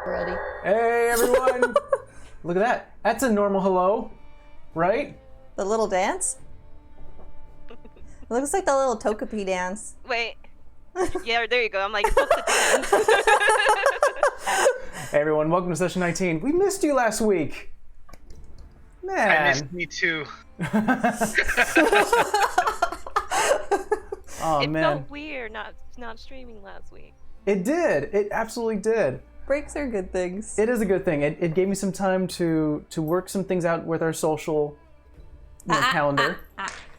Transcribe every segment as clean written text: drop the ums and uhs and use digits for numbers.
already. Hey everyone! Look at that. That's a normal hello, right? The little dance? It looks like the little Togepi dance. Wait. Yeah, there you go. I'm like, it's supposed to dance. Hey everyone, welcome to session 19. We missed you last week. Man. I missed me too. Oh it man. felt weird not streaming last week. It did. It absolutely did. Breaks are good things. It is a good thing. It gave me some time to work some things out with our social calendar.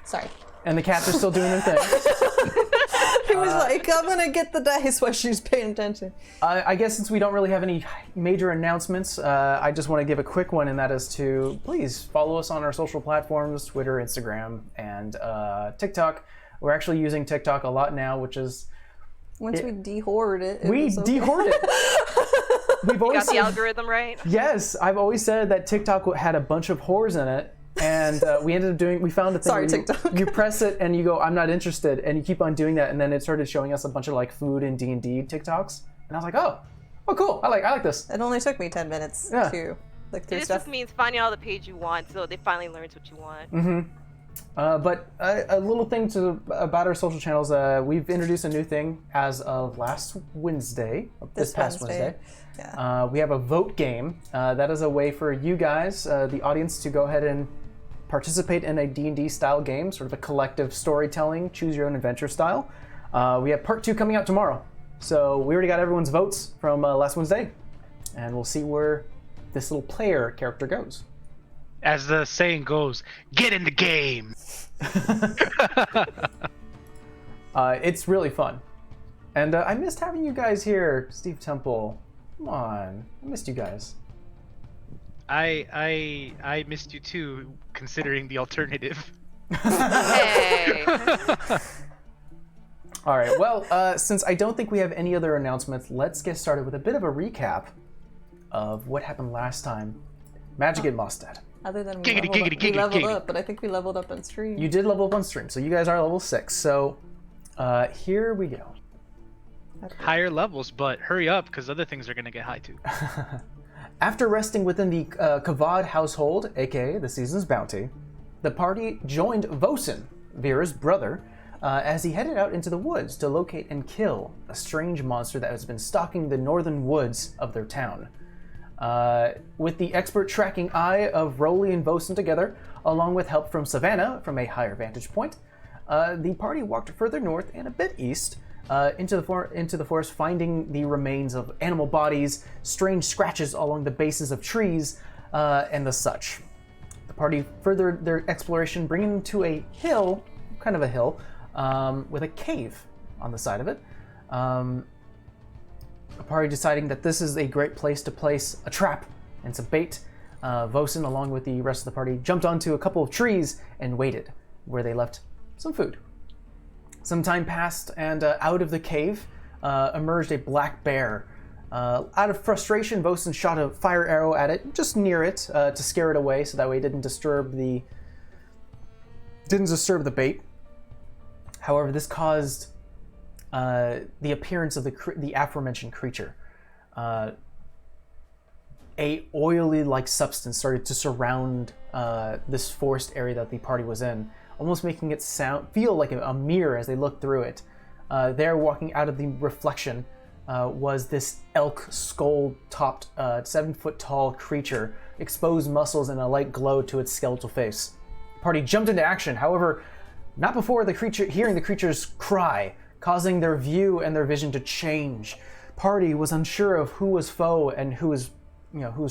Sorry. And the cats are still doing their thing. He was like, I'm gonna get the dice while she's paying attention. I guess since we don't really have any major announcements, I just want to give a quick one, and that is to please follow us on our social platforms, Twitter, Instagram, and TikTok. We're actually using TikTok a lot now, which is... Once we de-hoard it, We was okay. de-hoard it. We've You always got the algorithm right? Yes, I've always said that TikTok had a bunch of whores in it, and we ended up we found a thing Sorry, where TikTok. you press it and you go, I'm not interested, and you keep on doing that, and then it started showing us a bunch of like food and D&D TikToks, and I was like, oh cool, I like this. It only took me 10 minutes Yeah. to look through This stuff. just means finding out the page you want, so they finally learned what you want. Mm-hmm. But a little thing about our social channels, we've introduced a new thing as of last Wednesday, this past Wednesday. Yeah. We have a vote game. That is a way for you guys, the audience, to go ahead and participate in a D&D style game, sort of a collective storytelling, choose your own adventure style. We have part 2 coming out tomorrow. So we already got everyone's votes from last Wednesday, and we'll see where this little player character goes. As the saying goes, get in the game. It's really fun. And I missed having you guys here, Steve Temple. Come on, I missed you guys. I missed you too, considering the alternative. Hey. All right, well, since I don't think we have any other announcements, let's get started with a bit of a recap of what happened last time. Magic at Mostead. Other than we Giggity, leveled, giggity, up, we giggity, leveled giggity. up, but I think we leveled up on stream. You did level up on stream, so you guys are level 6. So here we go. Higher levels, but hurry up, because other things are going to get high too. After resting within the Kavad household, aka the season's bounty, the party joined Vosen, Vera's brother, as he headed out into the woods to locate and kill a strange monster that has been stalking the northern woods of their town. With the expert tracking eye of Rowley and Vosen together, along with help from Savannah from a higher vantage point, the party walked further north and a bit east into the forest, finding the remains of animal bodies, strange scratches along the bases of trees, and the such. The party furthered their exploration, bringing them to a hill, kind of a hill, with a cave on the side of it. The party deciding that this is a great place to place a trap and some bait. Vosen, along with the rest of the party, jumped onto a couple of trees and waited, where they left some food. Some time passed, and out of the cave emerged a black bear. Out of frustration, Vosen shot a fire arrow at it, just near it, to scare it away, so that way it didn't disturb the bait. However, this caused the appearance of the aforementioned creature. A oily-like substance started to surround this forest area that the party was in, almost making it feel like a mirror as they looked through it. There, walking out of the reflection, was this elk skull-topped, 7-foot-tall creature, exposed muscles and a light glow to its skeletal face. The party jumped into action, however, not before hearing the creature's cry, causing their view and their vision to change. Party was unsure of who was foe and who was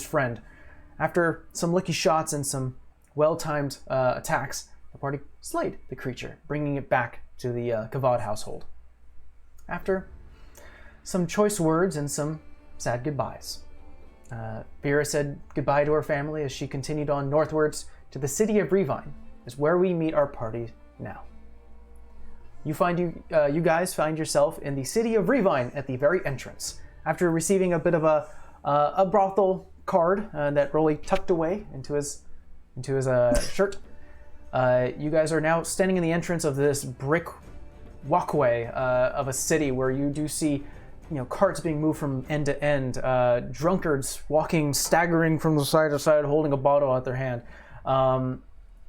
friend. After some lucky shots and some well-timed attacks, the party slayed the creature, bringing it back to the Kavad household. After some choice words and some sad goodbyes, Vera said goodbye to her family as she continued on northwards to the city of Revine, is where we meet our party now. You guys find yourself in the city of Revine at the very entrance. After receiving a bit of a brothel card that Rolly tucked away into his shirt, you guys are now standing in the entrance of this brick walkway of a city where you do see carts being moved from end to end, drunkards walking, staggering from the side to side, holding a bottle out their hand.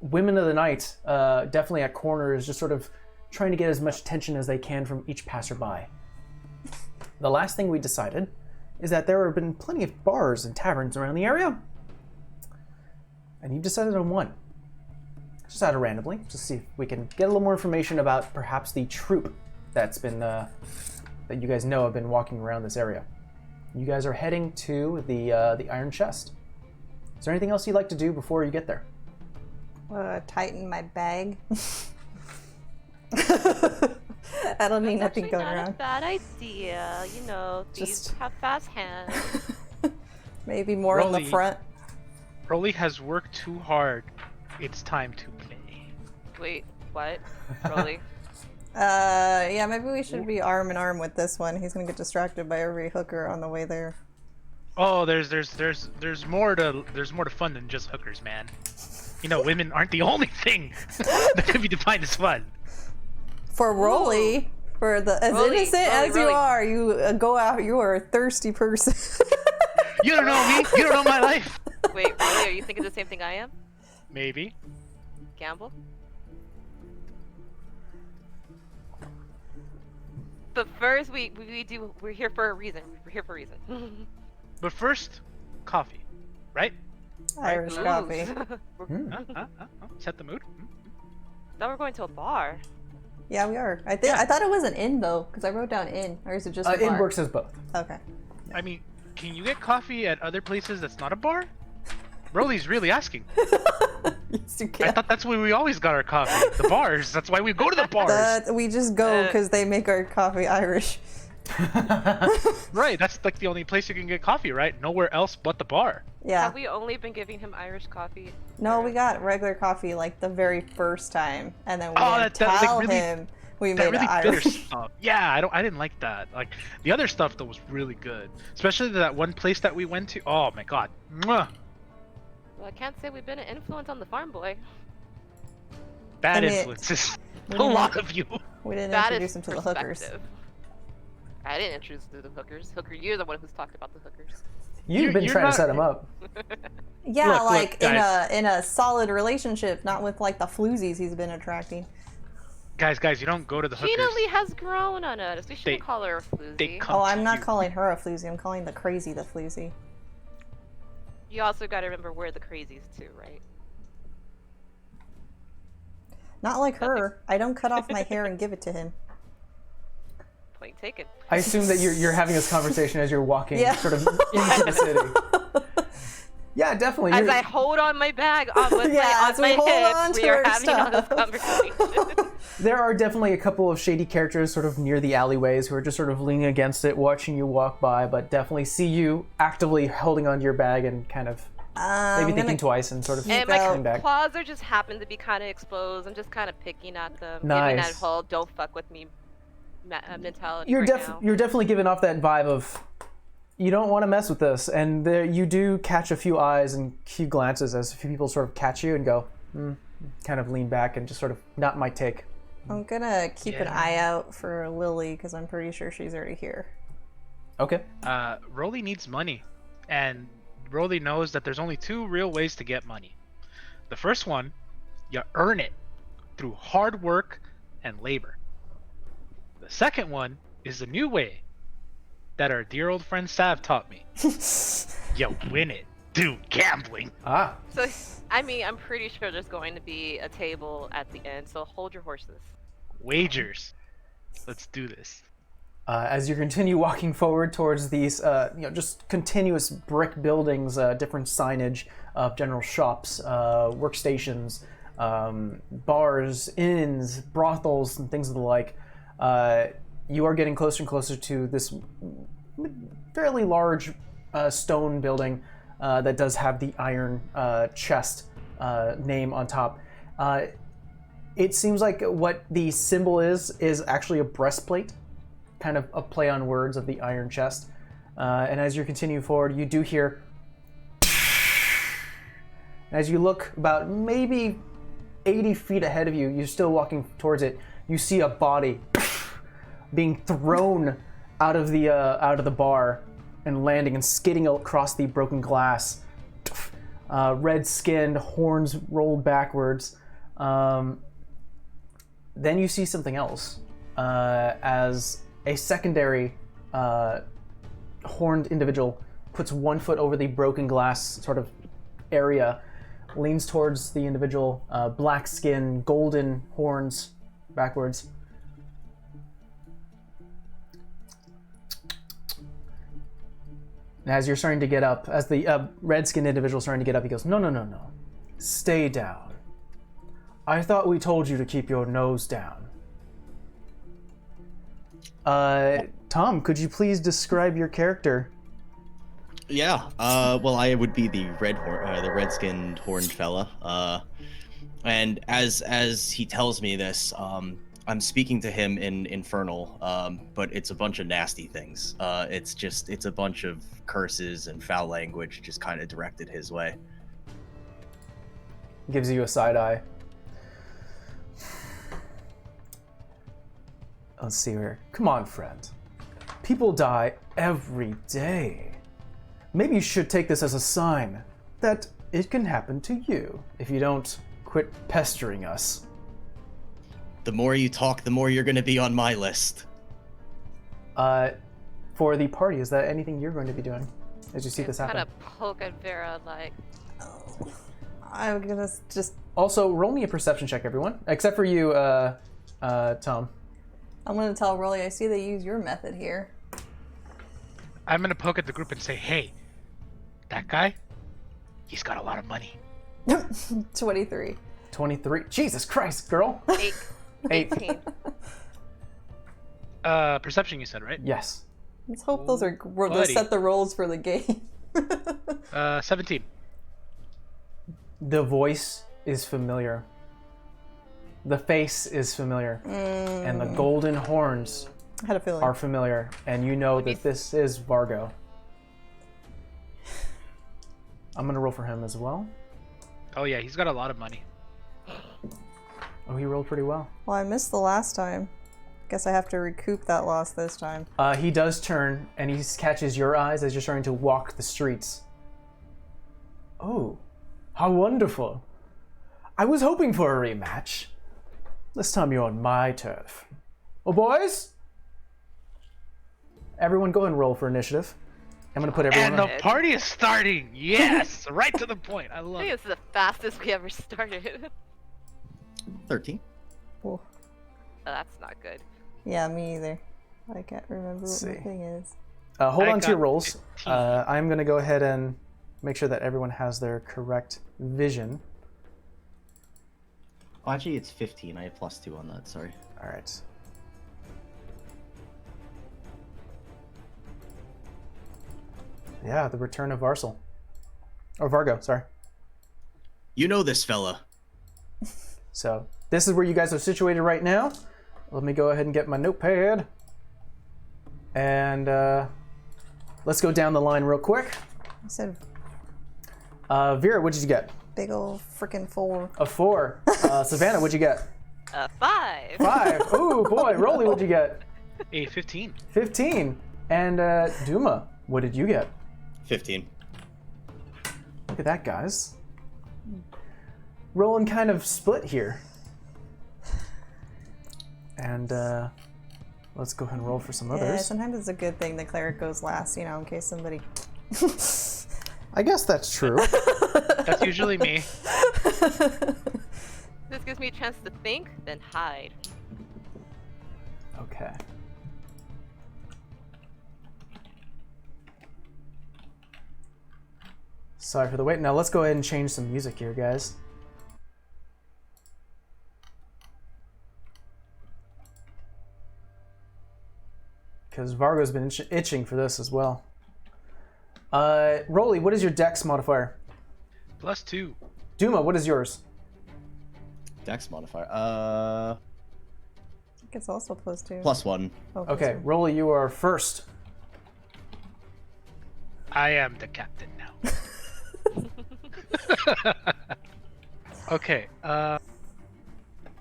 Women of the night, definitely at corners, just sort of trying to get as much attention as they can from each passerby. The last thing we decided is that there have been plenty of bars and taverns around the area, and you've decided on one. Just out of randomly, just see if we can get a little more information about perhaps the troop that's been, that you guys know have been walking around this area. You guys are heading to the Iron Chest. Is there anything else you'd like to do before you get there? Tighten my bag. I don't need nothing going not around. a bad idea. Thieves Just- have fast hands. Maybe more in the Rolly. front. Rolly has worked too hard. It's time to play. Wait, what? Really? Yeah, maybe we should be arm in arm with this one. He's gonna get distracted by every hooker on the way there. Oh, there's more to fun than just hookers, man. Women aren't the only thing that can be defined as fun. For Rolly, for the as Rolly, innocent Rolly, as you Rolly. are, you go out. You are a thirsty person. You don't know me. You don't know my life. Wait, really? Are you thinking the same thing I am? Maybe. Gamble? But first, we're here for a reason. We're here for a reason. But first, coffee, right? Irish coffee. Set the mood. Now we're going to a bar. Yeah, we are. I thought it was an inn though, because I wrote down inn. Or is it just a bar? Inn works as both. Okay. I mean, can you get coffee at other places that's not a bar? Rolly's really asking. Yes, you I can. thought that's where we always got our coffee. The bars. That's why we go to the bars. We just go because they make our coffee Irish. Right. That's like the only place you can get coffee, right? Nowhere else but the bar. Yeah. Have we only been giving him Irish coffee? No, we got regular coffee like the very first time, and then we Oh, didn't that, like, tell really- him we That made really it bitter Irish. stuff. Yeah, I didn't like that. Like the other stuff though was really good. Especially that one place that we went to. Oh my god. Mwah. Well, I can't say we've been an influence on the farm boy. Bad I mean, influences. we A didn't- lot of you. We didn't That introduce is him to the hookers. perspective. I didn't introduce you to the hookers. Hooker, you're the one who's talked about the hookers. You've been you're trying not- to set him up. Yeah, Look, like guys. in a solid relationship, not with like the floozies he's been attracting. Guys, you don't go to the hookers. Gina Lee has grown on us. We shouldn't They- call her a floozy. they come- Oh, I'm to not you. calling her a floozy. I'm calling the crazy the floozy. You also got to remember we're the crazies too, right? Not like her. I don't cut off my hair and give it to him. Point taken. I assume that you're having this conversation as you're walking Yeah. sort of into the city. Yeah, definitely. As You're- I hold on my bag with Yeah, my, as on we my hold hip, on to we are our having a stuff. conversation. There are definitely a couple of shady characters sort of near the alleyways who are just sort of leaning against it, watching you walk by, but definitely see you actively holding onto your bag and kind of maybe thinking twice and sort of And coming my back. claws are just happen to be kind of exposed. I'm just kind of picking at them. Giving Nice. that whole "don't fuck with me" mentality. You're right now. you're definitely giving off that vibe of you don't want to mess with this, and there you do catch a few eyes and few glances as a few people sort of catch you and go, kind of lean back and just sort of not my take. I'm gonna keep an Yeah. eye out for Lily because I'm pretty sure she's already here. Okay. Rolly needs money, and Rolly knows that there's only two real ways to get money. The first one, you earn it through hard work and labor. The second one is the new way that our dear old friend Sav taught me. You win it through gambling. Ah, So, I mean, I'm pretty sure there's going to be a table at the end. So hold your horses. Wagers. Let's do this. as you continue walking forward towards these, just continuous brick buildings, different signage of general shops, workstations, bars, inns, brothels, and things of the like, you are getting closer and closer to this fairly large stone building that does have the Iron Chest name on top. It seems like what the symbol is actually a breastplate, kind of a play on words of the Iron Chest. And as you continue forward, you do hear. As you look about maybe 80 feet ahead of you, you're still walking towards it, you see a body being thrown out of the bar and landing and skidding across the broken glass. Red-skinned, horns rolled backwards. Then you see something else as a secondary horned individual puts one foot over the broken glass sort of area, leans towards the individual, black skin, golden horns backwards. And as you're starting to get up, as the red-skinned individual is starting to get up, he goes, No. Stay down. I thought we told you to keep your nose down. Tom, could you please describe your character? Yeah. Well, I would be the red-skinned horned fella. And as he tells me this, I'm speaking to him in Infernal, but it's a bunch of nasty things. It's a bunch of curses and foul language just kind of directed his way. Gives you a side eye. Let's see here. Come on, friend. People die every day. Maybe you should take this as a sign that it can happen to you if you don't quit pestering us. The more you talk, the more you're going to be on my list. For the party, is that anything you're going to be doing as you see this happen? Kind of poke at Vera like. I'm gonna just. Also, roll me a perception check, everyone, except for you, Tom. I'm gonna tell Rolly I see they use your method here. I'm gonna poke at the group and say, hey, that guy, he's got a lot of money. 23. 23. Jesus Christ, girl. 8. 18. Perception you said, right? Yes. Let's hope those are to Buddy. set the rules for the game. 17. The voice is familiar. The face is familiar. And the golden horns I had a feeling. are familiar. And you know that this is Vargo. I'm going to roll for him as well. Oh yeah, he's got a lot of money. Oh, he rolled pretty well. Well, I missed the last time. Guess I have to recoup that loss this time. He does turn, and he catches your eyes as you're starting to walk the streets. Oh, how wonderful. I was hoping for a rematch. This time you're on my turf. Oh, boys? Everyone go and roll for initiative. I'm going to put everyone And on. the party is starting. Yes, right to the point. I I love think it. it's the fastest we ever started. 13. Oh, Oh, that's not good. yeah, me either. I can't remember what see. the thing is. Hold I on to your got rolls. 15. I'm going to go ahead and make sure that everyone has their correct vision. Oh, actually, it's 15. I have +2 on that. Sorry. All right. Yeah, the return of Varso. Or Vargo, sorry. You know this fella. So, this is where you guys are situated right now. Let me go ahead and get my notepad. And let's go down the line real quick. I said Vera, what'd you get? big ol' frickin' 4. A 4. Savannah, what'd you get? 5. 5. Ooh, boy. Rolly, what'd you get? A 15. 15. And Duma, what did you get? 15. Look at that, guys. Rolling kind of split here. And let's go ahead and roll for some Yeah, others. sometimes it's a good thing the cleric goes last, you know, in case somebody... I guess that's true. That's usually me. This gives me a chance to think, then hide. Okay. Sorry for the wait. Now let's go ahead and change some music here, guys. Because Vargo's been itching for this as well. Rolly, what is your dex modifier? +2. Duma, what is yours? Dex modifier. I think it's also +2. +1. Oh, Okay, Rolly, you are first. I am the captain now. Okay,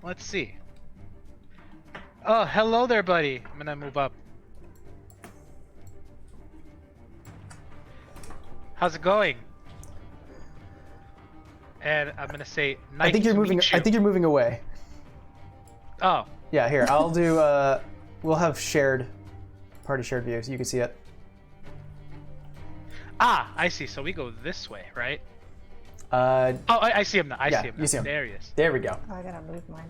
let's see. Oh, hello there, buddy. I'm gonna move up. How's it going? And I'm gonna say, nice I think you're to moving. meet you. I think you're moving away. Oh, Yeah, here I'll do. We'll have party shared view, so you can see it. I see. So we go this way, right? Uh, Oh, I see him now. I Yeah, see him now. you see him. There he is. there we go. Oh, I gotta move mine.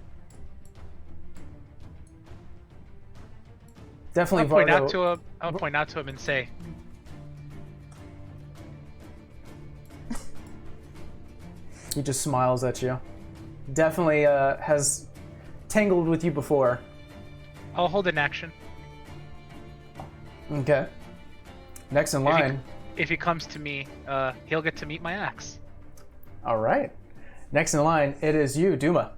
Definitely I'll point Vargo. out to him. I'll point out to him and say, He just smiles at you. Definitely has tangled with you before. I'll hold an action. Okay. Next in line. If he comes to me, he'll get to meet my axe. All right. Next in line, it is you, Duma.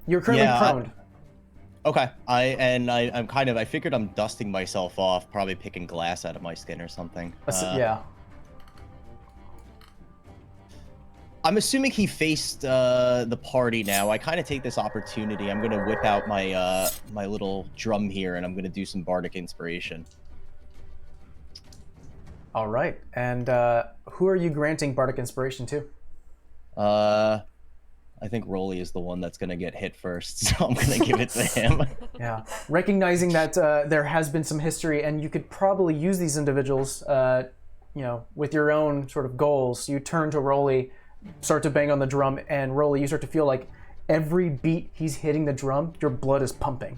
You're currently Yeah, prone. Okay. I figured I'm dusting myself off, probably picking glass out of my skin or something. Yeah. I'm assuming he faced the party now. I kind of take this opportunity. I'm gonna whip out my my little drum here, and I'm gonna do some bardic inspiration. All right. And who are you granting bardic inspiration to? I think Rolly is the one that's gonna get hit first, so I'm gonna give it to him. Yeah. Recognizing that there has been some history, and you could probably use these individuals, with your own sort of goals. You turn to Rolly, start to bang on the drum, and Rolly, you start to feel like every beat he's hitting the drum, your blood is pumping.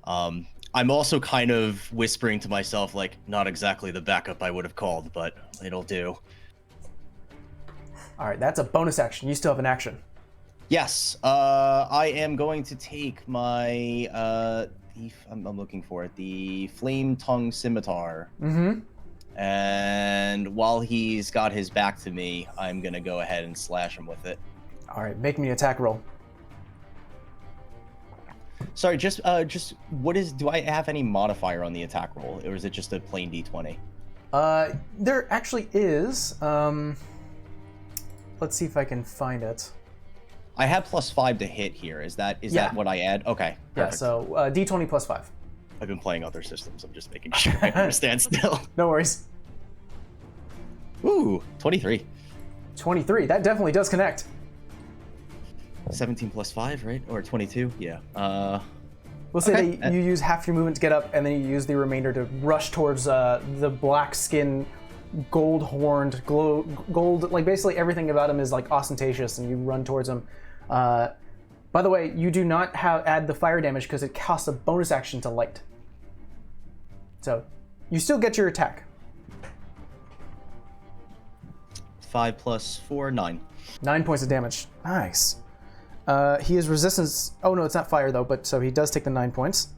I'm also kind of whispering to myself, like, not exactly the backup I would have called, but it'll do. All right, that's a bonus action. You still have an action. Yes, I am going to take my, I'm looking for it, the Flame Tongue Scimitar. Mm-hmm. And while he's got his back to me, I'm going to go ahead and slash him with it. All right, make me an attack roll. Sorry, just do I have any modifier on the attack roll, or is it just a plain D20? There actually is. Let's see if I can find it. I have +5 to hit here. Is that Yeah. what I add? Okay. Yeah, Perfect. so D20 plus 5. I've been playing other systems. I'm just making sure I understand still. No worries. Ooh, 23. 23. That definitely does connect. 17 plus 5, right? Or 22? Yeah. We'll say Okay. that you use half your movement to get up, and then you use the remainder to rush towards the black skin, gold-horned, gold, like basically everything about him is like ostentatious, and you run towards him. By the way, you do not add the fire damage because it costs a bonus action to light. So you still get your attack. 5 plus 4, 9. 9 points of damage. Nice. He is resistance. Oh no, it's not fire though. But so he does take the 9 points.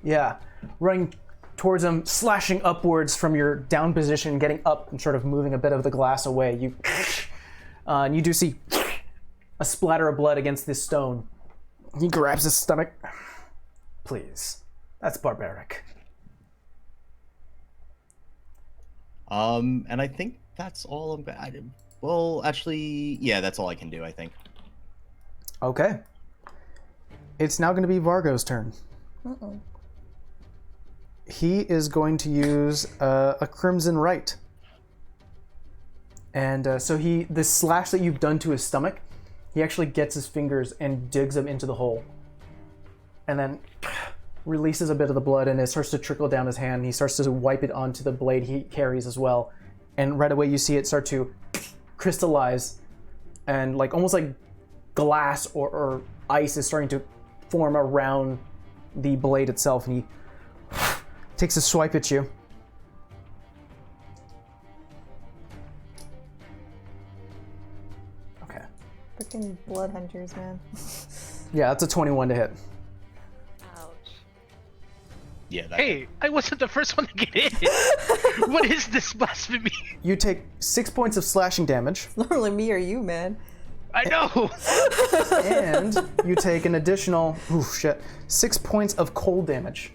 Yeah, running towards him, slashing upwards from your down position, getting up and sort of moving a bit of the glass away. And you do see a splatter of blood against this stone. He grabs his stomach. Please, that's barbaric. And I think that's all well, actually, yeah, that's all I can do, I think. Okay. It's now going to be Vargo's turn. Uh-oh. He is going to use a Crimson Right. And so the slash that you've done to his stomach, he actually gets his fingers and digs them into the hole. And then releases a bit of the blood, and it starts to trickle down his hand. He starts to wipe it onto the blade he carries as well. And right away you see it start to crystallize, and like almost like glass or ice is starting to form around the blade itself, and he takes a swipe at you. Okay. Freaking blood hunters, man. Yeah, that's a 21 to hit. Ouch. Yeah, that Hey, I wasn't the first one to get hit. What is this blasphemy? You take 6 points of slashing damage, Normally me or you, man. I know. and you take an additional 6 points of cold damage.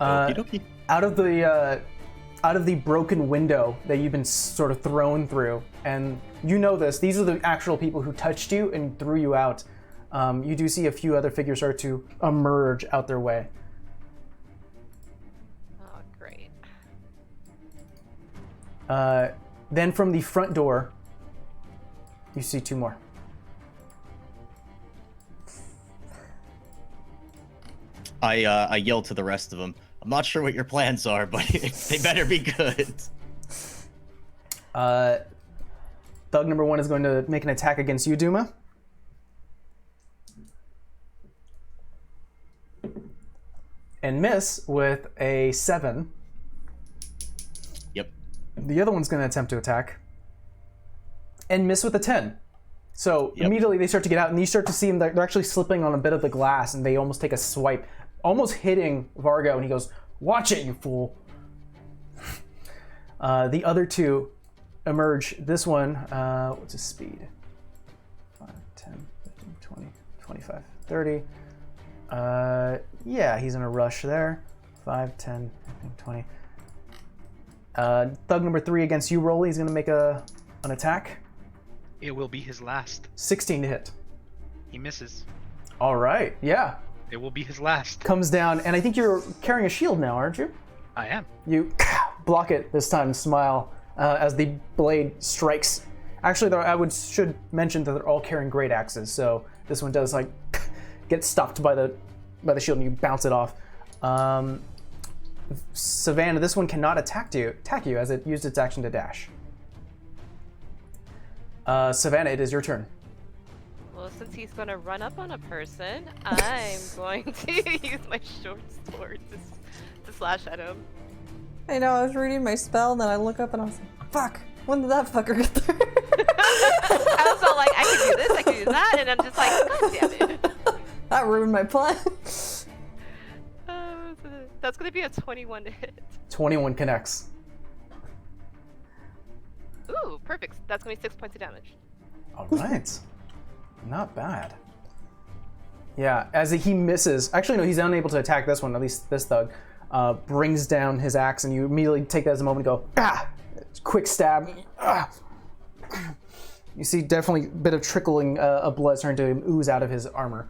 Okey-dokey. Out of the broken window that you've been sort of thrown through, and you know this, these are the actual people who touched you and threw you out. You do see a few other figures start to emerge out their way. Oh, great. Then from the front door, you see 2 more. I yell to the rest of them. I'm not sure what your plans are, but they better be good. Thug number 1 is going to make an attack against you, Duma. And miss with a 7. Yep. The other one's going to attempt to attack. And miss with a 10. So immediately they start to get out, and you start to see them. They're actually slipping on a bit of the glass, and they almost take a swipe, almost hitting Vargo, and he goes, "Watch it, you fool." The other 2 emerge. This one, what's his speed? 5, 10, 15, 20, 25, 30. Yeah, he's in a rush there. 5, 10, 15, 20. Thug number 3 against you, Rolly. He's going to make an attack. It will be his last. 16 to hit. He misses. All right, yeah. It will be his last. Comes down, and I think you're carrying a shield now, aren't you? I am. You block it this time, smile, as the blade strikes. Actually, should mention that they're all carrying great axes, so this one does like get stopped by the shield, and you bounce it off. Savannah, this one cannot attack you as it used its action to dash. Savannah, it is your turn. Well, since he's gonna run up on a person, I'm going to use my short sword to slash at him. I know, I was reading my spell, and then I look up and I was like, fuck, when did that fucker get there? I was all like, I can do this, I can do that, and I'm just like, God damn it. That ruined my plan. That's gonna be a 21 to hit. 21 connects. Ooh, perfect. That's gonna be 6 points of damage. All right. Not bad. Yeah, as he misses. Actually, no, he's unable to attack this one, at least this thug. Brings down his axe, and you immediately take that as a moment to go, ah! Quick stab. Ah! You see definitely a bit of trickling of blood starting to ooze out of his armor.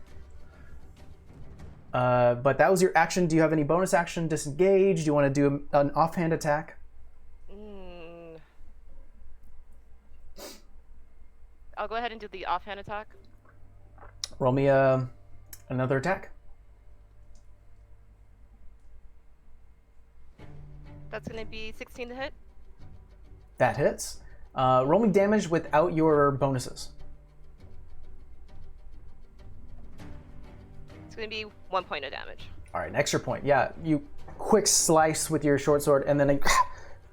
But that was your action. Do you have any bonus action? Disengage? Do you want to do an offhand attack? I'll go ahead and do the offhand attack. Roll me another attack. That's gonna be 16 to hit. That hits. Roll me damage without your bonuses. It's gonna be 1 point of damage. All right, an extra point. Yeah, you quick slice with your short sword, and then a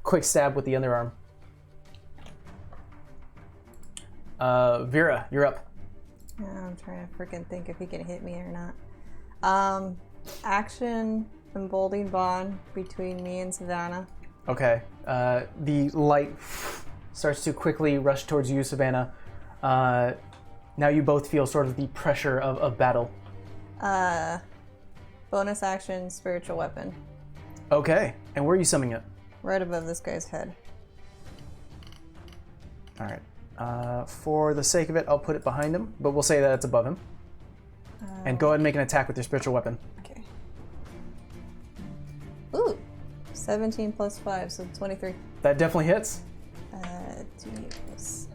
quick stab with the underarm. Vera, you're up. I'm trying to freaking think if he can hit me or not. Action emboldened bond between me and Savannah. Okay. The light starts to quickly rush towards you, Savannah. Now you both feel sort of the pressure of battle. Bonus action, spiritual weapon. Okay. And where are you summoning it? Right above this guy's head. All right. For the sake of it, I'll put it behind him, but we'll say that it's above him. And go ahead and make an attack with your spiritual weapon. Okay. Ooh, 17 plus 5, so 23. That definitely hits. 2d plus...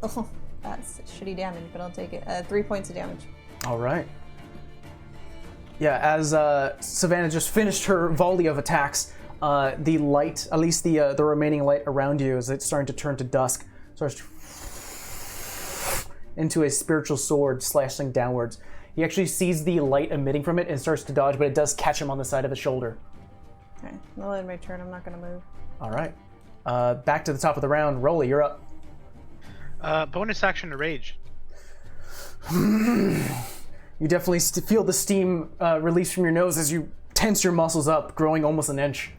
Oh, that's shitty damage, but I'll take it. 3 points of damage. All right. Yeah, as Savannah just finished her volley of attacks, the light, at least the remaining light around you, as it's starting to turn to dusk, starts to into a spiritual sword slashing downwards. He actually sees the light emitting from it and starts to dodge, but it does catch him on the side of the shoulder. Okay, I'll end my turn. I'm not going to move. All right. Back to the top of the round. Rolly, you're up. Bonus action to rage. You definitely feel the steam release from your nose as you tense your muscles up, growing almost an inch.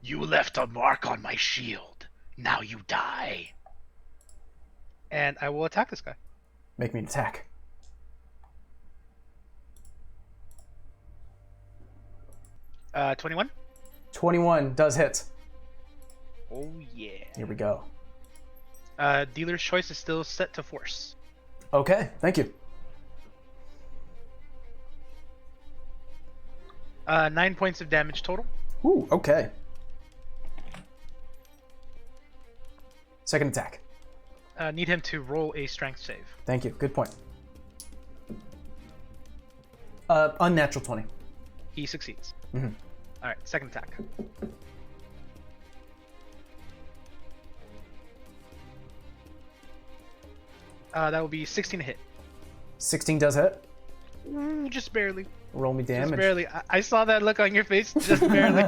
You left a mark on my shield. Now you die. And I will attack this guy. Make me an attack. Uh, 21? 21 does hit. Oh yeah. Here we go. Dealer's choice is still set to force. Okay, thank you. 9 points of damage total. Ooh, okay. Second attack. Need him to roll a strength save. Thank you. Good point. Unnatural 20. He succeeds. Mm-hmm. All right, second attack. That will be 16 to hit. 16 does hit. Just barely. Roll me damage. Just barely. I saw that look on your face. Just barely.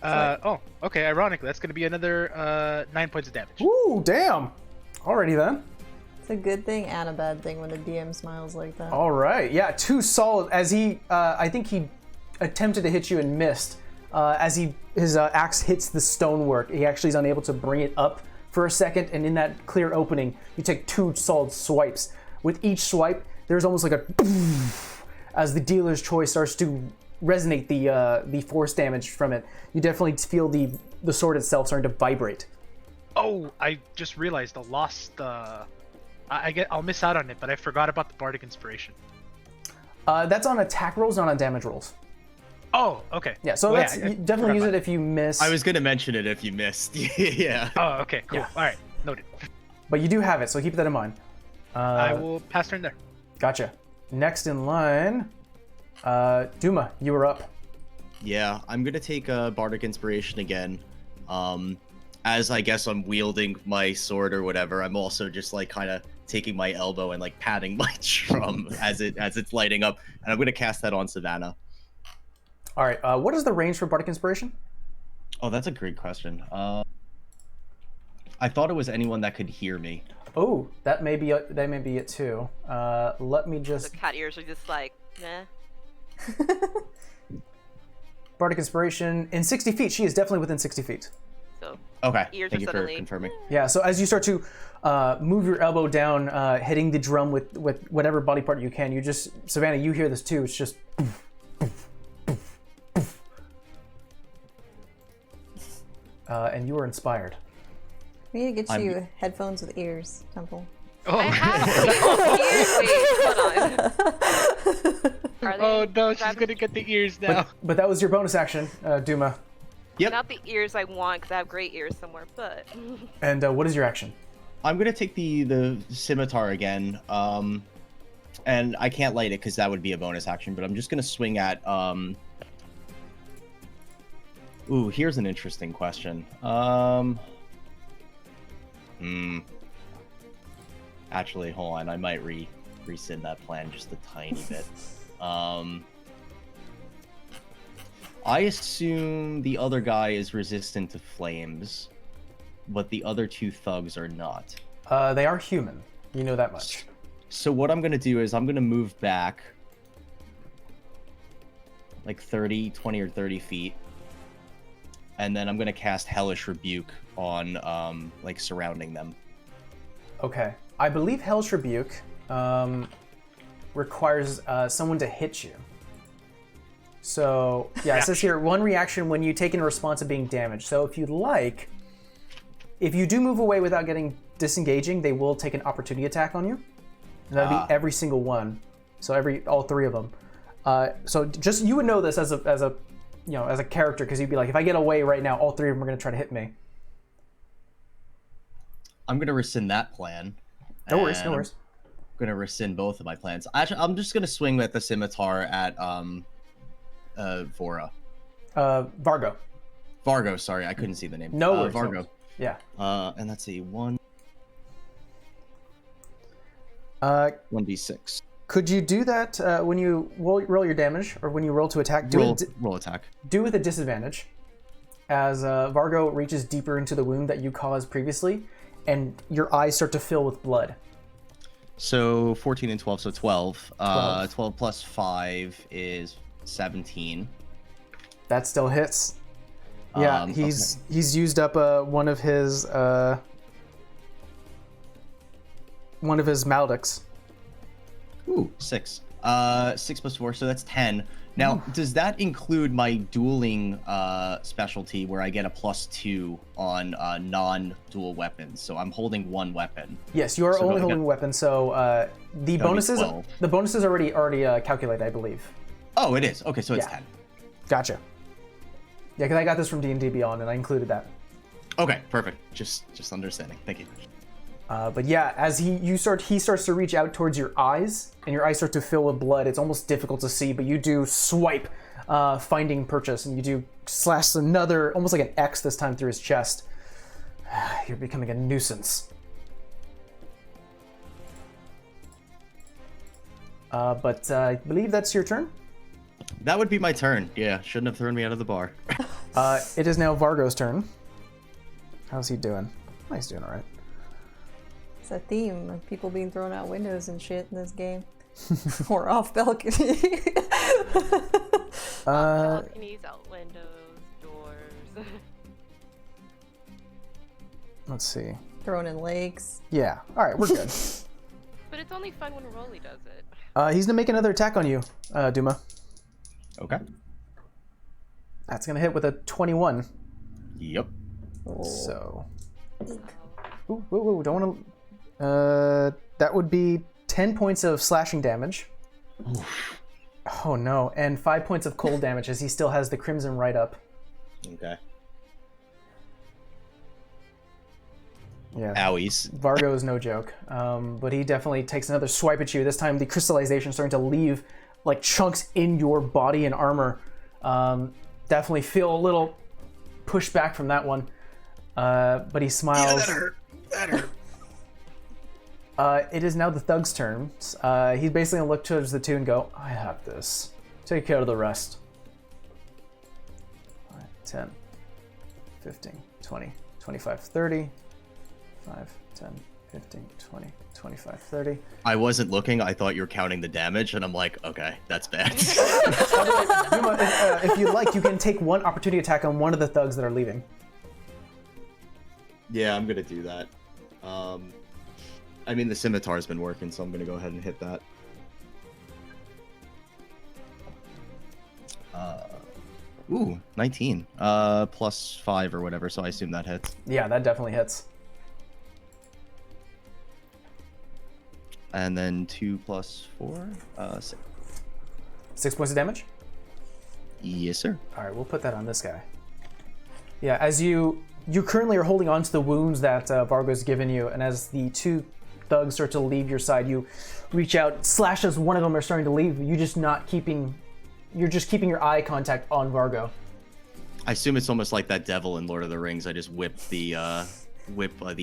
Oh, okay. Ironically, that's going to be another 9 points of damage. Ooh, damn. Alrighty then. It's a good thing and a bad thing when the DM smiles like that. All right. Yeah, 2 solid. As he, I think he attempted to hit you and missed. As his axe hits the stonework, he actually is unable to bring it up for a second, and in that clear opening, you take 2 solid swipes. With each swipe, there's almost like a as the dealer's choice starts to resonate the force damage from it. You definitely feel the sword itself starting to vibrate. Oh, I just realized I lost. I'll miss out on it, but I forgot about the Bardic Inspiration. That's on attack rolls, not on damage rolls. Oh, okay. Yeah, so Well, that's yeah, I you definitely use forgot it if you miss. I was gonna mention it if you missed. Yeah. Oh, okay, cool. Yeah. All right, noted. But you do have it, so keep that in mind. I will pass turn there. Gotcha. Next in line, Duma, you were up. Yeah, I'm gonna take a Bardic Inspiration again. As I guess I'm wielding my sword or whatever, I'm also just like kind of taking my elbow and like patting my drum as it's lighting up, and I'm gonna cast that on Savannah. All right. What is the range for Bardic Inspiration? Oh, that's a great question. I thought it was anyone that could hear me. Oh, that may be it too. Let me just. The cat ears are just like, nah. Bardic Inspiration in 60 feet. She is definitely within 60 feet. So Okay, ears thank are you for suddenly confirming. Yeah. So as you start to move your elbow down, hitting the drum with whatever body part you can, you just Savannah, you hear this too. It's just. And you are inspired. We need to get you headphones with ears, Temple. I have ears. Wait, hold on. Are they Oh no, she's grabbing- gonna get the ears now. But that was your bonus action, Duma. Yep. Not the ears I want, because I have great ears somewhere, but... And what is your action? I'm gonna take the scimitar again. And I can't light it because that would be a bonus action, but I'm just gonna swing at Ooh, here's an interesting question. Actually, hold on. I might rescind that plan just a tiny bit. I assume the other guy is resistant to flames, but the other 2 thugs are not. They are human. You know that much. So what I'm gonna do is I'm gonna move back like 20 or 30 feet. And then I'm gonna cast Hellish Rebuke on like surrounding them. Okay. I believe Hell's Rebuke requires someone to hit you. So, yeah, it says here, 1 reaction when you take in response of being damaged. So if you'd like, if you do move away without getting disengaging, they will take an opportunity attack on you. And that'll be every single one. So all 3 of them. So just, you would know this as a character, because you'd be like, if I get away right now, all 3 of them are going to try to hit me. I'm gonna rescind that plan. No worries. I'm gonna rescind both of my plans. Actually, I'm just gonna swing with the scimitar at Vora. Vargo. Vargo, sorry, I couldn't see the name. No worries. Vargo. Yeah. And let's see, 1d6. Could you do that when you roll your damage, or when you roll to attack? Roll attack. Do with a disadvantage, as Vargo reaches deeper into the wound that you caused previously, and your eyes start to fill with blood. So 14 and 12, so 12. 12. 12 plus 5 is 17. That still hits. Yeah, he's used up one of his maledics. Ooh, 6. 6 plus 4, so that's 10. Now, does that include my dueling specialty where I get a +2 on non-dual weapons? So I'm holding one weapon. Yes, you are only holding weapons, so the bonuses already calculated, I believe. Oh, it is. Okay, so it's 10. Gotcha. Yeah, because I got this from D&D Beyond, and I included that. Okay, perfect. Just understanding. Thank you. But yeah, as he starts to reach out towards your eyes, and your eyes start to fill with blood. It's almost difficult to see, but you do swipe, finding purchase, and you do slash another, almost like an X this time through his chest. You're becoming a nuisance. But I believe that's your turn. That would be my turn. Yeah, shouldn't have thrown me out of the bar. It is now Vargo's turn. How's he doing? He's doing all right. It's a theme of people being thrown out windows and shit in this game. Or off balcony. Balconies, out windows, doors. Let's see. Thrown in lakes. Yeah. All right, we're good. But it's only fun when Rolly does it. He's gonna make another attack on you, Duma. Okay. That's gonna hit with a 21. Yep. Oh. So. Ooh, don't want to. That would be 10 points of slashing damage. Oof. Oh no, and 5 points of cold damage as he still has the crimson right up. Okay. Yeah. Owies. Vargo is no joke, but he definitely takes another swipe at you. This time the crystallization is starting to leave like chunks in your body and armor. Definitely feel a little pushback from that one. But he smiles. Yeah, that hurt. That hurt. It is now the thug's turn. He's basically gonna look towards the two and go, I have this. Take care of the rest. 10, 15, 20, 25, 30. 5, 10, 15, 20, 25, 30. I wasn't looking. I thought you were counting the damage, and I'm like, okay, that's bad. Yuma, if you like, you can take one opportunity attack on one of the thugs that are leaving. Yeah, I'm gonna do that. I mean, the scimitar's been working, so I'm gonna go ahead and hit that. 19. Plus 5 or whatever, so I assume that hits. Yeah, that definitely hits. And then 2 plus 4, 6. 6 points of damage? Yes, sir. All right, we'll put that on this guy. Yeah, as you currently are holding on to the wounds that Vargo's given you, and as the two thugs start to leave your side, you reach out, slash as one of them are starting to leave. You're just keeping your eye contact on Vargo. I assume it's almost like that devil in Lord of the Rings. I just whip the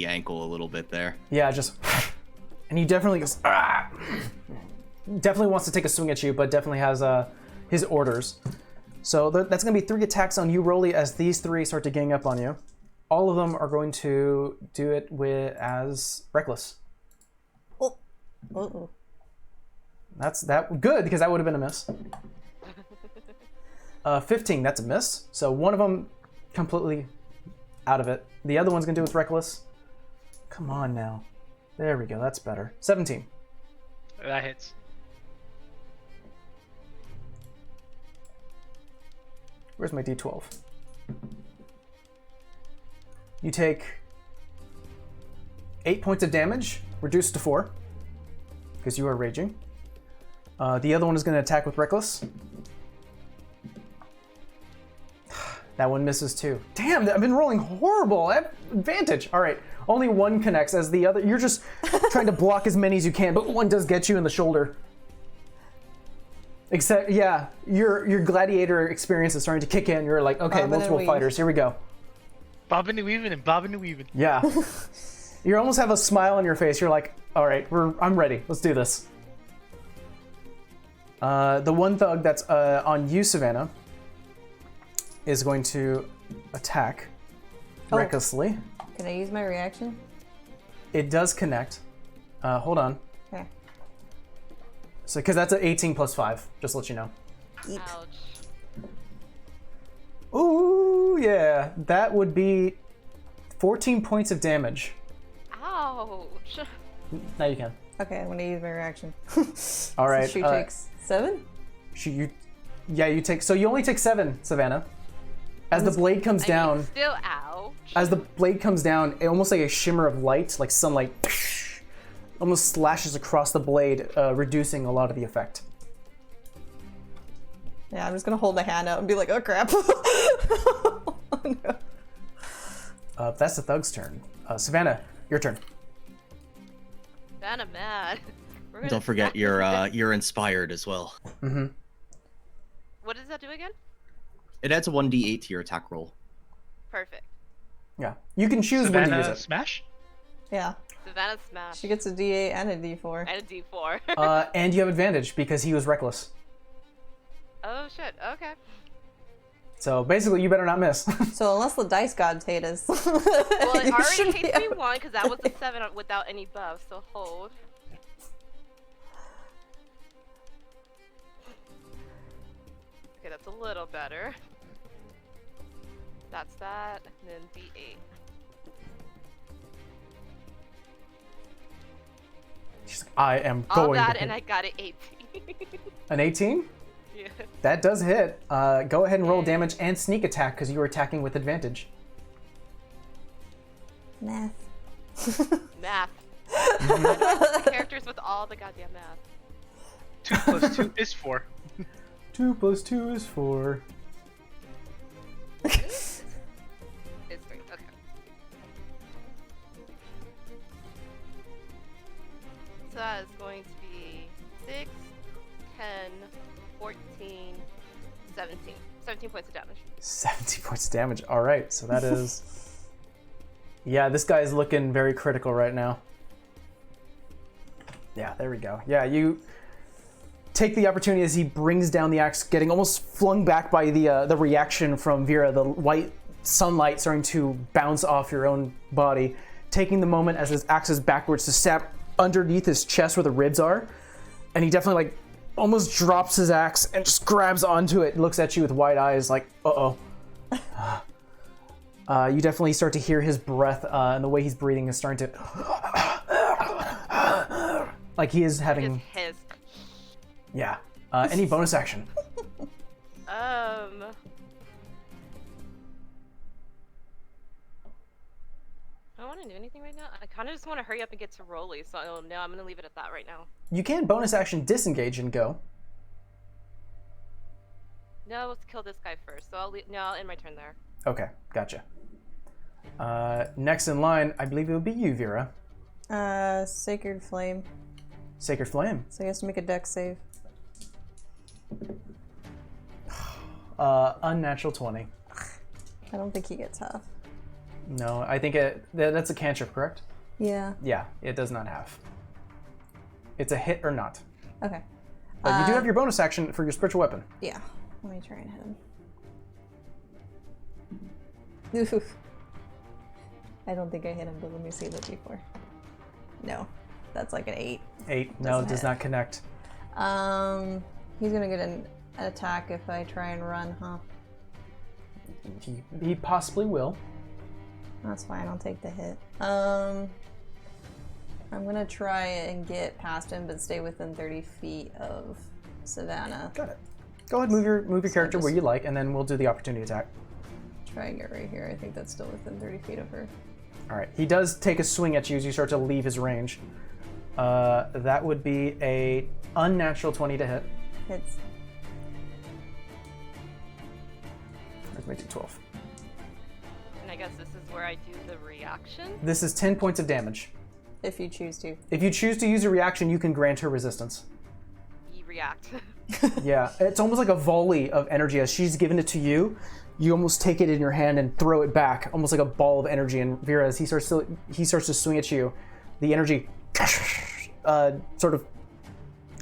ankle a little bit there. Yeah, just, and he definitely goes, ah! Definitely wants to take a swing at you, but definitely has his orders. So that's going to be 3 attacks on you, Rolly, as these 3 start to gang up on you. All of them are going to do it as Reckless. Oh. Uh-oh. That's good, because that would have been a miss. 15, that's a miss. So one of them completely out of it. The other one's going to do it with Reckless. Come on now. There we go, that's better. 17. That hits. Where's my D12? You take 8 points of damage, reduced to 4, because you are raging. The other one is going to attack with Reckless. That one misses too. Damn, I've been rolling horrible. I have advantage. All right, only one connects as the other. You're just trying to block as many as you can, but one does get you in the shoulder. Except, yeah, your gladiator experience is starting to kick in. You're like, okay, multiple fighters. Here we go. Bobbing and weaving and bobbing and weaving. Yeah. You almost have a smile on your face. You're like, all right, I'm ready. Let's do this. The one thug that's on you, Savannah, is going to attack recklessly. Can I use my reaction? It does connect. Hold on. Okay. So, because that's an 18 plus 5, just to let you know. Eep. Ouch. Ooh, yeah. That would be 14 points of damage. Ouch. Now you can. Okay, I'm gonna use my reaction. All right. So she takes 7? You take. So you only take 7, Savannah. As the blade comes down, Still ouch. as the blade comes down, it almost like a shimmer of light, like sunlight, almost slashes across the blade, reducing a lot of the effect. Yeah, I'm just gonna hold my hand out and be like, oh crap. Oh, no. That's the thug's turn. Savannah, your turn. Savannah mad. We're gonna Don't forget smack you're this- you're inspired as well. Mm-hmm. What does that do again? It adds a 1d8 to your attack roll. Perfect. Yeah. You can choose when to use Savannah it. smash? Yeah, Savannah smash. she gets a D8 and a D4. And a D4. And you have advantage because he was reckless. Oh shit. Okay. So basically, you better not miss. So unless the dice gods hate us. Well, it already hates me 1 because that was a 7 without any buffs. So hold. Okay, that's a little better. That's that, and then D8. She's like, I am All going that, to and hit. I got an 18. An 18? Yeah. That does hit. Go ahead and roll damage and sneak attack because you are attacking with advantage. Math. Math. I know characters with all the goddamn math. 2 plus 2 is 4. 2 plus 2 is 4. It's 3. Okay. So that is going to be 6, 10, 14, 17. 17 points of damage. 70 points of damage. All right, so that is... Yeah, this guy is looking very critical right now. Yeah, there we go. Yeah, you take the opportunity as he brings down the axe, getting almost flung back by the reaction from Vera, the white sunlight starting to bounce off your own body, taking the moment as his axe is backwards to stab underneath his chest where the ribs are, and he definitely like almost drops his axe and just grabs onto it, looks at you with wide eyes like, uh-oh. You definitely start to hear his breath, and the way he's breathing is starting to... like he is having... Just hiss. Yeah. Any bonus action? I don't want to do anything right now. I kind of just want to hurry up and get to Rolly, so no, I'm going to leave it at that right now. You can bonus action disengage and go. No, let's kill this guy first. So I'll end my turn there. Okay, gotcha. Next in line, I believe it would be you, Vera. Sacred Flame. Sacred Flame. So he has to make a dex save. Unnatural 20. I don't think he gets half. No, I think that's a cantrip, correct? Yeah. Yeah, it does not have. It's a hit or not. Okay. But you do have your bonus action for your spiritual weapon. Yeah. Let me try and hit him. Oof. I don't think I hit him, but let me see the D4. No. That's like an 8. 8. No, Doesn't it does hit. not connect. He's gonna get an attack if I try and run, huh? He possibly will. That's fine, I'll take the hit. I'm gonna try and get past him, but stay within 30 feet of Savannah. Got it. Go ahead, move your character where just- you like, and then we'll do the opportunity attack. Try and get right here. I think that's still within 30 feet of her. All right. He does take a swing at you as you start to leave his range. That would be a unnatural 20 to hit. Hits. Let's make it 12. And I guess this is where I do the reaction. This is 10 points of damage. If you choose to. If you choose to use a reaction, you can grant her resistance. You react. Yeah, it's almost like a volley of energy. As she's given it to you, you almost take it in your hand and throw it back, almost like a ball of energy. And Vera, as he starts to swing at you, the energy sort of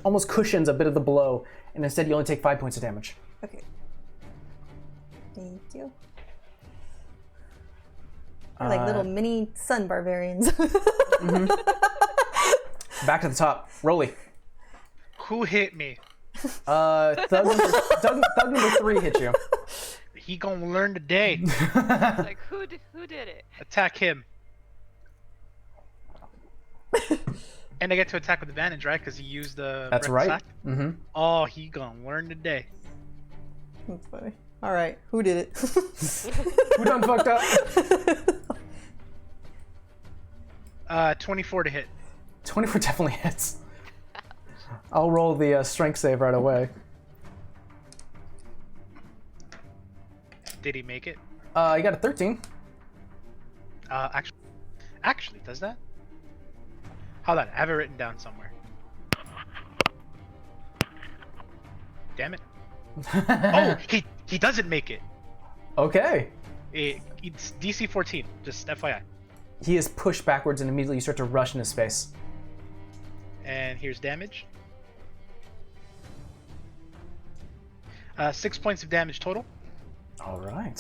almost cushions a bit of the blow, and instead you only take 5 points of damage. Okay. Thank you. They're like little mini sun barbarians. Back to the top. Rolly. Who hit me? Thug number 3 hit you. He gonna learn today. Like, who did it? Attack him. And I get to attack with advantage, right? Because he used the. That's reckless right. act? Mm-hmm. Oh, he gonna learn today. That's funny. All right, who did it? Who done fucked up? 24 to hit. 24 definitely hits. I'll roll the strength save right away. Did he make it? You got a 13. Actually, does that? Hold on, I have it written down somewhere. Damn it! Oh, he doesn't make it. Okay. It's DC 14. Just FYI. He is pushed backwards and immediately you start to rush in his face. And here's damage. 6 points of damage total. All right.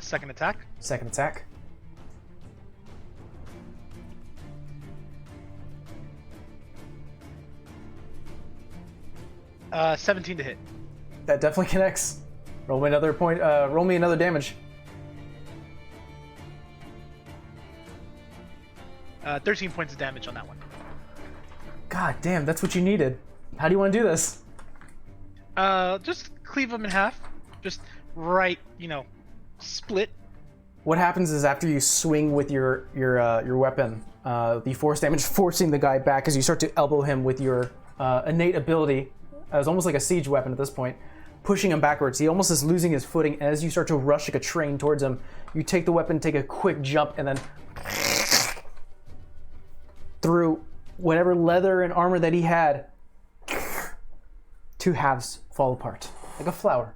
Second attack. Second attack. Uh, 17 to hit. That definitely connects. Roll me another point. Roll me another damage. 13 points of damage on that one. God damn, that's what you needed. How do you want to do this? Just cleave them in half. Just right, split. What happens is after you swing with your weapon, the force damage forcing the guy back as you start to elbow him with your innate ability. It's almost like a siege weapon at this point, pushing him backwards. He almost is losing his footing as you start to rush like a train towards him. You take the weapon, take a quick jump, and then through whatever leather and armor that he had, two halves fall apart like a flower.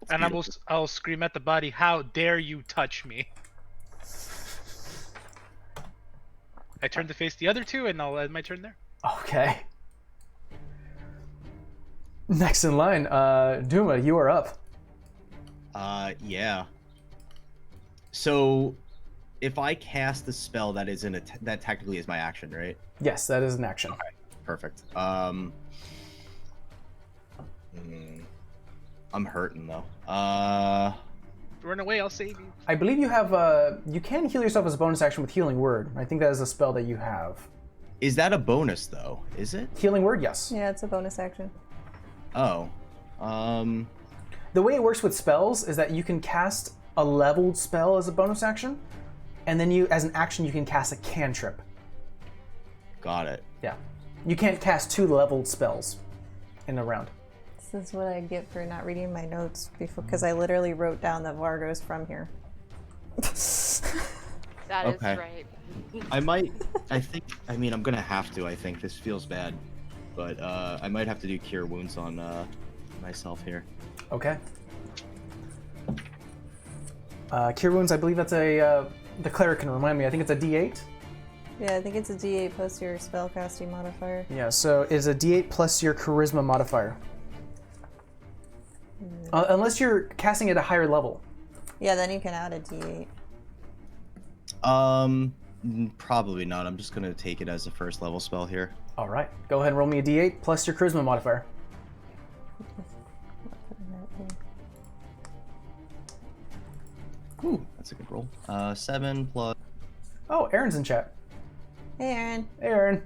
And I'll scream at the body, "How dare you touch me!" I turn to face the other two, and I'll end my turn there. Okay. Next in line, Duma, you are up. Yeah. So, if I cast the spell that is that technically is my action, right? Yes, that is an action. Okay, perfect. I'm hurting though. Run away, I'll save you. I believe you have you can heal yourself as a bonus action with Healing Word. I think that is a spell that you have. Is that a bonus though? Is it? Healing Word, yes. Yeah, it's a bonus action. Oh. The way it works with spells is that you can cast a leveled spell as a bonus action, and then as an action, you can cast a cantrip. Got it. Yeah. You can't cast two leveled spells in a round. This is what I get for not reading my notes before, because I literally wrote down that Vargo's from here. That is Okay. right. I'm gonna have to. I think this feels bad, but I might have to do Cure Wounds on myself here. Okay. Cure Wounds, I believe that's the cleric can remind me. I think it's a D8. Yeah, I think it's a D8 plus your spellcasting modifier. Yeah, so it's a D8 plus your charisma modifier. Unless you're casting at a higher level. Yeah, then you can add a D8. Probably not. I'm just gonna take it as a first level spell here. All right, go ahead and roll me a D8 plus your charisma modifier. Ooh, that's a good roll. 7 plus. Oh, Aaron's in chat. Hey, Aaron. Hey, Aaron.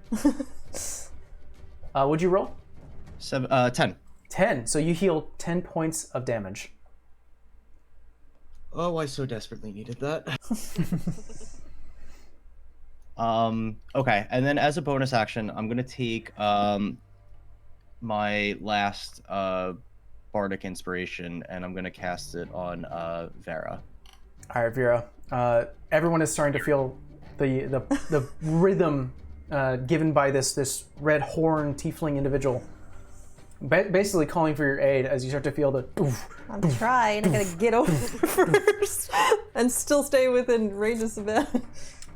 What'd you roll? 10. 10. So you heal 10 points of damage. Oh, I so desperately needed that. Okay, and then as a bonus action, I'm gonna take my last bardic inspiration, and I'm gonna cast it on Vera. All right, Vera. Everyone is starting to feel the rhythm given by this red horn tiefling individual. Basically calling for your aid as you start to feel the. I'm trying. I gotta get over first and still stay within range of Savannah.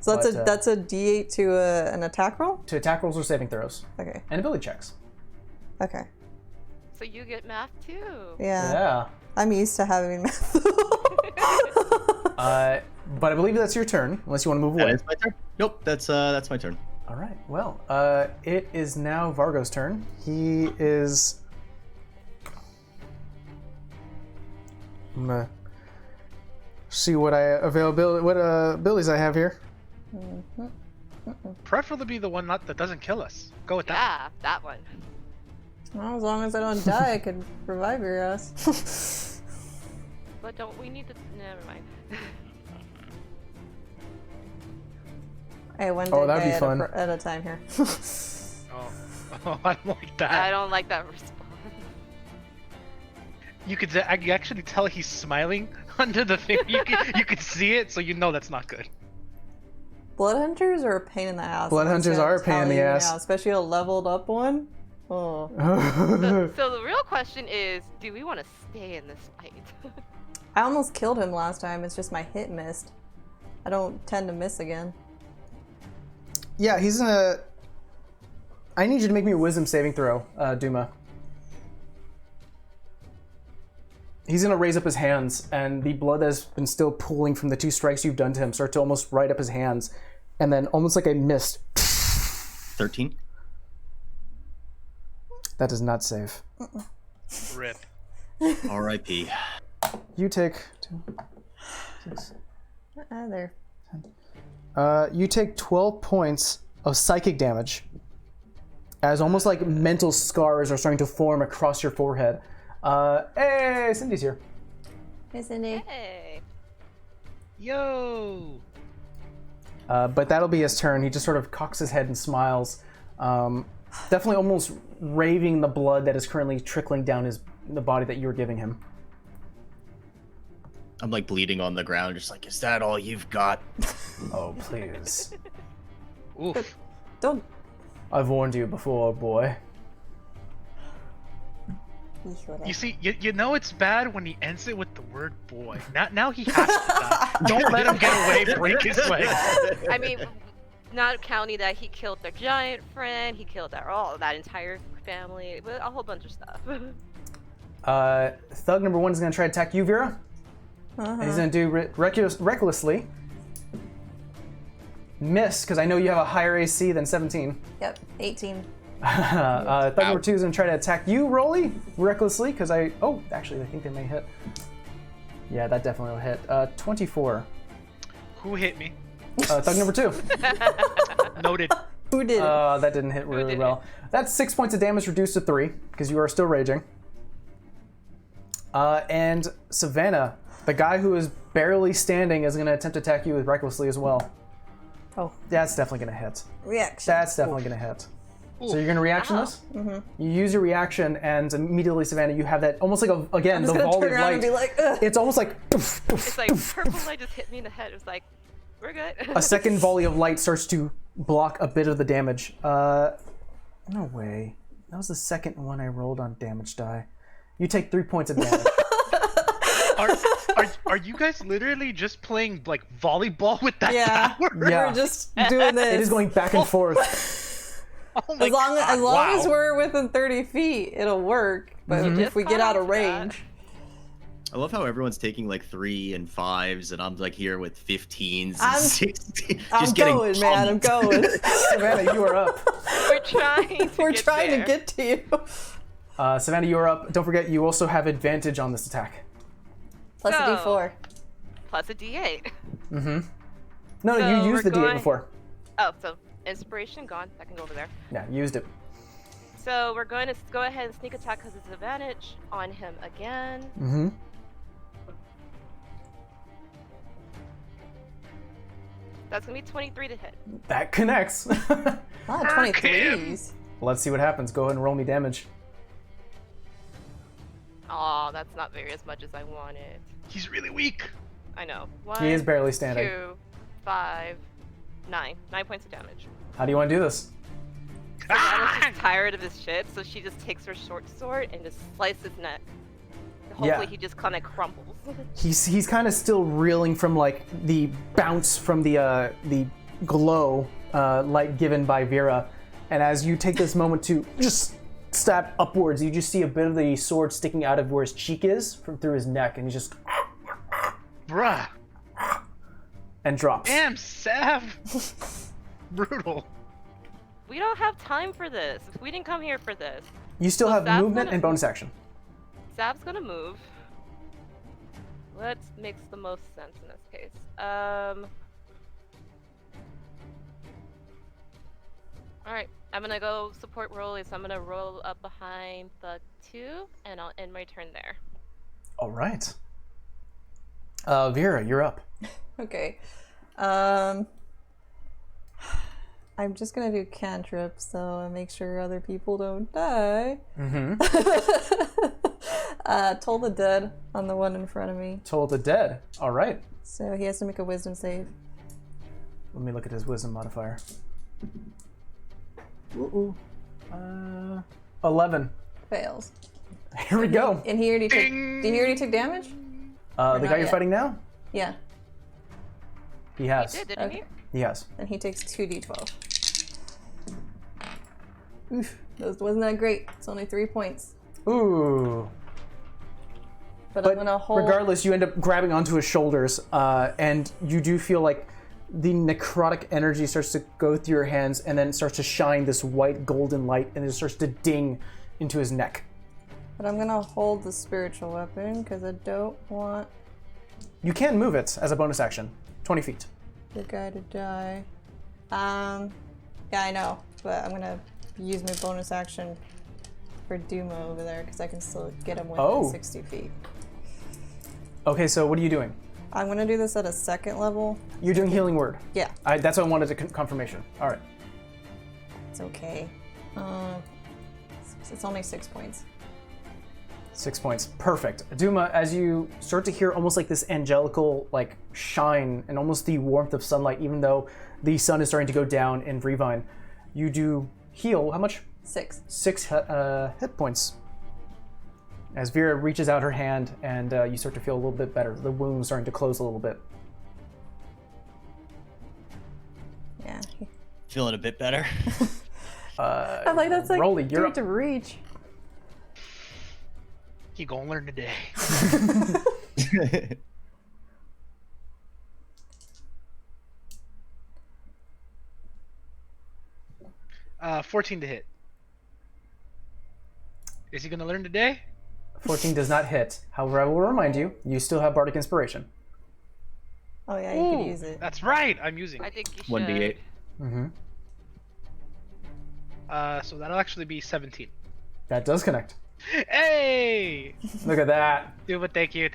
So that's a D8 to an attack roll? To attack rolls or saving throws. Okay. And ability checks. Okay. So you get math too. Yeah. Yeah. I'm used to having math. But I believe that's your turn, unless you want to move away. That is my turn? Nope, that's my turn. All right. Well, it is now Vargo's turn. He is. I'm gonna see what abilities I have here. Preferably be the one that doesn't kill us. Go with that. Yeah, that one. Well, as long as I don't die, I could revive your ass. But don't we need to? Never mind. Hey, one Oh, day that'd be fun. at a time here. Oh, I don't like that. I don't like that response. I can actually tell he's smiling under the thing. You could see it, so you know that's not good. Blood hunters are a pain in the ass. Blood I'm just hunters gonna are a pain tell in the you ass. now, especially a leveled up one. Oh. So the real question is, do we want to stay in this fight? I almost killed him last time. It's just my hit missed. I don't tend to miss again. Yeah, he's gonna... I need you to make me a wisdom saving throw, Duma. He's gonna raise up his hands, and the blood that's been still pooling from the 2 strikes you've done to him start to almost right up his hands, and then almost like a mist. 13. That does not save. Rip. R.I.P. You take 2, 6. There. You take 12 points of psychic damage, as almost like mental scars are starting to form across your forehead. Hey, Cindy's here. Hey, Cindy. Hey. Yo. But that'll be his turn. He just sort of cocks his head and smiles, definitely almost raving the blood that is currently trickling down the body that you were giving him. I'm like bleeding on the ground, just like, is that all you've got? Oh, please. Oof. Don't. I've warned you before, boy. You see, you know it's bad when he ends it with the word boy. Now he has to die. Don't let him get away, break his leg. I mean, not counting that he killed their giant friend, he killed that entire family, but a whole bunch of stuff. Thug number 1 is going to try to attack you, Vera. And he's going to do recklessly. Miss, because I know you have a higher AC than 17. Yep, 18. Thug number 2 is going to try to attack you, Rolly, recklessly, because oh, actually, I think they may hit. Yeah, that definitely will hit. 24. Who hit me? Thug number 2. Noted. Who did it? That didn't hit really did well. That's 6 points of damage reduced to 3, because you are still raging. And Savannah, the guy who is barely standing, is going to attempt to attack you with recklessly as well. Oh. That's definitely going to hit. Reaction. That's definitely going to hit. So you're going to reaction this? Mm-hmm. You use your reaction, and immediately, Savannah, you have that almost like, again, the volley of light. And be like, ugh. It's almost like... It's like purple light just hit me in the head. It was like, we're good. A second volley of light starts to block a bit of the damage. No way. That was the second one I rolled on damage die. You take 3 points of damage. Are you guys literally just playing like volleyball with that tower? Yeah. We're just doing this. It is going back and forth. Oh my As long God, as we're within 30 feet, it'll work. But if we get out of range... I love how everyone's taking like 3 and 5s, and I'm like here with 15s and I'm- 16s. I'm going, man. I'm going. Savannah, you are up. We're trying to We're get trying there. to get to you. Savannah, you are up. Don't forget, you also have advantage on this attack. Plus a So- D4. Plus a D8. No, So you used the we're D8 going- before. Oh, so inspiration gone. I can go over there. Yeah, you used it. So we're going to go ahead and sneak attack because it's advantage on him again. Mm-hmm. That's gonna be 23 to hit. That connects. Ah, 23s. Let's see what happens. Go ahead and roll me damage. Aw, that's not very as much as I wanted. He's really weak. I know. 1, He is barely standing. 2, 5, 9. 9 points of damage. How do you want to do this? Savannah's just tired of his shit, so she just takes her short sword and just slices his neck. Hopefully Yeah. he just kind of crumbles. He's kind of still reeling from like the bounce from the glow light given by Vera, and as you take this moment to just stab upwards, you just see a bit of the sword sticking out of where his cheek is from through his neck, and he just Bruh. and drops. Damn, Sav. Brutal. We don't have time for this. We didn't come here for this. You still have Sav's movement gonna- and bonus action. Sav's gonna move. What makes the most sense in this case? Alright, I'm gonna go support Rolly, so I'm gonna roll up behind the 2, and I'll end my turn there. All right. Vera, you're up. Okay. I'm just gonna do cantrips, so I make sure other people don't die. Mm-hmm. Toll the dead on the one in front of me. Toll the dead. All right. So he has to make a wisdom save. Let me look at his wisdom modifier. Ooh. 11. Fails. Here we go. And he already took. Did he already take damage? The not guy you're yet. fighting now? Yeah. He has. He did, didn't Okay. He has. And he takes 2d12. Oof, that wasn't that great. It's only 3 points. Ooh. But I'm gonna hold. Regardless, you end up grabbing onto his shoulders, and you do feel like the necrotic energy starts to go through your hands and then starts to shine this white golden light and it starts to ding into his neck. But I'm gonna hold the spiritual weapon because I don't want You can move it as a bonus action, 20 feet. the guy to die. Yeah, I know, but I'm gonna use my bonus action for Duma over there because I can still get him within 60 feet. Okay, so what are you doing? I'm gonna do this at a 2nd level. You're doing healing word. Yeah, That's what I wanted to confirmation. All right. it's okay. It's only 6 points. 6 points. Perfect. Duma, as you start to hear almost like this angelical like shine and almost the warmth of sunlight, even though the sun is starting to go down in Revine, you do heal. How much? 6. 6 hit points. As Vera reaches out her hand and you start to feel a little bit better. The wound's starting to close a little bit. Yeah. Feeling a bit better. I'm like, that's like Rolly, you're too up. to reach. He gonna learn today. 14 to hit. Is he gonna learn today? 14 does not hit. However, I will remind you, you still have Bardic Inspiration. Oh yeah, you could use it. That's right. I'm using I it. think you should. 1d8. Mm-hmm. So that'll actually be 17. That does connect. Hey! Look at that. Dude, thank you.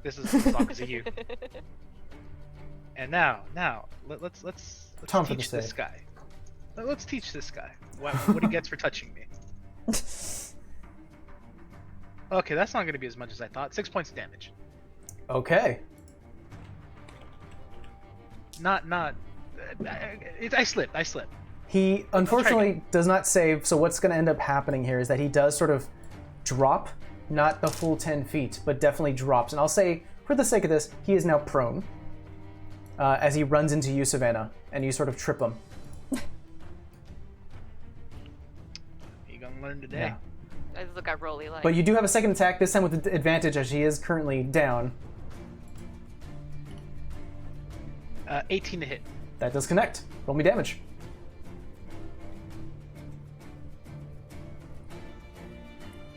This is because of you. And now, let's Time for the teach this save. guy. Let's teach this guy what he gets for touching me. Okay, that's not going to be as much as I thought. 6 points of damage. Okay. I slipped. He unfortunately does not save, so what's going to end up happening here is that he does sort of drop, not the full 10 feet, but definitely drops. And I'll say, for the sake of this, he is now prone as he runs into you, Savannah, and you sort of trip him. You gonna learn today. Yeah. I just look at Rolly like. But you do have a second attack, this time with advantage as he is currently down. 18 to hit. That does connect. Roll me damage.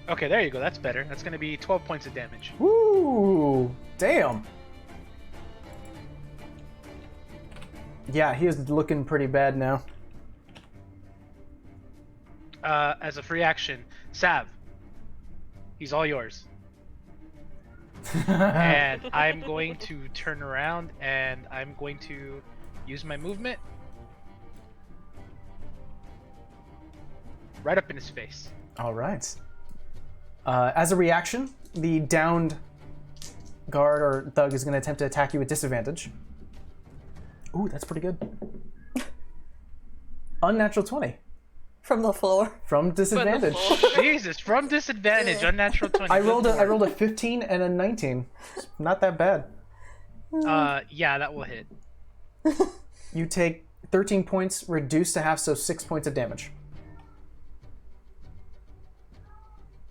Okay, there you go. That's better. That's going to be 12 points of damage. Woo! Damn! Yeah, he is looking pretty bad now. As a free action, Sav, he's all yours. And I'm going to turn around and I'm going to use my movement right up in his face. All right. As a reaction, the downed guard or thug is going to attempt to attack you with disadvantage. Ooh, that's pretty good. Unnatural 20 From the floor. from disadvantage. Jesus, from disadvantage, unnatural 20. I rolled a 15 and a 19. Not that bad. Yeah, that will hit. You take 13 points, reduced to half, so 6 points of damage.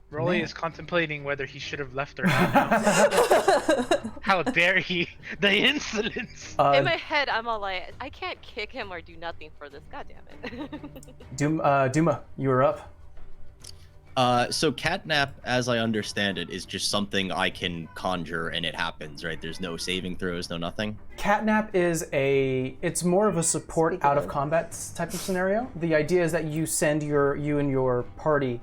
Rolly Man. is contemplating whether he should have left or not. How dare he? The insolence! In my head, I'm all like, I can't kick him or do nothing for this. God damn it. Duma, you are up. So catnap, as I understand it, is just something I can conjure and it happens, right? There's no saving throws, no nothing. Catnap is it's more of a support Speaking out of of- combat type of scenario. The idea is that you send you and your party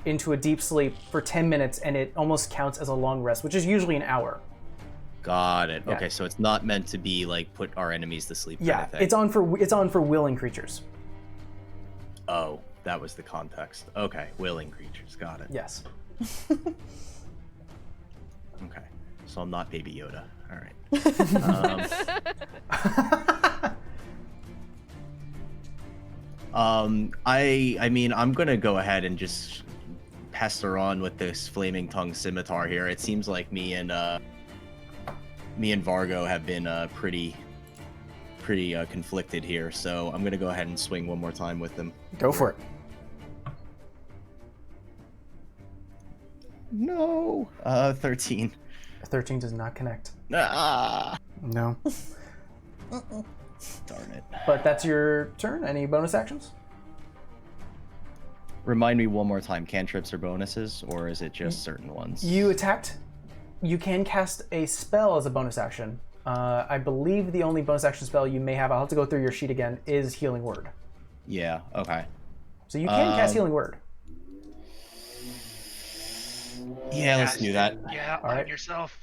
into a deep sleep for 10 minutes, and it almost counts as a long rest, which is usually an hour. Got it. Yeah. Okay, so it's not meant to be like put our enemies to sleep. kind Yeah, of thing. it's on for willing creatures. Oh, that was the context. Okay, willing creatures. Got it. Yes. Okay, so I'm not Baby Yoda. All right. I mean, I'm gonna go ahead and just pester on with this flaming tongue scimitar here. It seems like me and Vargo have been pretty conflicted here, so I'm gonna go ahead and swing one more time with them. Go for it. No. 13. 13 does not connect. Ah, No. darn it. But that's your turn. Any bonus actions? Remind me one more time, cantrips or bonuses, or is it just certain ones? You attacked. You can cast a spell as a bonus action. I believe the only bonus action spell you may have, I'll have to go through your sheet again, is Healing Word. Yeah, okay. So you can cast Healing Word. Yeah, let's do that. Yeah, All right. on yourself.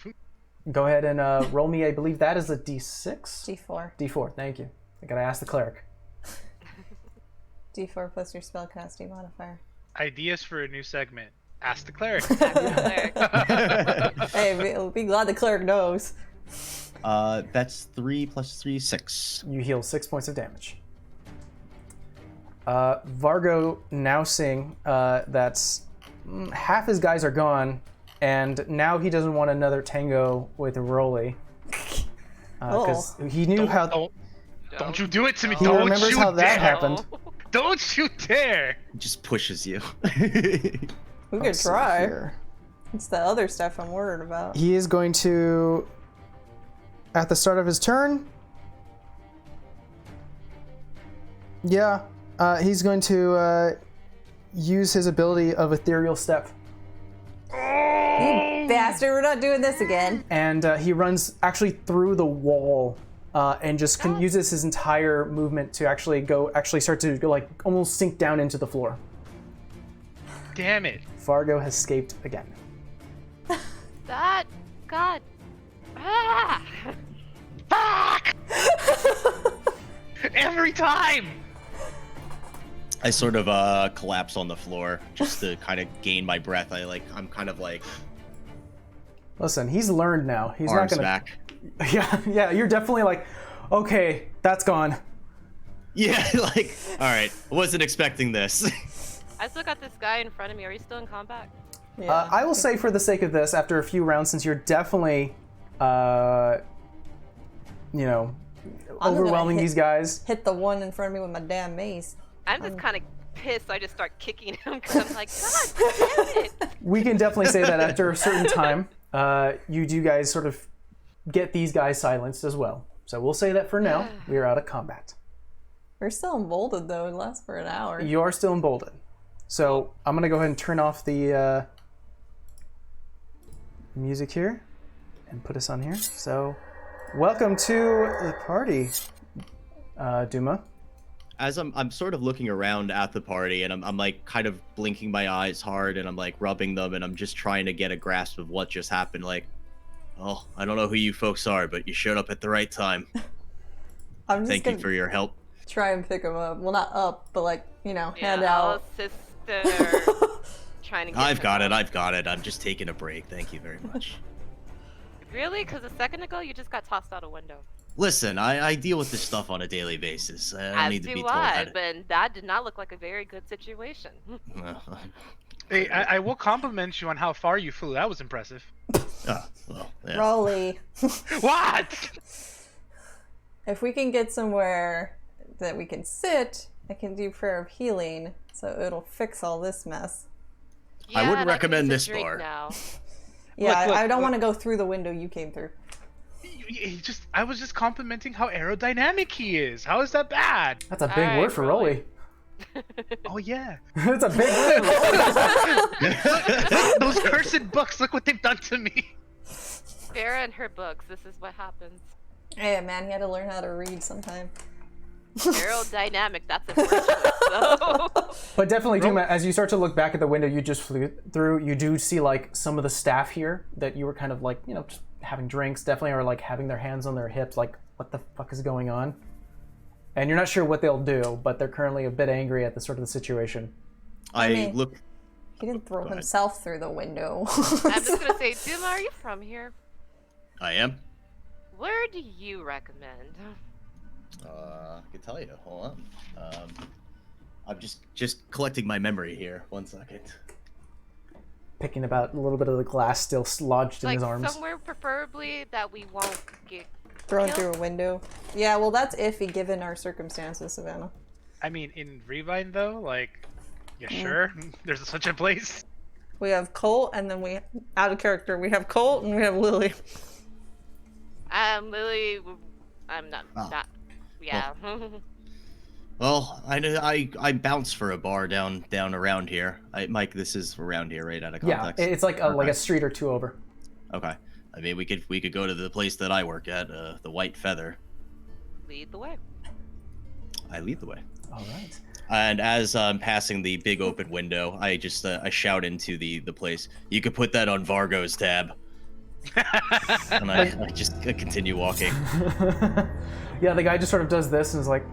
Go ahead and roll me, I believe that is a D6? D4. D4, thank you. I gotta ask the cleric. D4 plus your spellcasting modifier. Ideas for a new segment. Ask the cleric. Hey, we'll be glad the cleric knows. That's 3 plus 3, 6. You heal 6 points of damage. Vargo now seeing that's half his guys are gone, and now he doesn't want another tango with Rolly. Because he knew how. Don't you do it to me. He Don't remembers you how that dare. happened. Don't you dare. Just pushes you. We could Let's see try. here. It's the other stuff I'm worried about. He is going to, at the start of his turn, he's going to use his ability of Ethereal Step. You bastard, we're not doing this again. And he runs actually through the wall and just uses his entire movement to actually start to go, like, almost sink down into the floor. Damn it. Fargo has escaped again. That God. Ah! Fuck! Every time! I sort of collapse on the floor just to kind of gain my breath. I'm kind of like Listen, he's learned now. He's arms not gonna. back. Yeah. You're definitely like, okay, that's gone. Yeah, like, all right. I wasn't expecting this. I still got this guy in front of me. Are you still in combat? Yeah. I will say, for the sake of this, after a few rounds, since you're definitely, I'm gonna overwhelming hit- these guys. Hit the one in front of me with my damn mace. I'm just kind of pissed. So I just start kicking him because I'm like, God damn it! We can definitely say that after a certain time, you do guys sort of get these guys silenced as well. So we'll say that for now, we are out of combat. We're still emboldened though. It lasts for an hour. You are still emboldened. So I'm going to go ahead and turn off the music here and put us on here. So welcome to the party, Duma. As I'm sort of looking around at the party, and I'm like kind of blinking my eyes hard, and I'm like rubbing them, and I'm just trying to get a grasp of what just happened. Like, oh, I don't know who you folks are, but you showed up at the right time. I'm just Thank gonna you for your help. try and pick him up. Well, not up, but like, hand I'll out. assist trying to get I've him got up. it. I've got it. I'm just taking a break. Thank you very much. Really? Because a second ago you just got tossed out a window. Listen, I deal with this stuff on a daily basis. I don't As need to be do told I, how to- but that did not look like a very good situation. Hey, I will compliment you on how far you flew. That was impressive. Well, yeah. Rolly. What? If we can get somewhere that we can sit, I can do prayer of healing, so it'll fix all this mess. I wouldn't Yeah, that recommend needs this a drink bar. Now. Yeah, Look, I don't look. want to go through the window you came through. I was just complimenting how aerodynamic he is. How is that bad? That's a big All right, word for Rolly. Oh yeah. It's a big win. Those cursed books, look what they've done to me. Farah and her books, this is what happens. Hey, man, he had to learn how to read sometime. Aerodynamic, that's a word choice, though. But definitely, Duma, as you start to look back at the window you just flew through, you do see like some of the staff here that you were kind of like, you know, just having drinks, definitely, or like having their hands on their hips, like, what the fuck is going on? And you're not sure what they'll do, but they're currently a bit angry at the sort of the situation. I mean, look. He didn't throw Go ahead. himself through the window. I'm just gonna say, Duma, are you from here? I am. Where do you recommend? I can tell you. Hold on. I'm just collecting my memory here. 1 second. Picking about a little bit of the glass still lodged in Like his arms. somewhere preferably that we won't get Thrown killed? through a window. Yeah, well, that's iffy given our circumstances, Savannah. I mean, in Revine though, like, you sure there's such a place? We have Colt, and then we, out of character, we have Colt and we have Lily. Lily, I'm not, Oh. not, yeah. Well, I bounce for a bar down around here. Mike, this is around here, right? Out of Yeah, context. it's like like a Okay. street or two over. Okay. I mean, we could go to the place that I work at, the White Feather. Lead the way. I lead the way. All right. And as I'm passing the big open window, I just I shout into the place. You could put that on Vargo's tab. And I just continue walking. Yeah, the guy just sort of does this and is like,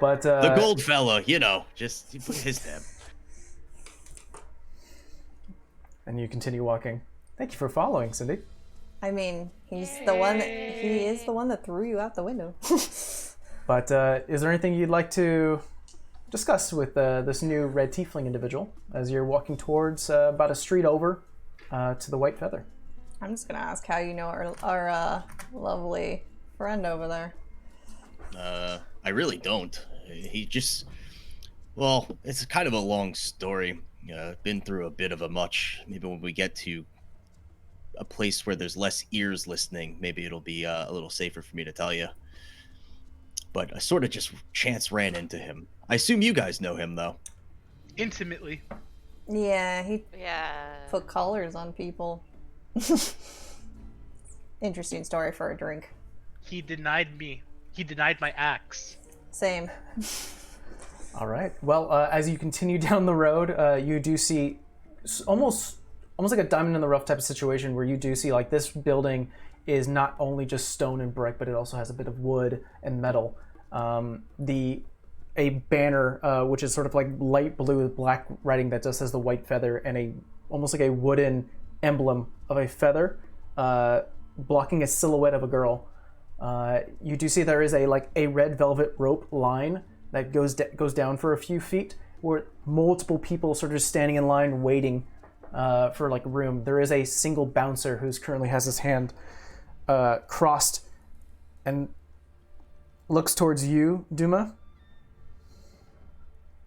but The gold fella, you know, just you put his tab. and you continue walking. Thank you for following, Cindy. I mean, he is the one that threw you out the window. But is there anything you'd like to discuss with this new red tiefling individual as you're walking towards about a street over to the White Feather? I'm just gonna ask how you know our lovely friend over there. I really don't. He just, well, it's kind of a long story. Been through a bit of a much. Maybe when we get to a place where there's less ears listening, maybe it'll be a little safer for me to tell you. But I sort of just chance ran into him. I assume you guys know him, though. Intimately. Yeah, he Yeah. put collars on people. Interesting story for a drink. He denied me. He denied my axe. Same. All right. Well, as you continue down the road, you do see almost like a diamond in the rough type of situation where you do see like this building is not only just stone and brick, but it also has a bit of wood and metal. A banner, which is sort of like light blue with black writing that just says the White Feather, and almost like a wooden emblem of a feather blocking a silhouette of a girl. You do see there is a red velvet rope line that goes down for a few feet, where multiple people sort of just standing in line waiting for like room. There is a single bouncer who's currently has his hand crossed and looks towards you, Duma.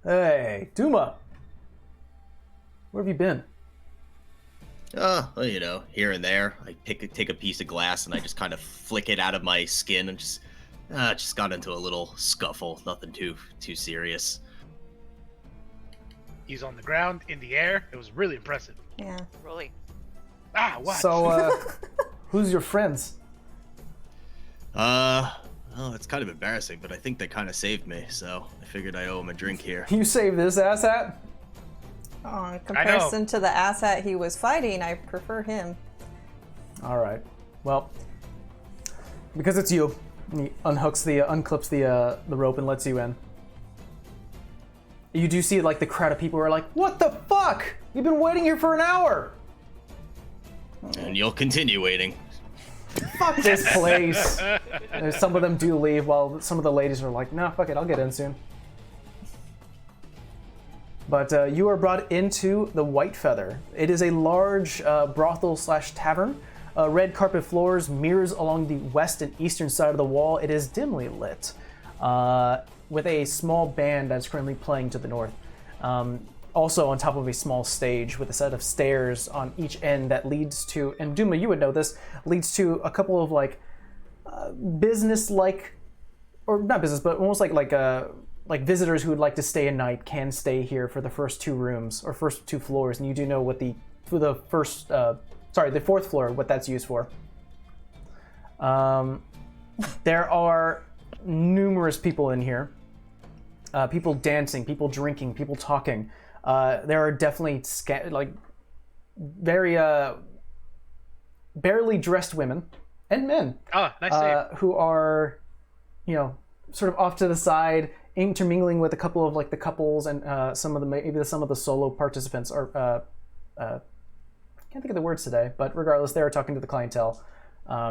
Hey, Duma, where have you been? Well, you know, here and there. I take a piece of glass and I just kind of flick it out of my skin and just got into a little scuffle. Nothing too serious. He's on the ground, in the air. It was really impressive. Yeah. Rolly. Ah, what? So, who's your friends? Well, it's kind of embarrassing, but I think they kind of saved me, so I figured I owe him a drink here. You saved this asshat? Oh, in comparison to the asshat he was fighting, I prefer him. All right. Well, because it's you, he unclips the rope and lets you in. You do see like the crowd of people who are like, "What the fuck? You've been waiting here for an hour." And you'll continue waiting. Fuck this place. And some of them do leave, while some of the ladies are like, "Nah, fuck it, I'll get in soon." But you are brought into the White Feather. It is a large brothel/tavern. Red carpet floors, mirrors along the west and eastern side of the wall. It is dimly lit, with a small band that's currently playing to the north. Also on top of a small stage with a set of stairs on each end that leads to, and Duma, you would know this, leads to a couple of like business-like, or not business, but almost like like visitors who would like to stay a night can stay here for the first 2 rooms or first 2 floors, and you do know what the fourth floor, what that's used for. There are numerous people in here. People dancing, people drinking, people talking. There are definitely very barely dressed women and men. Oh, nice save. Who are, sort of off to the side, intermingling with a couple of like the couples and some of the solo participants are. I can't think of the words today, but regardless, they're talking to the clientele,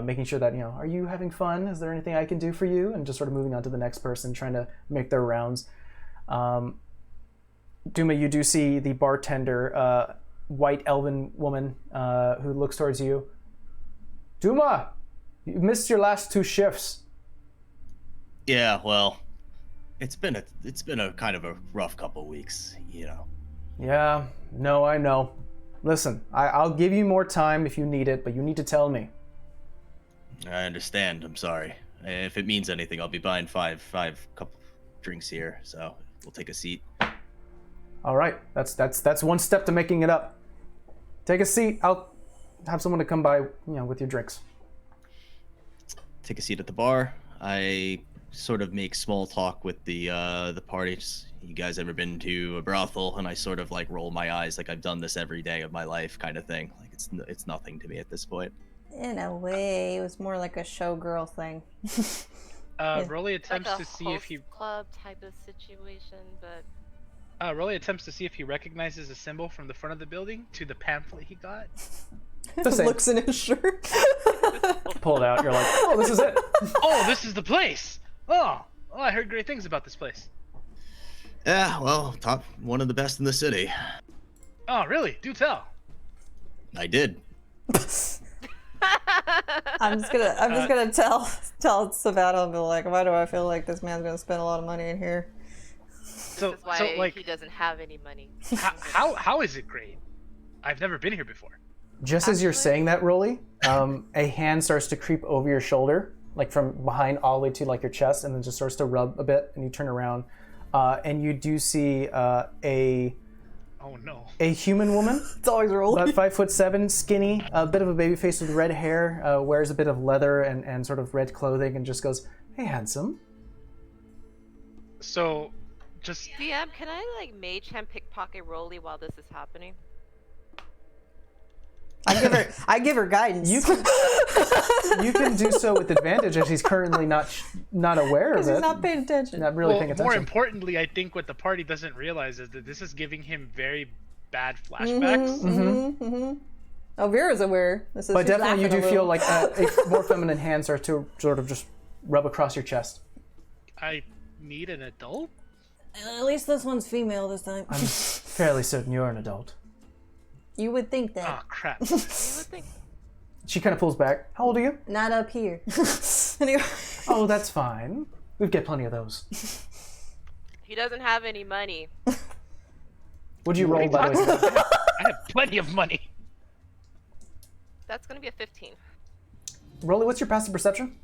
making sure that are you having fun? Is there anything I can do for you? And just sort of moving on to the next person, trying to make their rounds. Duma, you do see the bartender, white elven woman, who looks towards you. Duma, you missed your last 2 shifts. Yeah, well, it's been a kind of a rough couple weeks, Yeah, no, I know. Listen, I'll give you more time if you need it, but you need to tell me. I understand. I'm sorry. If it means anything, I'll be buying five couple drinks here, so we'll take a seat. All right, that's one step to making it up. Take a seat. I'll have someone to come by, with your drinks. Take a seat at the bar. I sort of make small talk with the parties. You guys ever been to a brothel? And I sort of like roll my eyes, like I've done this every day of my life, kind of thing. Like it's nothing to me at this point. In a way, it was more like a showgirl thing. Rolly attempts like to see if he club type of situation, but Rolly attempts to see if he recognizes a symbol from the front of the building to the pamphlet he got. The same. Looks in his shirt. Pull it out. You're like, oh, this is it. Oh, this is the place. Oh, I heard great things about this place. Yeah, well, top one of the best in the city. Oh, really? Do tell. I did. I'm just gonna tell Savannah and be like, why do I feel like this man's gonna spend a lot of money in here? So this is why like, he doesn't have any money. how is it great? I've never been here before. Just as you're saying that, Rolly, a hand starts to creep over your shoulder, like from behind all the way to like your chest, and then just starts to rub a bit, and you turn around, and you do see a human woman. It's always Rolly. About 5'7", skinny, a bit of a baby face with red hair, wears a bit of leather and sort of red clothing, and just goes, "Hey, handsome." So, just DM, can I like mage hand pickpocket Rolly while this is happening? I give her guidance. You can do so with advantage, as he's currently not aware of it. He's not paying attention. Not really paying attention. More importantly, I think what the party doesn't realize is that this is giving him very bad flashbacks. Oh, Vera's aware. But definitely you do feel like a more feminine hand starts to sort of just rub across your chest. I need an adult? At least this one's female this time. I'm fairly certain you're an adult. You would think that. Oh, crap. You would think. She kind of pulls back. How old are you? Not up here. Anyway. Oh, that's fine. We've got plenty of those. He doesn't have any money. Would you roll, by the way? I have plenty of money. That's gonna be a 15. Rolly, what's your passive perception?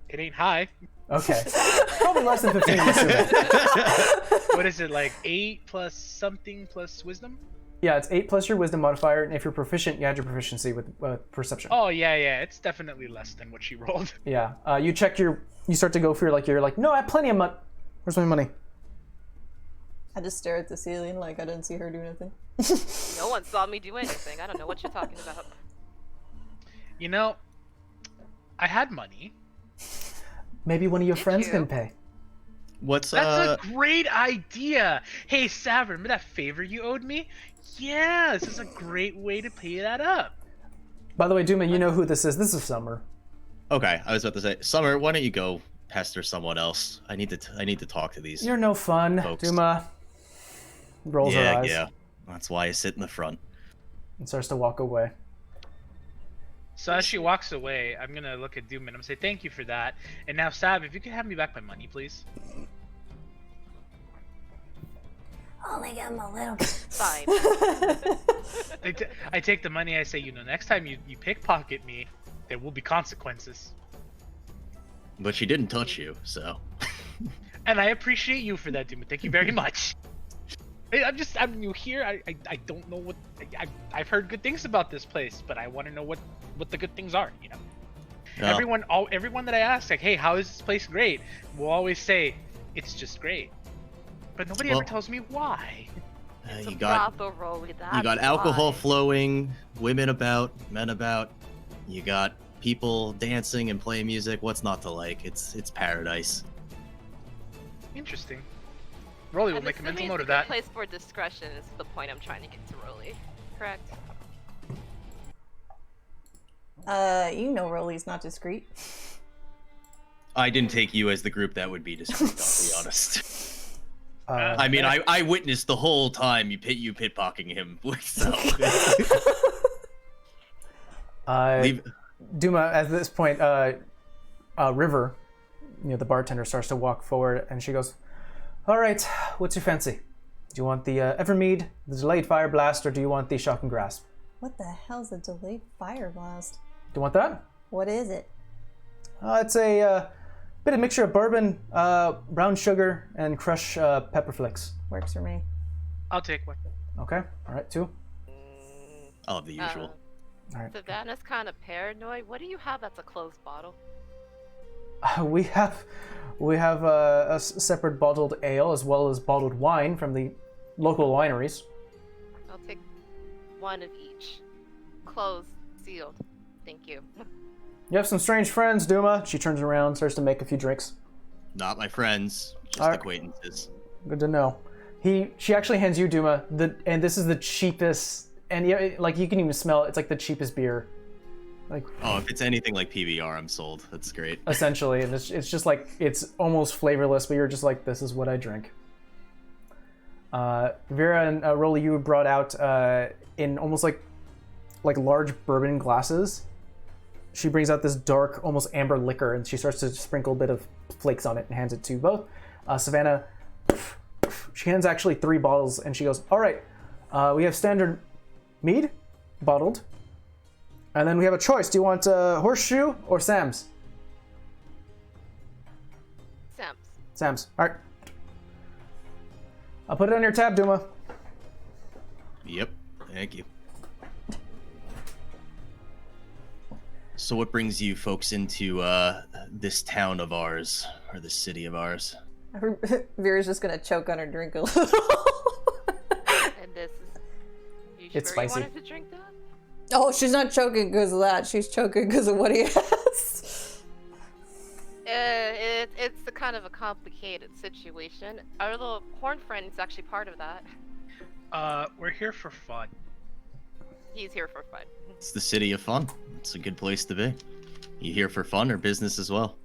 It ain't high. Okay. Probably less than 15, I'm assuming. What is it, like 8 plus something plus wisdom? Yeah, it's 8 plus your wisdom modifier, and if you're proficient, you add your proficiency with perception. Oh, yeah, it's definitely less than what she rolled. Yeah. You check you start to go for you're like, no, I have plenty of money. Where's my money? I just stare at the ceiling like I didn't see her do anything. No one saw me do anything. I don't know what you're talking about. You know, I had money. Maybe one of your friends you? can pay. What's That's a great idea. Hey, Sav, remember that favor you owed me? Yeah, this is a great way to pay that up. By the way, Duma, you know who this is. This is Summer. Okay, I was about to say, Summer, why don't you go pester someone else? I need to talk to these. You're no fun, folks. Duma. Rolls her eyes. Yeah. That's why I sit in the front. And starts to walk away. So as she walks away, I'm gonna look at Doom and I'm gonna say thank you for that. And now, Sav, if you could have me back my money, please. Only give him a little bit. Fine. I take the money. I say, next time you pickpocket me, there will be consequences. But she didn't touch you, so. And I appreciate you for that, Duma. Thank you very much. I'm new here. I don't know what. I've heard good things about this place, but I want to know what the good things are. You know. Oh. Everyone that I ask, like, hey, how is this place great? Will always say, it's just great. But nobody ever tells me why. It's You a got brothel, Rolly, you that's got alcohol why. flowing, women about, men about. You got people dancing and playing music. What's not to like? It's paradise. Interesting. Rolly will I'm make a mental assuming note it's of a good that. place for discretion is the point I'm trying to get to Rolly. Correct? You know Rolly's not discreet. I didn't take you as the group that would be discreet, I'll be honest. I mean, Yeah. I witnessed the whole time you pit-pocking him. So. Leave. Duma, at this point, River, the bartender, starts to walk forward, and she goes, "All right, what's your fancy? Do you want the Evermead, the delayed fire blast, or do you want the shock and grasp? What the hell's a delayed fire blast? Do you want that? What is it? It's a bit of mixture of bourbon, brown sugar, and crushed pepper flakes. Works for me. I'll take one. Okay, all right, 2. I'll have the usual. All right. Savannah's kind of paranoid. What do you have that's a closed bottle? We have a separate bottled ale as well as bottled wine from the local wineries. I'll take one of each. Closed, sealed. Thank you. You have some strange friends, Duma. She turns around, starts to make a few drinks. Not my friends, just Alright. acquaintances. Good to know. She actually hands you, Duma, and this is the cheapest, and like you can even smell it. It's like the cheapest beer, like Oh, if it's anything like PBR, I'm sold. That's great. essentially, and it's just like it's almost flavorless, but you're just like, this is what I drink. Vera and Rolly, you brought out in almost like large bourbon glasses. She brings out this dark, almost amber liquor, and she starts to sprinkle a bit of flakes on it and hands it to both. Savannah, she hands actually 3 bottles, and she goes, "All right, we have standard mead, bottled, and then we have a choice. Do you want Horseshoe or Sam's? Sam's. Sam's. All right. I'll put it on your tab, Duma." Yep. Thank you. So what brings you folks into this town of ours, or this city of ours? Vera's just gonna choke on her drink a little. And this is. You It's sure spicy. you wanted to drink that? Oh, she's not choking because of that. She's choking because of what he has. It's a kind of a complicated situation. Our little horn friend is actually part of that. We're here for fun. He's here for fun. It's the city of fun. It's a good place to be. You here for fun or business as well?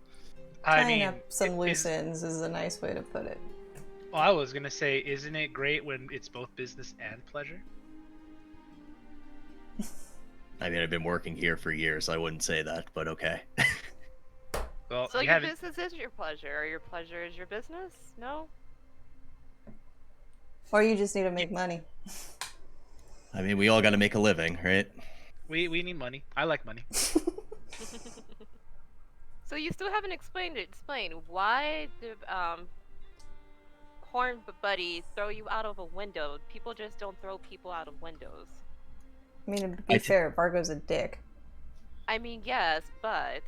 I Tying mean, up some it loose is- ends is a nice way to put it. Well, I was gonna say, isn't it great when it's both business and pleasure? I mean, I've been working here for years, so I wouldn't say that, but okay. Well, So you your haven't. business is your pleasure, or your pleasure is your business? No? Or you just need to make money. I mean, we all got to make a living, right? We need money. I like money. So you still haven't explained it. Explain why did Horn Buddy throw you out of a window? People just don't throw people out of windows. I mean, to be fair, Vargo's a dick. I mean, yes, but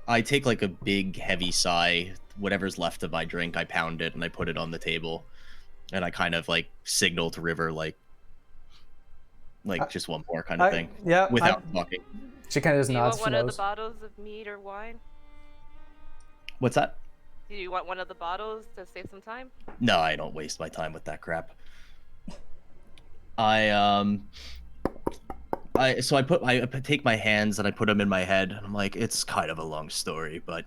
I take like a big, heavy sigh. Whatever's left of my drink, I pound it and I put it on the table. And I kind of like signal to River, like just one more kind of thing. Yeah. Without talking. She kind of just do you nods. want She one of knows. the bottles of mead or wine? What's that? Do you want one of the bottles to save some time? No, I don't waste my time with that crap. I take my hands and I put them in my head and I'm like, it's kind of a long story, but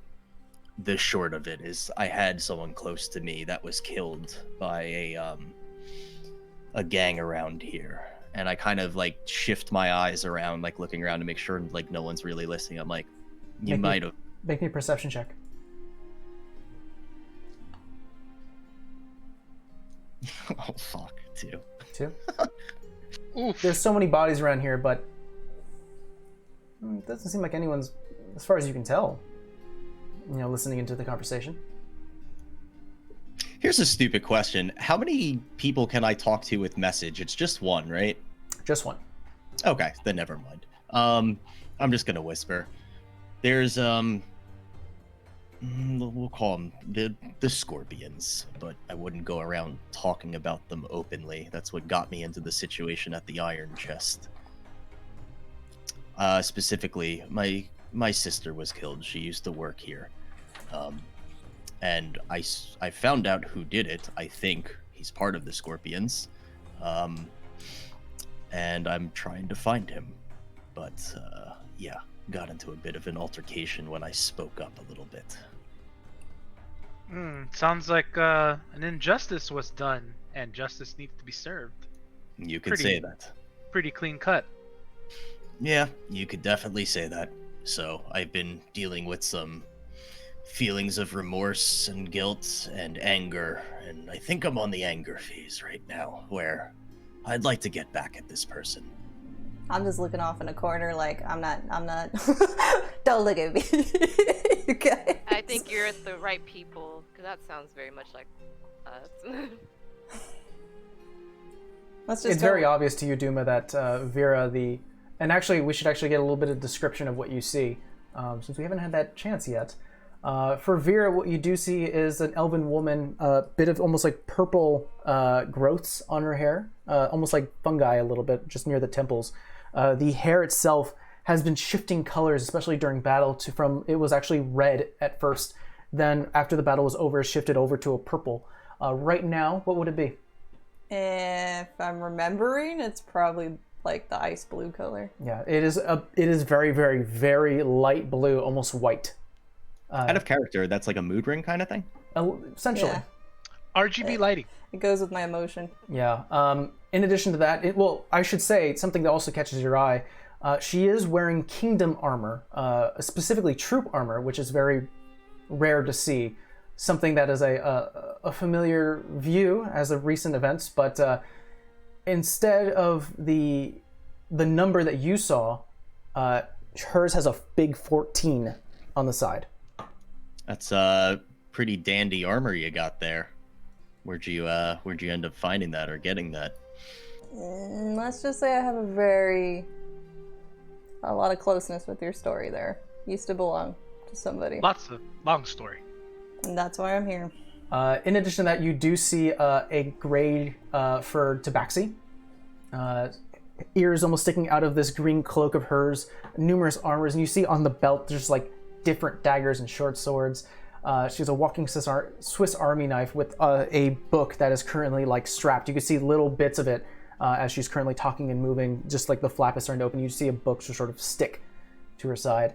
the short of it is I had someone close to me that was killed by a gang around here. And I kind of like shift my eyes around, like looking around to make sure like no one's really listening. I'm like, you might have. Make me a perception check. Oh fuck, 2. 2. Oof. There's so many bodies around here, but it doesn't seem like anyone's, as far as you can tell, listening into the conversation. Here's a stupid question. How many people can I talk to with message? It's just one, right? Just one. Okay, then never mind. I'm just gonna whisper. There's we'll call them the Scorpions, but I wouldn't go around talking about them openly. That's what got me into the situation at the Iron Chest. Specifically, my sister was killed. She used to work here, and I found out who did it. I think he's part of the Scorpions, and I'm trying to find him. But yeah, got into a bit of an altercation when I spoke up a little bit. Sounds like an injustice was done, and justice needs to be served. You could say that. Pretty clean cut. Yeah, you could definitely say that. So I've been dealing with some feelings of remorse and guilt and anger, and I think I'm on the anger phase right now, where I'd like to get back at this person. I'm just looking off in a corner like, I'm not, don't look at me. You guys. I think you're at the right people, because that sounds very much like us. Let's just It's very obvious to you, Duma, that Vera, and actually we should actually get a little bit of description of what you see, since we haven't had that chance yet. For Vera, what you do see is an elven woman, a bit of almost like purple growths on her hair, almost like fungi a little bit, just near the temples. The hair itself has been shifting colors, especially during battle, it was actually red at first. Then after the battle was over, it shifted over to a purple. Right now, what would it be? If I'm remembering, it's probably like the ice blue color. Yeah, it is very, very, very light blue, almost white. Out of character, that's like a mood ring kind of thing? Essentially. Yeah. RGB lighting. It goes with my emotion. Yeah. In addition to that, I should say something that also catches your eye. She is wearing kingdom armor, specifically troop armor, which is very rare to see. Something that is a familiar view as of recent events, but instead of the number that you saw, hers has a big 14 on the side. That's pretty dandy armor you got there. Where'd you end up finding that or getting that? Let's just say I have a lot of closeness with your story there. Used to belong to somebody. Lots of long story. And that's why I'm here. In addition to that, you do see a grade for Tabaxi. Ears almost sticking out of this green cloak of hers, numerous armors, and you see on the belt there's like different daggers and short swords. She has a walking Swiss Army knife with a book that is currently like strapped. You can see little bits of it as she's currently talking and moving, just like the flap is starting to open. You see a book just sort of stick to her side.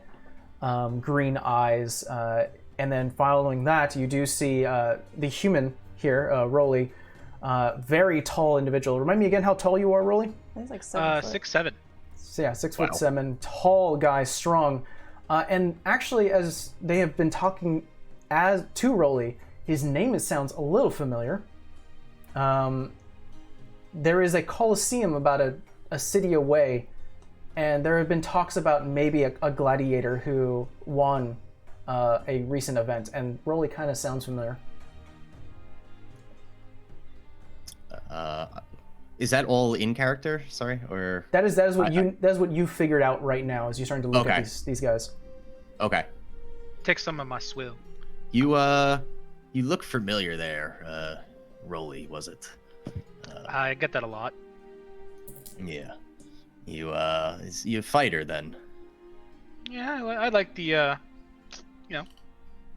Green eyes. And then following that, you do see the human here, Rolly. Very tall individual. Remind me again how tall you are, Rolly? I think it's like 6'7". So yeah, 6'7", tall guy, strong. And actually, as they have been talking to Rolly, his name sounds a little familiar. There is a coliseum about a city away, and there have been talks about maybe a gladiator who won a recent event, and Rolly kind of sounds familiar. Is that all in character? Sorry, or that is what you figured out right now as you're starting to look at these guys. Okay. Take some of my swill. You look familiar there, Rolly, was it? I get that a lot. Yeah. You a fighter then? Yeah, I like the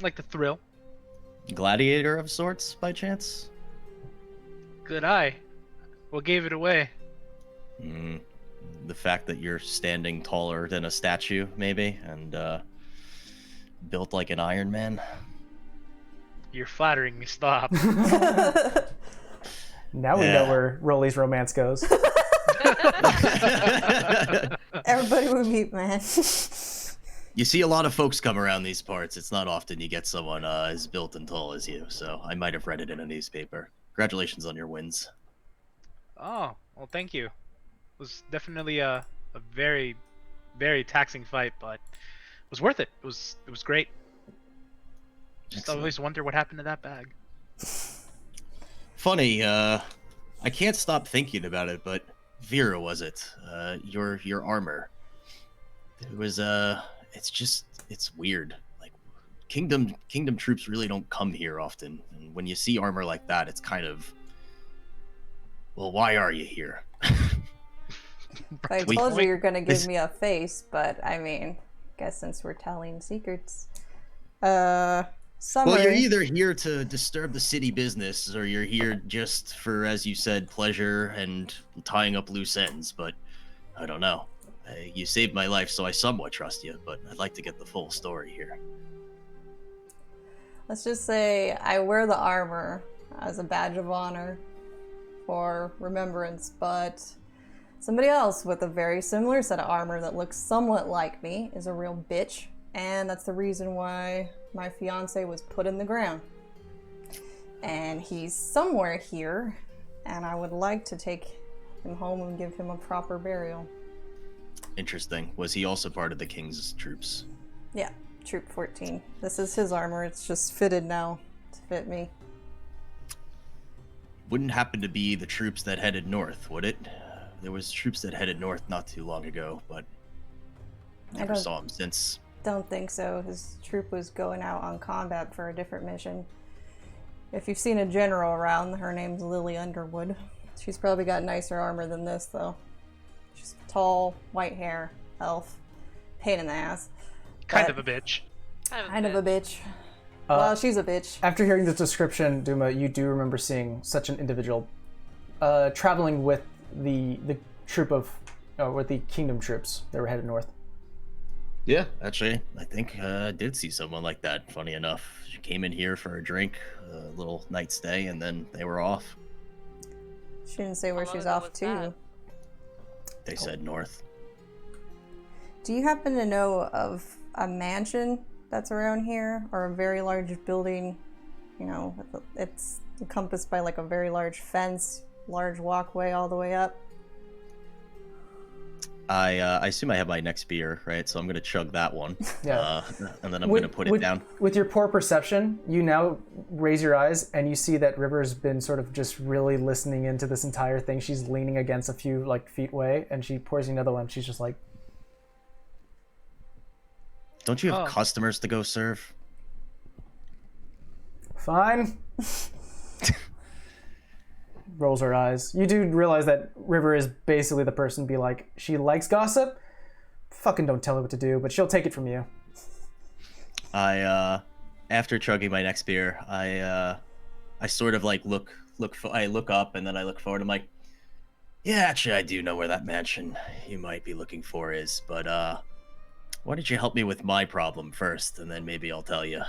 like the thrill. Gladiator of sorts, by chance? Good eye. What gave it away? The fact that you're standing taller than a statue, maybe, and built like an Iron Man. You're flattering me. Stop. Now we know where Rolly's romance goes. everybody would meet, man. You see a lot of folks come around these parts. It's not often you get someone as built and tall as you, so I might have read it in a newspaper. Congratulations on your wins. Oh, well, thank you. It was definitely a very, very taxing fight, but it was worth it. It was great. Just Excellent. always wonder what happened to that bag. Funny, I can't stop thinking about it, but Vera, was it? Your armor. It was it's weird. Like kingdom troops really don't come here often. And when you see armor like that, it's kind of, well, why are you here? I We- told you you're gonna give this- me a face, but I mean, guess since we're telling secrets. Summary. Well, you're either here to disturb the city business, or you're here just for, as you said, pleasure and tying up loose ends. But I don't know. You saved my life, so I somewhat trust you. But I'd like to get the full story here. Let's just say I wear the armor as a badge of honor for remembrance, but somebody else with a very similar set of armor that looks somewhat like me is a real bitch, and that's the reason why my fiance was put in the ground. And he's somewhere here, and I would like to take him home and give him a proper burial. Interesting. Was he also part of the king's troops? Yeah, Troop 14. This is his armor, it's just fitted now to fit me. Wouldn't happen to be the troops that headed north, would it? There was troops that headed north not too long ago, but never don't- saw him since. Don't think so. His troop was going out on combat for a different mission. If you've seen a general around, her name's Lily Underwood. She's probably got nicer armor than this, though. She's tall, white hair, elf, pain in the ass. Kind But of a bitch. Kind of a bitch. Well, she's a bitch. After hearing this description, Duma, you do remember seeing such an individual traveling with the troop of, with the kingdom troops that were headed north. Yeah, actually, I think I did see someone like that, funny enough. She came in here for a drink, a little night stay, and then they were off. She didn't say where How she's long off ago was to. that? They said north. Do you happen to know of a mansion that's around here, or a very large building? You know, it's encompassed by like a very large fence, large walkway all the way up. I assume I have my next beer, right? So I'm gonna chug that one. Yeah. And then I'm gonna put it down. With your poor perception, you now raise your eyes and you see that River's been sort of just really listening into this entire thing. She's leaning against a few feet away, and she pours you another one. She's just like, Don't you have Oh. customers to go serve? fine. Rolls her eyes. You do realize that River is basically the person to be like, she likes gossip. Fucking don't tell her what to do, but she'll take it from you. After chugging my next beer, I sort of like I look up and then I look forward. I'm like, yeah, actually, I do know where that mansion you might be looking for is, but why don't you help me with my problem first, and then maybe I'll tell you.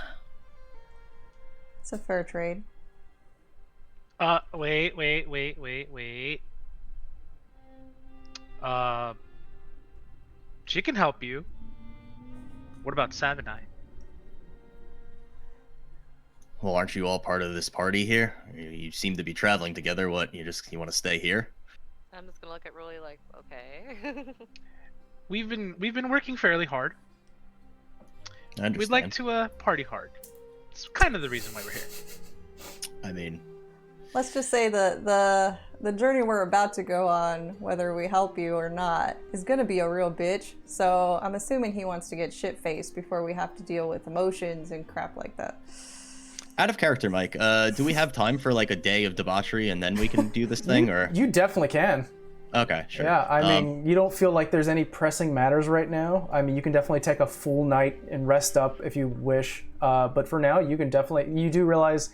It's a fair trade. Wait. She can help you. What about Sav and I? Well, aren't you all part of this party here? You seem to be traveling together. What, you want to stay here? I'm just gonna look at Rolly like, okay. We've been working fairly hard. I understand. We'd like to party hard. It's kind of the reason why we're here. I mean, Let's just say the journey we're about to go on, whether we help you or not, is gonna be a real bitch. So I'm assuming he wants to get shit-faced before we have to deal with emotions and crap like that. out of character, Mike. Do we have time for like a day of debauchery and then we can do this thing, or? You definitely can. Okay, sure. Yeah, I mean, you don't feel like there's any pressing matters right now. I mean, you can definitely take a full night and rest up if you wish. But for now, you can definitely, you do realize,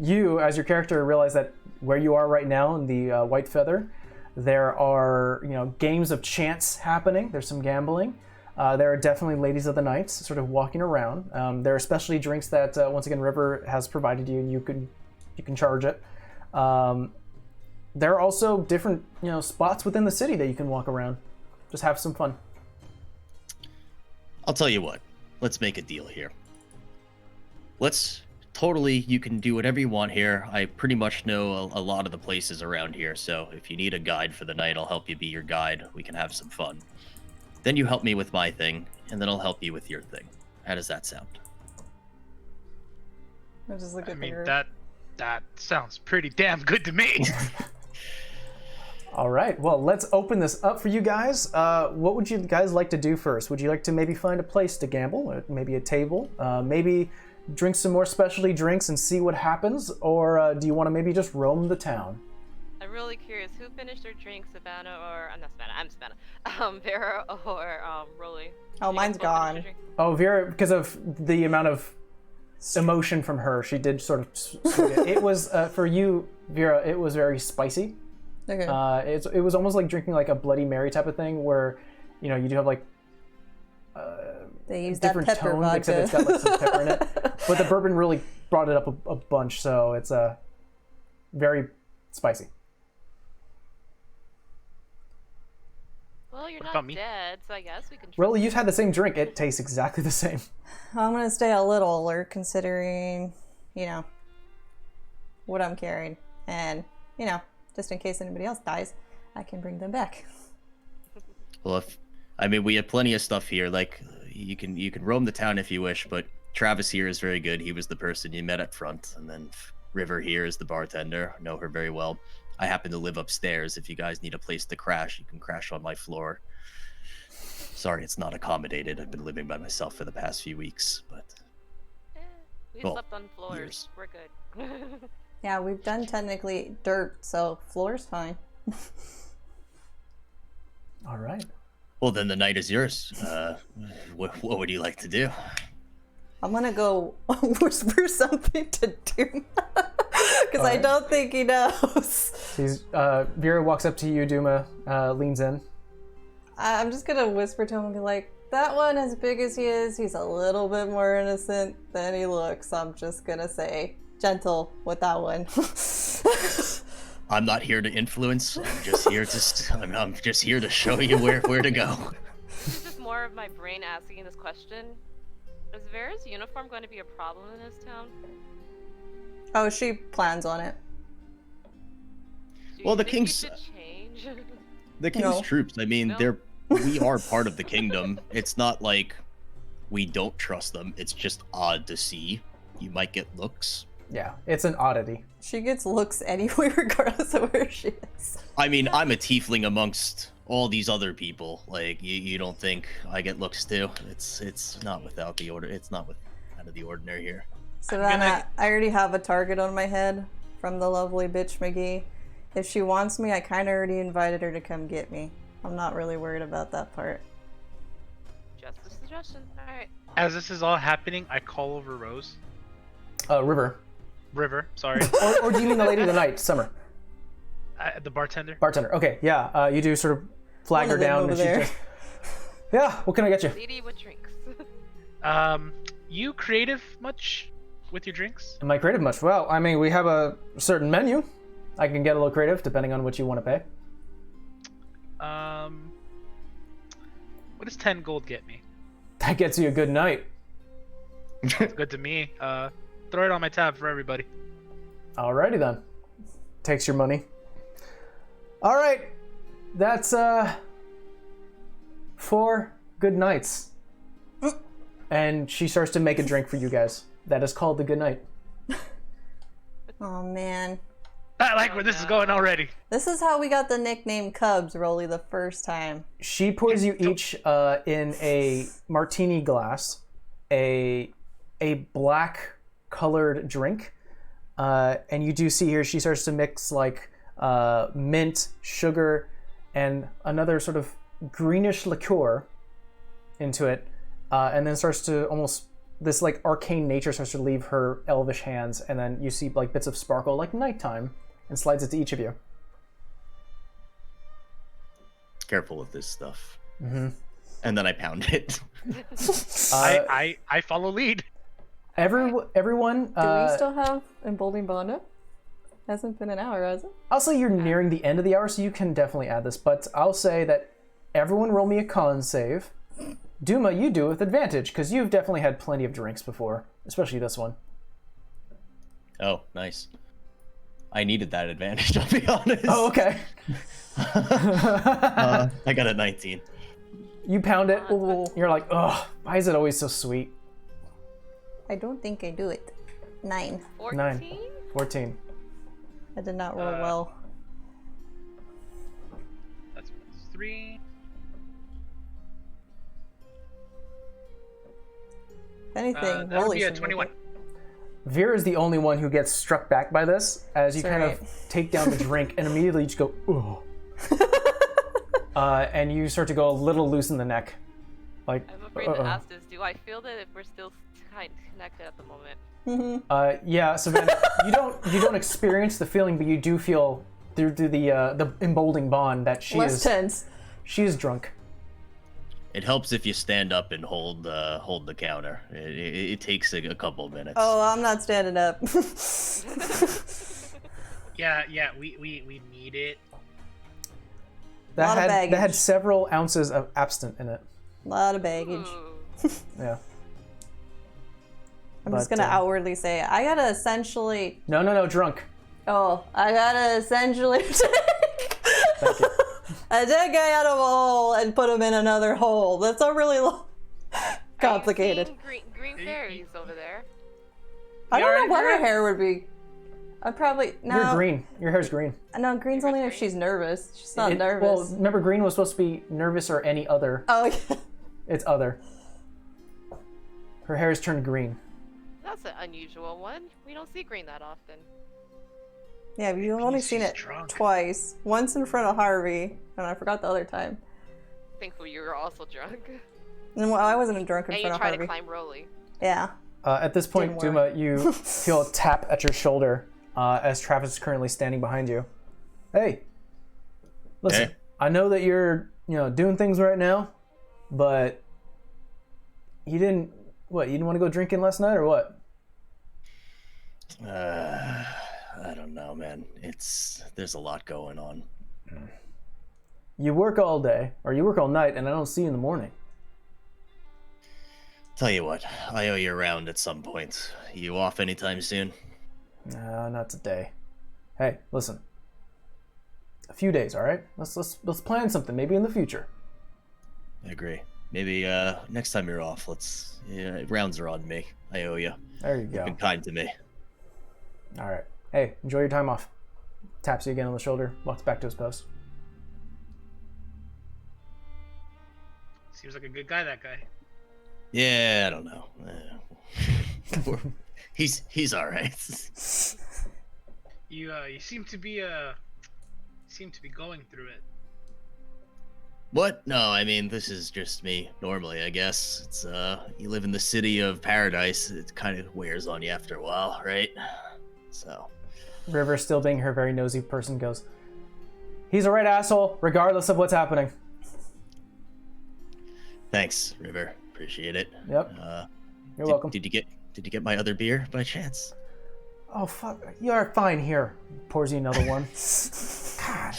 you as your character realize that where you are right now in the White Feather, there are, games of chance happening. There's some gambling. There are definitely ladies of the night sort of walking around. There are specialty drinks that, once again, River has provided you, and you can charge it. There are also different, spots within the city that you can walk around. Just have some fun. I'll tell you what. Let's make a deal here. You can do whatever you want here. I pretty much know a lot of the places around here, so if you need a guide for the night, I'll help you be your guide. We can have some fun. Then you help me with my thing, and then I'll help you with your thing. How does that sound? I just look I at mean, her. that sounds pretty damn good to me. All right, well, let's open this up for you guys. What would you guys like to do first? Would you like to maybe find a place to gamble, or maybe a table, maybe drink some more specialty drinks and see what happens, or do you want to maybe just roam the town? I'm really curious. Who finished their drinks, Savannah or not Savannah? I'm Savannah. Vera or Rolly? Oh, Did you mine's guys both finish gone. your drink? Oh, Vera, because of the amount of emotion from her, she did sort of swig it. It was, for you, Vera, it was very spicy. Okay. It was almost like drinking like a Bloody Mary type of thing, where, you know, you do have like They use that different pepper tone, vodka. except it's got like some pepper in it. But the bourbon really brought it up a bunch, so it's very spicy. Well, you're What not about me? dead, so I guess we can. Well, you've had the same drink. It tastes exactly the same. I'm gonna stay a little alert, considering, you know, what I'm carrying, and you know, just in case anybody else dies, I can bring them back. Well, we have plenty of stuff here. Like you can roam the town if you wish, but Travis here is very good. He was the person you met up front, and then River here is the bartender. I know her very well. I happen to live upstairs. If you guys need a place to crash, you can crash on my floor. Sorry, it's not accommodated. I've been living by myself for the past few weeks, but We Well, slept on floors. years. We're good. Yeah, we've done technically dirt, so floor's fine. All right. well, then the night is yours. What would you like to do? I'm gonna go whisper something to Doom because I Alright. don't think he knows. Vera walks up to you, Duma leans in. I'm just gonna whisper to him and be like, that one, as big as he is, he's a little bit more innocent than he looks. I'm just gonna say, gentle with that one. I'm not here to influence. I'm just here to. I'm just here to show you where to go. This is just more of my brain asking this question. Is Vera's uniform going to be a problem in this town? Oh, she plans on it. Do Well, you the think king's- you should change? The king's No. troops. I mean, No. we are part of the kingdom. It's not like we don't trust them. It's just odd to see. You might get looks. Yeah, it's an oddity. She gets looks anyway, regardless of where she is. I mean, I'm a tiefling amongst all these other people. Like, you don't think I get looks too? It's not without the order. It's not out of the ordinary here. Savannah, I already have a target on my head from the lovely bitch McGee. If she wants me, I kind of already invited her to come get me. I'm not really worried about that part. Just a suggestion. Alright. As this is all happening, I call over Rose. River. Sorry. Or do you mean the lady of the night, Summer? The bartender. Bartender. Okay, yeah. You do sort of flag One her of them down, over and she's there. just, yeah. What can I get you? Lady with drinks. You creative much with your drinks? Am I creative much? Well, I mean, we have a certain menu. I can get a little creative depending on what you want to pay. What does 10 gold get me? That gets you a good night. It's good to me. Throw it on my tab for everybody. Alrighty then. Takes your money. All right. That's 4 good nights. And she starts to make a drink for you guys. That is called the good night. Oh man. I like where this is going already. This is how we got the nickname Cubs, Rolly, the first time. She pours you each in a martini glass, a black colored drink, and you do see here she starts to mix like mint, sugar, and another sort of greenish liqueur into it, and then starts to almost this like arcane nature starts to leave her elvish hands, and then you see like bits of sparkle like nighttime, and slides it to each of you. Careful with this stuff. Mm-hmm. And then I pound it. I follow lead. Everyone. Do we still have Emboldening Bond up? Hasn't been an hour, has it? I'll say you're nearing the end of the hour, so you can definitely add this, but I'll say that everyone roll me a con save. Duma, you do with advantage, because you've definitely had plenty of drinks before, especially this one. Oh, nice. I needed that advantage, I'll be honest. Oh, okay. I got a 19. You pound it. You're like, ugh, why is it always so sweet? I don't think I do it. 9. 14? 9. 14. I did not roll well. That's 3. If anything, That would Rolly be a should make 21. it. Veer is the only one who gets struck back by this as you That's kind right. of take down the drink and immediately just go, ooh. And you start to go a little loose in the neck. Like, I'm afraid to ask this. Do I feel that if we're still connected at the moment? yeah, Savannah, you don't experience the feeling, but you do feel through the emboldening bond that Less tense. she is drunk. It helps if you stand up and hold the counter. It takes a couple minutes. Oh, I'm not standing up. Yeah, we need it. Lot of That baggage. had several ounces of absinthe in it. A lot of baggage. Ooh. Yeah. I'm just But, gonna outwardly say, I gotta essentially. No, drunk. Oh, I gotta essentially take Thank you. a dead guy out of a hole and put him in another hole. That's a really complicated. Are you seeing green fairies over there? I don't know what You're- her hair would be. I'd probably no. You're green. Your hair's green. No, green's only if she's nervous. She's not nervous. Well, remember, green was supposed to be nervous or any other. Oh, yeah. It's other. Her hair's turned green. That's an unusual one. We don't see green that often. Yeah, but you've only seen she's it drunk. twice. Once in front of Harvey, and I forgot the other time. Thankfully, you were also drunk. And well, I wasn't drunk in And you front of tried to Harvey. climb Rolly. Yeah. At this point, Didn't Duma, work. you feel a tap at your shoulder as Travis is currently standing behind you. Hey, listen. Hey. I know that you're, doing things right now, but you didn't. What? You didn't want to go drinking last night, or what? I don't know, man. There's a lot going on. You work all day, or you work all night, and I don't see you in the morning. Tell you what, I owe you around at some point. You off anytime soon? No, not today. Hey, listen. A few days, all right? Let's plan something. Maybe in the future. I agree. Maybe next time you're off, rounds are on me. I owe you. There you go. You've been kind to me. All right. Hey, enjoy your time off. Taps you again on the shoulder. Walks back to his post. Seems like a good guy, that guy. Yeah, I don't know. He's all right. You seem to be going through it. What? No, I mean this is just me. Normally, I guess it's you live in the city of paradise. It kind of wears on you after a while, right? So. River, still being her very nosy person, goes, "He's a right asshole, regardless of what's happening." Thanks, River. Appreciate it. Yep. You're welcome. Did you get my other beer by chance? Oh, fuck. You are fine here. Pours you another one. God.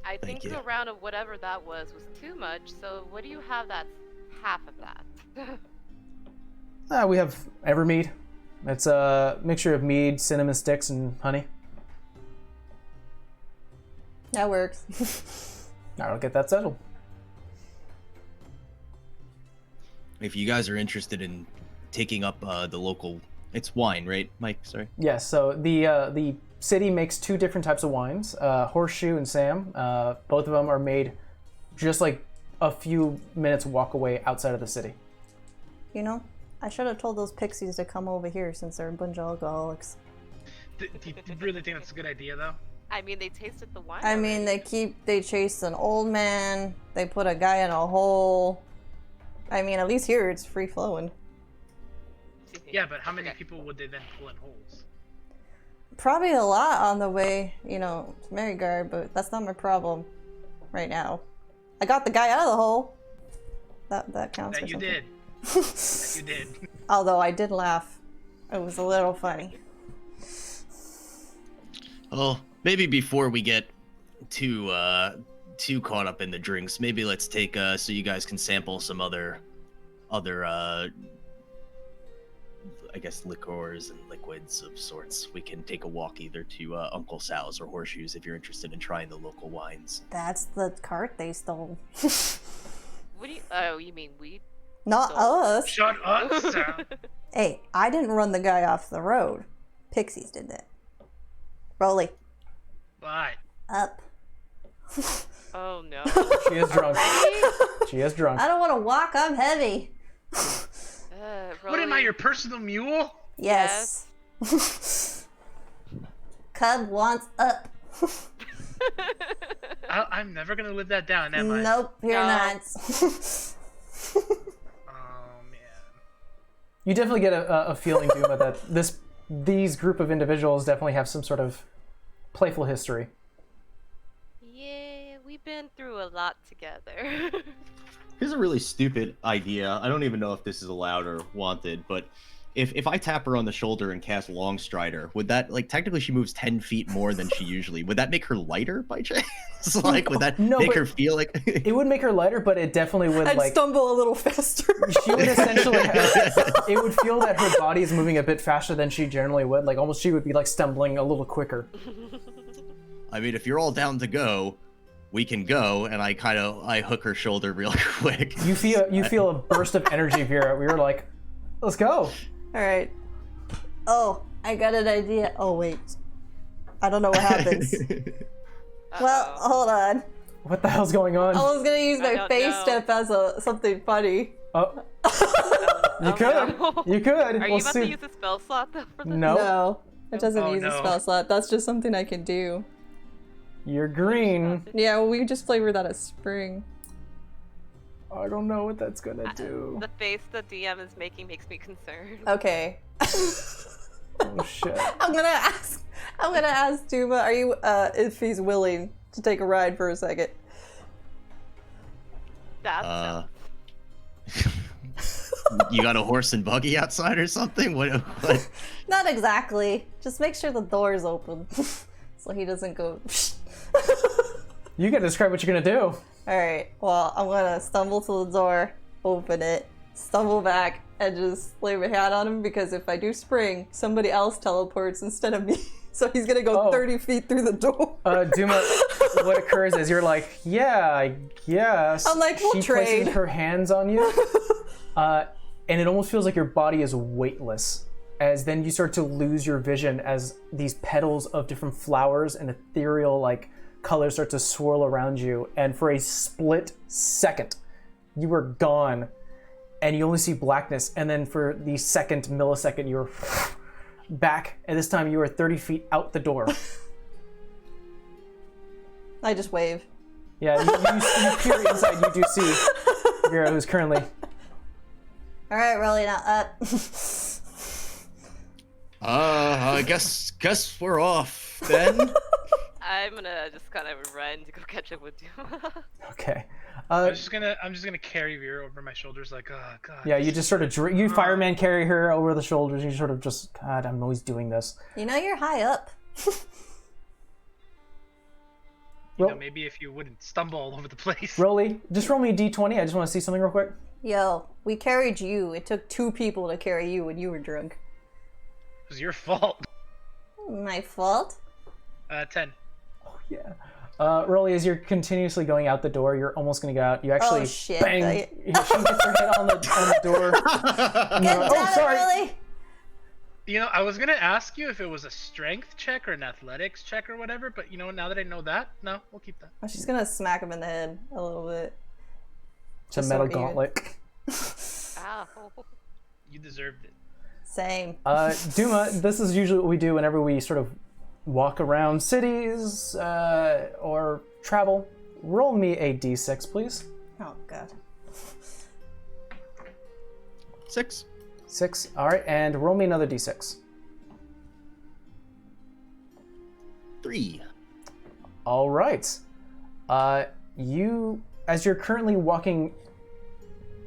I think you. the round of whatever that was too much, so what do you have that's half of that? We have Evermead. It's a mixture of mead, cinnamon sticks, and honey. That works. I'll get that settled. If you guys are interested in taking up the local, it's wine, right, Mike? Sorry. Yes, so the city makes two different types of wines, Horseshoe and Sam. Both of them are made just like a few minutes walk away outside of the city. I should have told those pixies to come over here since they're a bunch of alcoholics. Do you really think that's a good idea, though? I mean, they tasted the wine. I mean, they chase an old man, they put a guy in a hole. I mean, at least here it's free flowing. Yeah, but how many Okay. people would they then pull in holes? Probably a lot on the way, to Merryguard, but that's not my problem right now. I got the guy out of the hole. That counts That for you something. did. That you did. Although I did laugh. It was a little funny. Well, maybe before we get too caught up in the drinks, maybe let's take so you guys can sample some other I guess liqueurs and liquids of sorts. We can take a walk either to Uncle Sal's or Horseshoes if you're interested in trying the local wines. That's the cart they stole. What do you? Oh, you mean weed? Not So- us. Shut up, Sam. Hey, I didn't run the guy off the road. Pixies did that. Rolly, Bye. up. Oh no. She is drunk. She is drunk. I don't want to walk, I'm heavy. What am I, your personal mule? Yes. Cub wants up. I'm never gonna live that down, am I? Nope, you're No. not. Oh man. You definitely get a feeling, Duma, that these group of individuals definitely have some sort of playful history. Yeah, we've been through a lot together. Here's a really stupid idea. I don't even know if this is allowed or wanted, but if I tap her on the shoulder and cast Long Strider, would that, like, technically she moves 10 feet more than she usually, would that make her lighter by chance? Like, would that No, make but her feel like... It would make her lighter, but it definitely would, I'd like... stumble a little faster. She would essentially have... It would feel that her body is moving a bit faster than she generally would. Like, almost she would be, like, stumbling a little quicker. I mean, if you're all down to go, we can go, and I hook her shoulder real quick. You feel a burst of energy, Vera. We were like, let's go. All right. Oh, I got an idea. Oh, wait. I don't know what happens. Well, Uh-oh. hold on. What the hell's going on? I was gonna use I my don't face know. step as something funny. Oh, you Oh, could. no. You could. Are we'll you about see. to use a spell slot though for this? No, No, it doesn't Oh, use a no. spell slot. That's just something I can do. you're green. Yeah, well, we just flavor that as spring. I don't know what that's gonna do. The face the DM is making makes me concerned. Okay. Oh shit. I'm gonna ask Duma, are you if he's willing to take a ride for a second? That's You got a horse and buggy outside or something? What? Not exactly. Just make sure the door's open. So he doesn't go. You gotta describe what you're gonna do. Alright, well, I'm gonna stumble to the door, open it, stumble back, and just lay my hand on him because if I do spring, somebody else teleports instead of me. So he's gonna go Oh. 30 feet through the door. Duma, what occurs is you're like, yeah, I guess. I'm like, we'll she trade. places her hands on you, and it almost feels like your body is weightless. As then you start to lose your vision as these petals of different flowers and ethereal like colors start to swirl around you, and for a split second, you are gone, and you only see blackness. And then for the second millisecond, you're back, and this time you are 30 feet out the door. I just wave. Yeah, you peer inside. You do see Vera, who's currently. Alright, rolling out up. I guess we're off then. I'm gonna just kind of run to go catch up with you. Okay. I'm just gonna carry Vera over my shoulders, like, oh god. Yeah, you just sort of you fireman carry her over the shoulders. And you sort of just, God, I'm always doing this. You know you're high up. You know, maybe if you wouldn't stumble all over the place. Rolly, just roll me a d20. I just want to see something real quick. Yo, we carried you. It took 2 people to carry you when you were drunk. It was your fault. My fault? 10. Yeah. Rolly, as you're continuously going out the door, you're almost going to go out. You actually Oh, shit. bang. She gets her head on the door. And Get you're like, down, oh, sorry. Rolly! You know, I was gonna ask you if it was a strength check or an athletics check or whatever, but you know, now that I know that, no, we'll keep that. Oh, she's gonna smack him in the head a little bit. It's a Just metal so even. gauntlet. Ow. You deserved it. Same. Duma, this is usually what we do whenever we sort of walk around cities or travel. Roll me a d6, please. Oh, God. 6. 6. All right, and roll me another d6. 3. All right. You, as you're currently walking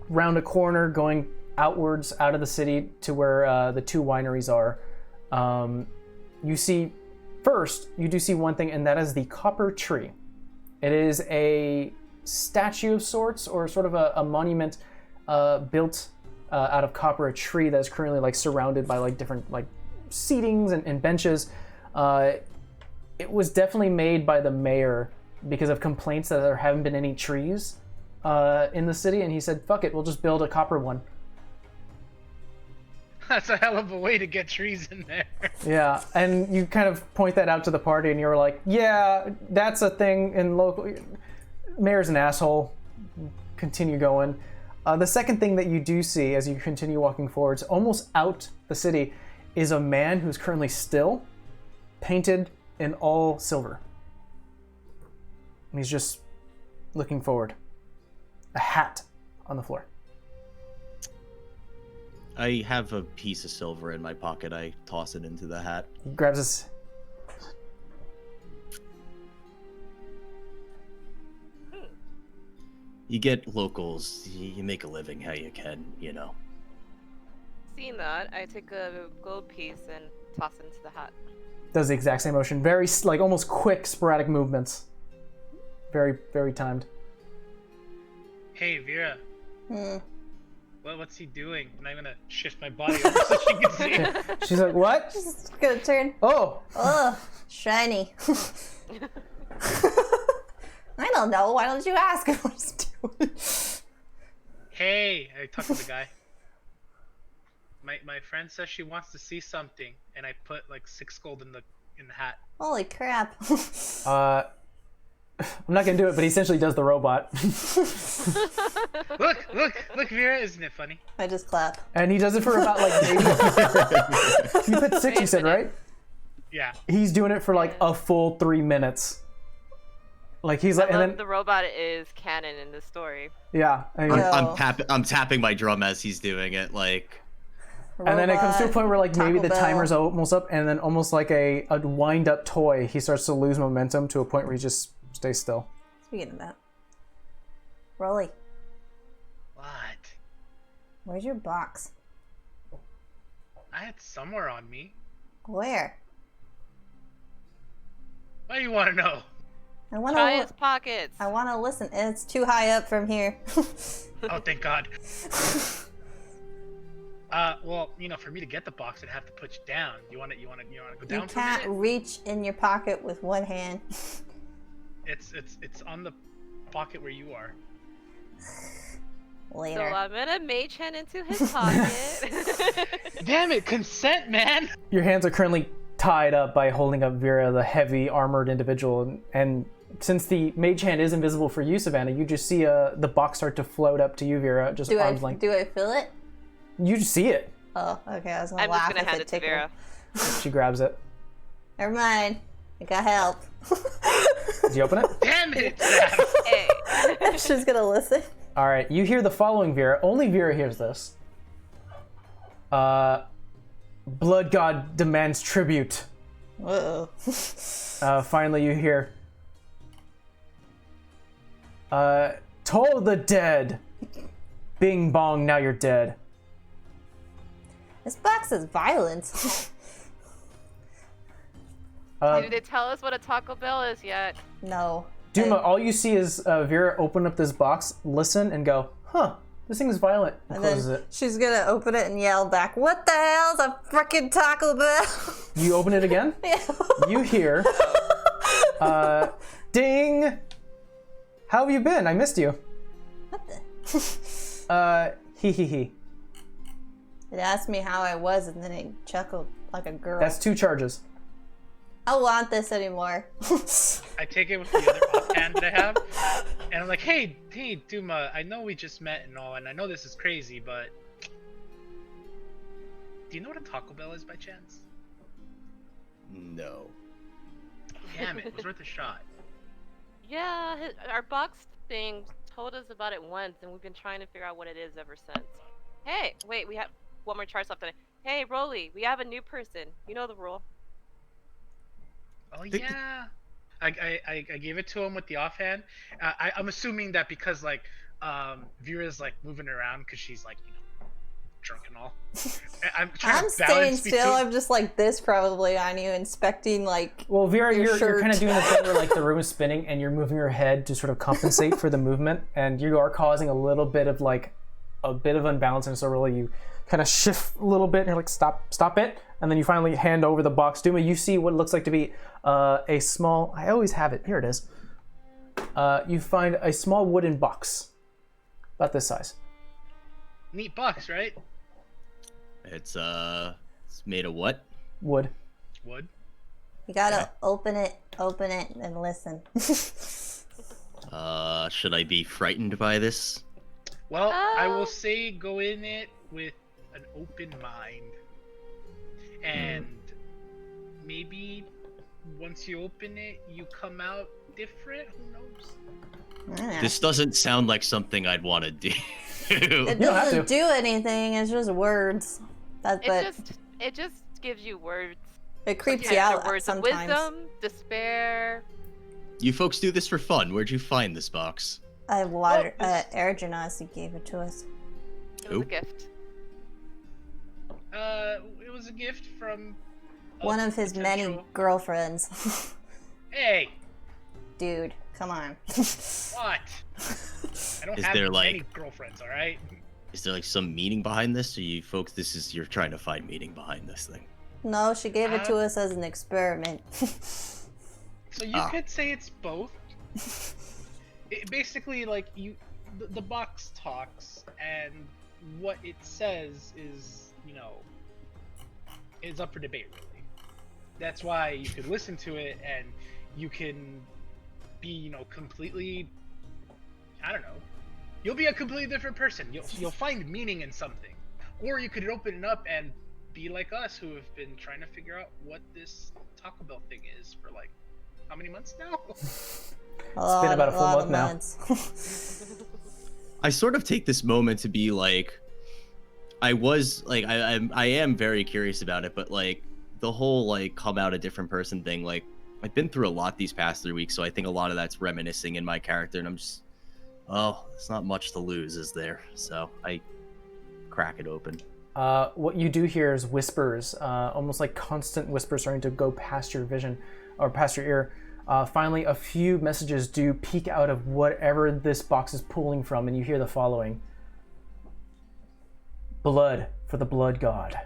round a corner, going outwards out of the city to where the 2 wineries are, you see, first, you do see one thing, and that is the Copper Tree. It is a statue of sorts, or sort of a monument built out of copper, a tree that is currently like surrounded by like different like seatings and benches. It was definitely made by the mayor because of complaints that there haven't been any trees in the city, and he said, "Fuck it, we'll just build a copper one." That's a hell of a way to get trees in there. Yeah, and you kind of point that out to the party, and you're like, "Yeah, that's a thing in local." Mayor's an asshole. Continue going. The second thing that you do see as you continue walking forwards, almost out the city, is a man who's currently still, painted in all silver. And he's just looking forward. A hat on the floor. I have a piece of silver in my pocket. I toss it into the hat. He grabs his... You get locals. You make a living how you can, you know. Seeing that, I take a gold piece and toss it into the hat. Does the exact same motion. Very, like, almost quick, sporadic movements. Very, very timed. Hey, Vera. Hmm. What's he doing? And I'm gonna shift my body over so she can see it. She's like, what? Just gonna turn. Oh! Ugh, shiny. I don't know. Why don't you ask him what he's doing? Hey, I talk to the guy. My friend says she wants to see something, and I put like 6 gold in the hat. Holy crap. I'm not gonna do it, but he essentially does the robot. Look, Vera, isn't it funny? I just clap. And he does it for about, like, maybe... You put 6, you said, right? Yeah. He's doing it for, like, a full 3 minutes. Like, he's like... I and love then, the robot is canon in this story. yeah. I mean, Yo. I'm tapping my drum as he's doing it, like. and then it comes to a Robot, point where, like, maybe Taco the Bell. timer's almost up, and then almost like a wind-up toy, he starts to lose momentum to a point where he just stays still. Speaking of that. Rolly, What? where's your box? I had somewhere on me. Where? Why do you want to know? I want Try his to. pockets. I want to listen. It's too high up from here. Oh, thank God. Well, you know, for me to get the box, I'd have to put you down. You want to go You down for a can't minute? reach in your pocket with one hand. It's on the pocket where you are. So Later. I'm gonna mage hand into his pocket. Damn it, consent, man. Your hands are currently tied up by holding up Vera, the heavy armored individual, and since the mage hand is invisible for you, Savannah, you just see the box start to float up to you, Vera, just arm's length. Do I feel it? You just see it. Oh, okay. I was gonna I'm just laugh gonna if hand it it to tickled. Vera. She grabs it. Never mind. I got help. Do you open it? Damn it, Sam. Hey. She's gonna listen. All right, you hear the following, Vera. Only Vera hears this. Blood God demands tribute. Uh-oh. Finally, you hear. Toll the dead. Bing bong, now you're dead. This box is violence. Did they tell us what a Taco Bell is yet? No. Duma, all you see is Vera open up this box, listen, and go, huh, this thing is violent, and And then closes it. she's gonna open it and yell back, "What the hell's a frickin' Taco Bell?" You open it again, Yeah. you hear, ding! How have you been? I missed you. What the? Hee hee hee. It asked me how I was and then it chuckled like a girl. That's 2 charges. I don't want this anymore. I take it with the other offhand that I have, and I'm like, hey, Duma, I know we just met and all, and I know this is crazy, but do you know what a Taco Bell is by chance? No. Damn it, it was worth a shot. Yeah, our box thing told us about it once, and we've been trying to figure out what it is ever since. Hey, wait, we have one more charge left on it. Hey, Rolly, we have a new person. You know the rule. Oh yeah. I gave it to him with the offhand. I'm assuming that because like Vera's like moving around because she's like, you know, drunk and all. I'm trying I'm to staying balance still. between. I'm just like this probably on you, inspecting like. Well, Vera, Your you're shirt. kind of doing the thing where like the room is spinning and you're moving your head to sort of compensate for the movement, and you are causing a little bit of like a bit of unbalance, and so really you kind of shift a little bit and you're like, stop it, and then you finally hand over the box. Duma, you see what looks like to be a small, I always have it, here it is. You find a small wooden box about this size. Neat box, right? It's made of what? Wood. Wood. You gotta open it, and listen. Should I be frightened by this? Well, I will say go in it with an open mind. And maybe once you open it, you come out different? Who knows? Yeah. This doesn't sound like something I'd want to do. It You don't have doesn't to. do anything. It's just words. But It just gives you words. it creeps you Sometimes they're out words of sometimes. wisdom, despair. You folks do this for fun. Where'd you find this box? Erginus gave it to us. It was Who? a gift. It was a gift from a One of his many potential- girlfriends. Hey, Dude, come on. what? I don't Is have there, many like- girlfriends, all right? Is there like some meaning behind this? Or you folks, you're trying to find meaning behind this thing? No, she gave it to us as an experiment. So you Ah. could say it's both. It basically, like the box talks, and what it says is, is up for debate. Really, that's why you could listen to it, and you can be, completely. I don't know. You'll be a completely different person. You'll find meaning in something, or you could open it up and be like us, who have been trying to figure out what this Taco Bell thing is for like. How many months now? It's been about a full month now. Months. I sort of take this moment to be like, I am very curious about it, but like the whole like come out a different person thing, like I've been through a lot these past 3 weeks, so I think a lot of that's reminiscing in my character, and I'm just, it's not much to lose, is there? So I crack it open. What you do hear is whispers, almost like constant whispers starting to go past your vision or past your ear. Finally, a few messages do peek out of whatever this box is pulling from, and you hear the following. Blood for the blood god.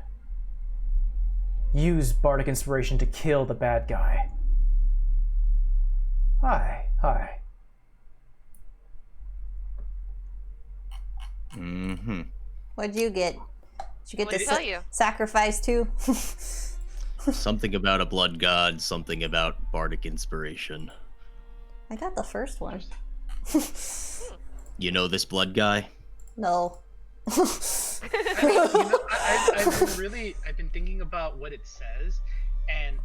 Use bardic inspiration to kill the bad guy. Hi. Mm-hmm. What'd you get? Did you get What'd the it tell you? sacrifice too? Something about a blood god, something about bardic inspiration. I got the first one. You know this blood guy? No. I've been thinking about what it says, and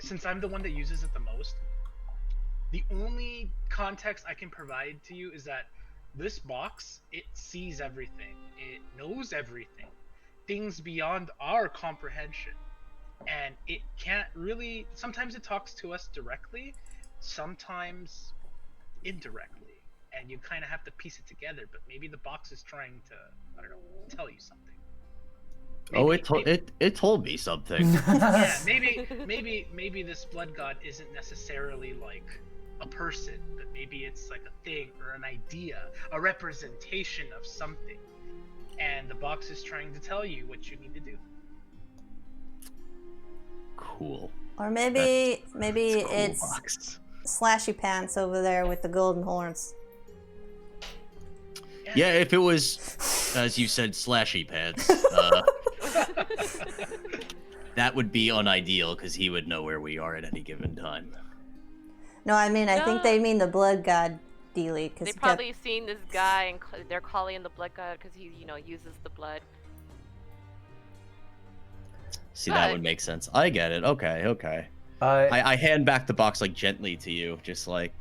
since I'm the one that uses it the most, the only context I can provide to you is that this box, it sees everything, it knows everything, things beyond our comprehension, and it can't really. Sometimes it talks to us directly, sometimes indirectly. And you kind of have to piece it together, but maybe the box is trying to, I don't know, tell you something. It told me something. Yeah, maybe this blood god isn't necessarily like a person, but maybe it's like a thing or an idea, a representation of something. And the box is trying to tell you what you need to do. Cool. Or maybe Cool it's box. Slashy Pants over there with the golden horns. Yeah, if it was, as you said, slashy pants, that would be unideal because he would know where we are at any given time. No, I mean I think No. they mean the blood god dealy. They probably seen this guy and they're calling him the blood god because he, uses the blood. See, that But- would make sense. I get it. Okay. Uh, I hand back the box like gently to you, just like.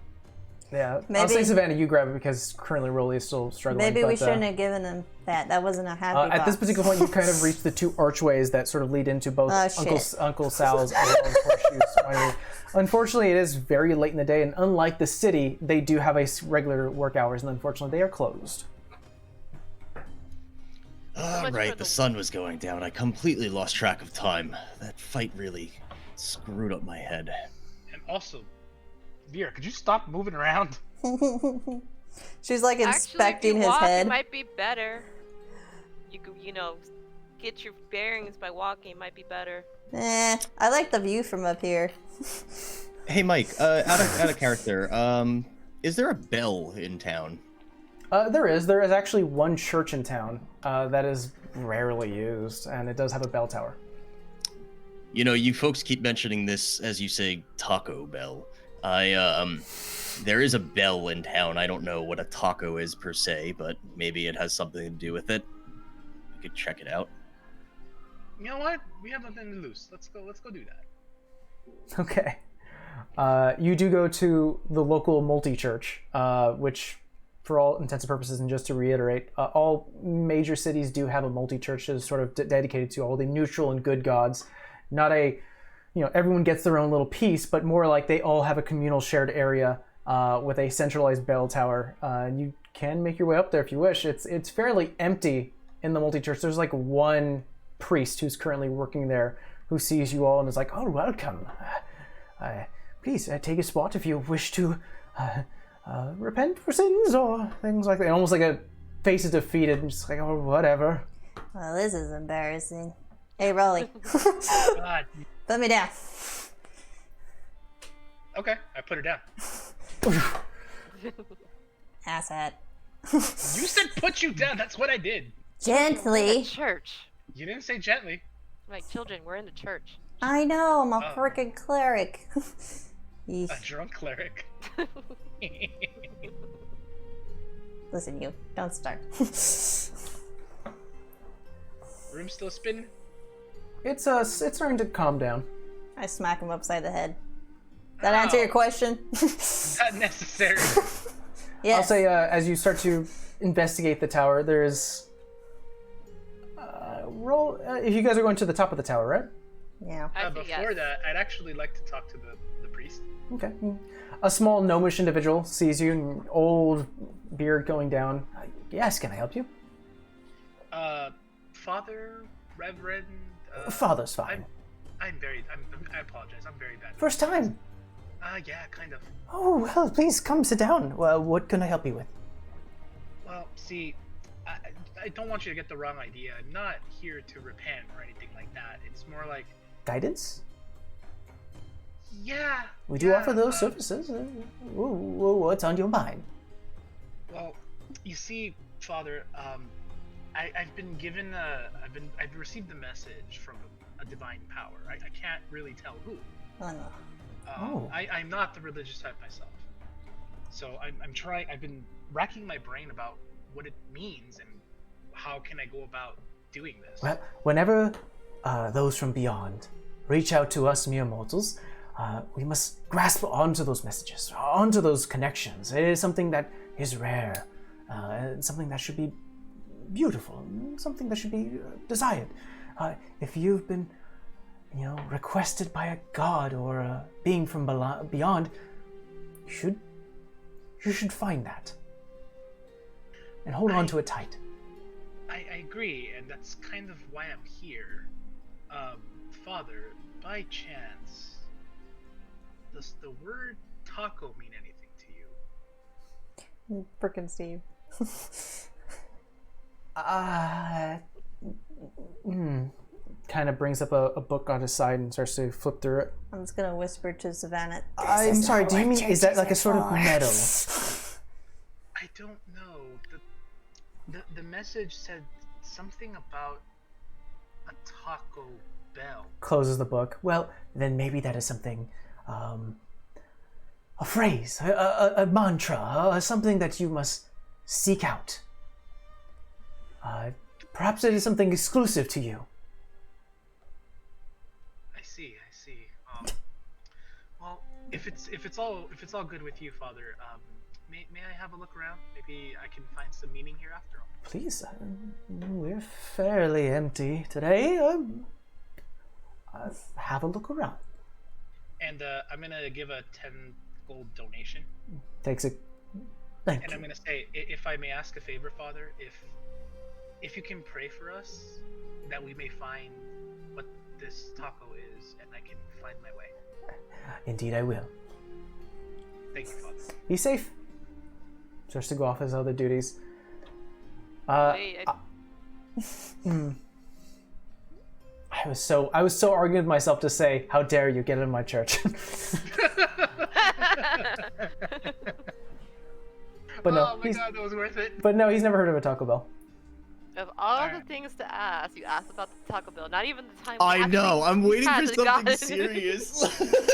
yeah, I'll Maybe- say Savannah, you grab it because currently Rolly is still struggling. Maybe but, we shouldn't have given them that. That wasn't a happy box. At this particular point, you kind of reach the two archways that sort of lead into both Oh, shit. Uncle Sal's as well as Horseshoe's winery. Unfortunately, it is very late in the day, and unlike the city, they do have regular work hours, and unfortunately, they are closed. All much right, for the the- sun was going down. I completely lost track of time. That fight really screwed up my head. And also, Vera, could you stop moving around? She's like inspecting Actually, if you his walk, head. it might be better. You could, get your bearings by walking. It might be better. I like the view from up here. Hey, Mike. Out of character. Is there a bell in town? There is actually one church in town that is rarely used, and it does have a bell tower. You know, you folks keep mentioning this as you say Taco Bell. There is a bell in town. I don't know what a taco is per se, but maybe it has something to do with it. We could check it out. You know what? We have nothing to lose. Let's go do that. Okay. You do go to the local multi-church, which, for all intents and purposes, and just to reiterate, all major cities do have a multi-church that is sort of dedicated to all the neutral and good gods. Not a, everyone gets their own little piece, but more like they all have a communal shared area with a centralized bell tower. And you can make your way up there if you wish. It's fairly empty in the multi-church. There's like one priest who's currently working there who sees you all and is like, "Oh, welcome. Please take a spot if you wish to repent for sins or things like that." And almost like a face is defeated and just like, "Oh, whatever." Well, this is embarrassing. Hey, Rolly. God. Put me down. Okay, I put her down. Asshat. You said put you down. That's what I did. Gently. Church. You didn't say gently. Like, children, we're in the church. I know, I'm a Oh. freaking cleric. A drunk cleric. Listen, you, don't start. Room still spinning? It's starting to calm down. I smack him upside the head. That answer your question? Not necessary. Yes. I'll say as you start to investigate the tower, there's roll. If you guys are going to the top of the tower, right? Yeah. I say Before yes. that, I'd actually like to talk to the priest. Okay. A small gnomish individual sees you, and old beard going down. Yes, can I help you? Father, Reverend. Father's fine. I apologize. I'm very bad. First time. Yeah, kind of. Oh well, please come sit down. Well, what can I help you with? Well, see, I don't want you to get the wrong idea. I'm not here to repent or anything like that. It's more like, Guidance? yeah. We do yeah, offer those services. What's on your mind? Well, you see, Father, I've been given I've received a message from a divine power. I can't really tell who. Oh, no. Oh. I'm not the religious type myself, so I'm trying. I've been racking my brain about what it means and how can I go about doing this. Well, whenever those from beyond reach out to us mere mortals, we must grasp onto those messages, onto those connections. It is something that is rare, something that should be beautiful, something that should be desired. If you've been, requested by a god or a being from beyond, you should find that and hold on to it tight. I agree, and that's kind of why I'm here. Father, by chance, does the word taco mean anything to you? Frickin' Steve. Kind of brings up a book on his side and starts to flip through it. I'm just gonna whisper to Savannah. I'm sorry, do you mean, is that like a sort of medal? I don't know. The message said something about a Taco Bell. Closes the book. Well, then maybe that is something, a phrase, a mantra, something that you must seek out. Perhaps it is something exclusive to you. I see. Well, if it's all good with you, Father, may I have a look around? Maybe I can find some meaning here after all. Please, we're fairly empty today. Have a look around. And I'm gonna give a 10 gold donation. Takes a. Thank And you. I'm gonna say, if I may ask a favor, Father, if you can pray for us, that we may find what this taco is, and I can find my way. Indeed, I will. Thank you, Father. Be safe. Starts to go off his other duties. Wait, I was so arguing with myself to say, "How dare you get in my church?" But no, Oh my god, that was worth it. But no, he's never heard of a Taco Bell. Of all the Alright. things to ask, you asked about the Taco Bell. Not even the time. I know. I'm waiting for something God. serious.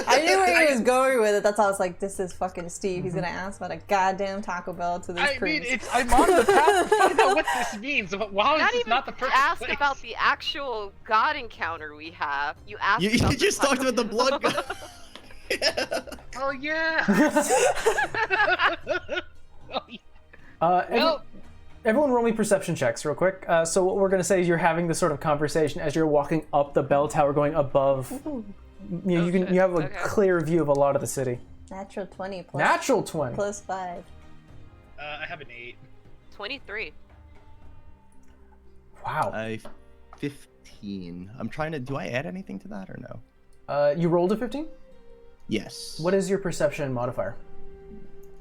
I knew where he was going with it. That's why I was like, this is fucking Steve. He's gonna ask about a goddamn Taco Bell to this I cruise. mean, I'm on the path to find out what this means. Wow, Not this is even not the perfect ask place. about the actual God encounter we have. You asked. you about the just Taco talked about the Bell. blood god. Yeah. Oh yeah. Oh, yeah. Well, Everyone roll me perception checks real quick. So what we're going to say is you're having this sort of conversation as you're walking up the bell tower going above. You have a clear view of a lot of the city. Natural 20 plus. Natural 20. Plus 5. I have an 8. 23. Wow. 15. I'm trying to. Do I add anything to that or no? You rolled a 15? Yes. What is your perception modifier?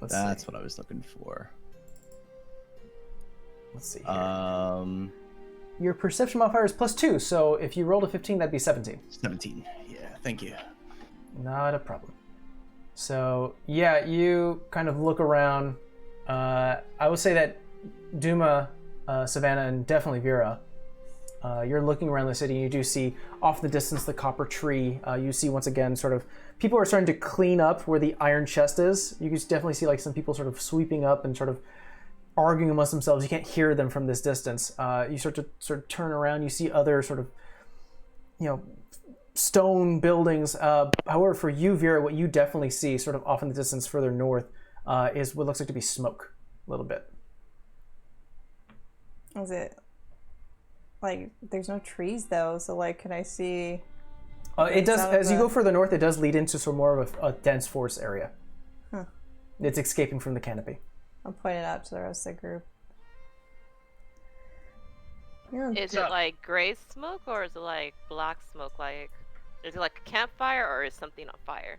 That's what I was looking for. Let's see here. Your perception modifier is +2, so if you rolled a 15, that'd be 17. 17. Yeah, thank you. Not a problem. So, yeah, you kind of look around. I would say that Duma, Savannah, and definitely Vera, you're looking around the city and you do see off in the distance the copper tree. You see once again sort of people are starting to clean up where the iron chest is. You can definitely see like some people sort of sweeping up and sort of arguing amongst themselves. You can't hear them from this distance. You start to turn around. You see other sort of, stone buildings. However, for you, Vera, what you definitely see sort of off in the distance further north is what looks like to be smoke a little bit. Is it like there's no trees though? So like, can I see? It does. As you go further north, it does lead into sort of more of a dense forest area. Huh. It's escaping from the canopy. I'll point it out to the rest of the group. Yeah, Is it like gray smoke or is it like black smoke? Like, is it like a campfire or is something on fire?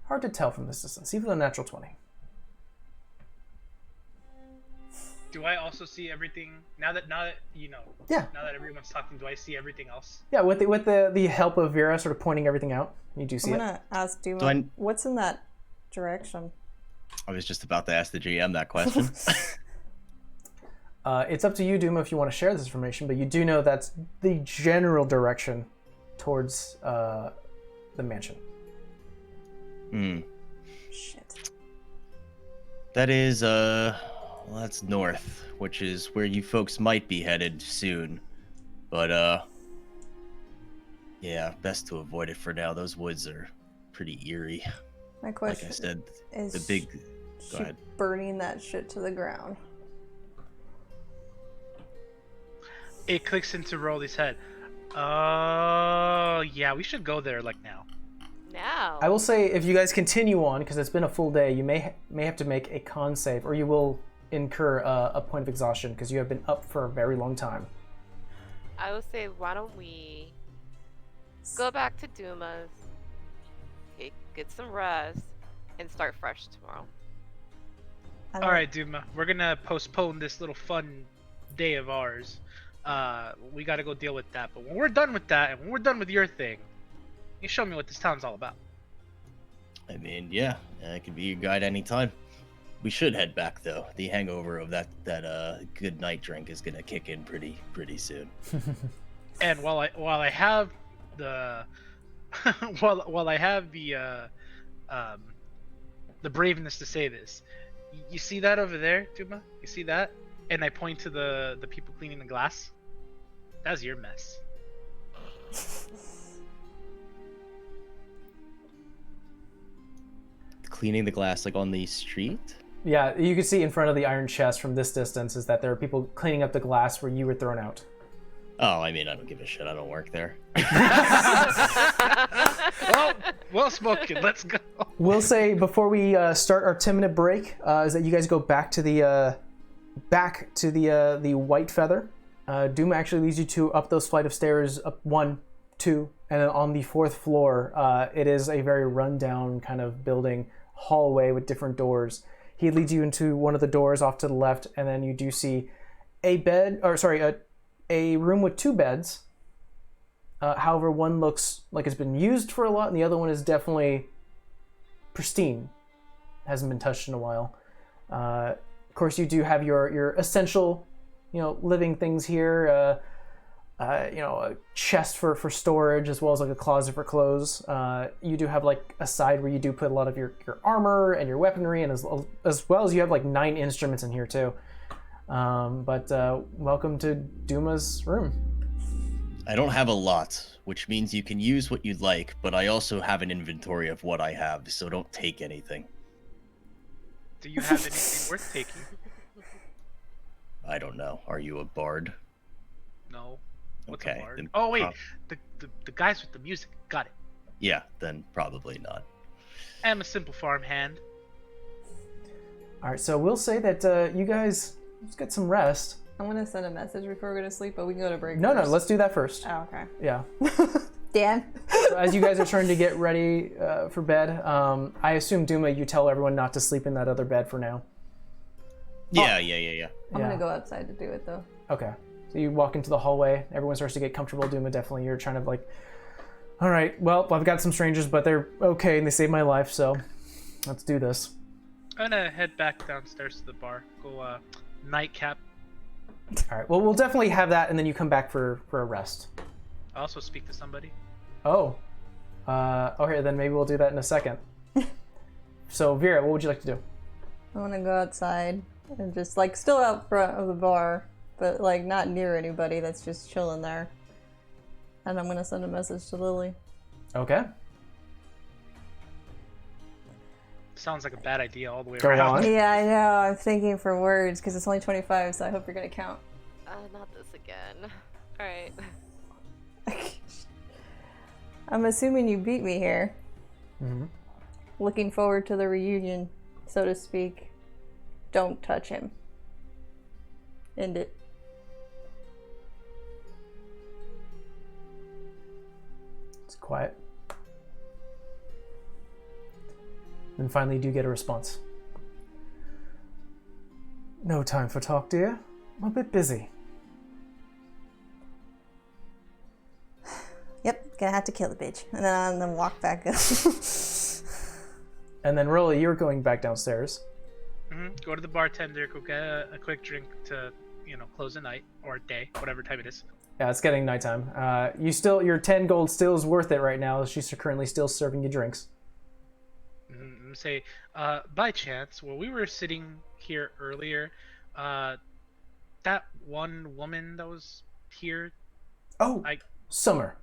Hard to tell from this distance, even a natural 20. do I also see everything now that you know? Yeah. Now that everyone's talking, do I see everything else? Yeah, with the help of Vera sort of pointing everything out, you do see I'm it. gonna ask Duma, what's in that direction? I was just about to ask the GM that question. It's up to you, Duma, if you want to share this information, but you do know that's the general direction towards the mansion. Hmm. Shit. That is, well, that's north, which is where you folks might be headed soon. But, yeah, best to avoid it for now. Those woods are pretty eerie. My question Like I said, is, the big... Go she ahead. burning that shit to the ground? It clicks into Rolly's head. Oh, yeah, we should go there, like, now. Now. I will say, if you guys continue on, because it's been a full day, you may have to make a con save, or you will incur a point of exhaustion, because you have been up for a very long time. I would say, why don't we go back to Duma's, get some rest, and start fresh tomorrow. All right, Duma, we're gonna postpone this little fun day of ours. We gotta go deal with that. But when we're done with that, and when we're done with your thing, you show me what this town's all about. I mean, yeah, I could be your guide anytime. We should head back though. The hangover of that good night drink is gonna kick in pretty soon. And while I have the while I have the braveness to say this, you see that over there, Duma? You see that? And I point to the people cleaning the glass. That's your mess. Cleaning the glass like on the street? Yeah, you can see in front of the iron chest from this distance is that there are people cleaning up the glass where you were thrown out. Oh, I mean, I don't give a shit. I don't work there. Well spoken. Let's go. We'll say before we start our 10-minute break is that you guys go back to the White Feather. Doom actually leads you up those flight of stairs, up 1, 2, and then on the 4th floor, it is a very rundown kind of building hallway with different doors. He leads you into one of the doors off to the left, and then you do see a room with 2 beds. However, one looks like it's been used for a lot, and the other one is definitely pristine. Hasn't been touched in a while. course, you do have your essential, living things here. A chest for storage, as well as like a closet for clothes. You do have like a side where you do put a lot of your armor and your weaponry, and as well as you have like 9 instruments in here too. But welcome to Duma's room. I don't have a lot, which means you can use what you'd like, but I also have an inventory of what I have, so don't take anything. Do you have anything worth taking? I don't know. Are you a bard? No. What's Okay. a bard? Then Oh wait, the guys with the music. Got it. yeah, then probably not. I'm a simple farm hand. All right, so we'll say that you guys let's get some rest. I'm gonna send a message before we go to sleep, but we can go to break. No, first. let's do that first. Oh, okay. Yeah. Dan. So as you guys are starting to get ready for bed, I assume, Duma, you tell everyone not to sleep in that other bed for now. Yeah. I'm Yeah. gonna go outside to do it though. Okay. So you walk into the hallway. Everyone starts to get comfortable. Duma, definitely. You're trying to like, all right, well, I've got some strangers, but they're okay, and they saved my life, so let's do this. I'm gonna head back downstairs to the bar. Go nightcap. All right. Well, we'll definitely have that, and then you come back for a rest. I also speak to somebody. Oh. Okay, then maybe we'll do that in a second. So, Vera, what would you like to do? I want to go outside and just like still out front of the bar, but like not near anybody that's just chilling there. And I'm gonna send a message to Lily. Okay. Sounds like a bad idea all the way Go around. on. Yeah, I know. I'm thinking for words because it's only 25, so I hope you're gonna count. Not this again. Alright. I'm assuming you beat me here. Mm-hmm. Looking forward to the reunion, so to speak. Don't touch him. End it. It's quiet. Then finally, you do get a response. No time for talk, dear. I'm a bit busy. Yep, gonna have to kill the bitch. And then walk back up. And then, Rolly, you're going back downstairs. Go to the bartender. Go get a quick drink to, close the night or day, whatever time it is. Yeah, it's getting nighttime. Your 10 gold still is worth it right now. She's currently still serving you drinks. Say, by chance, while we were sitting here earlier, that one woman that was here. Oh, Summer.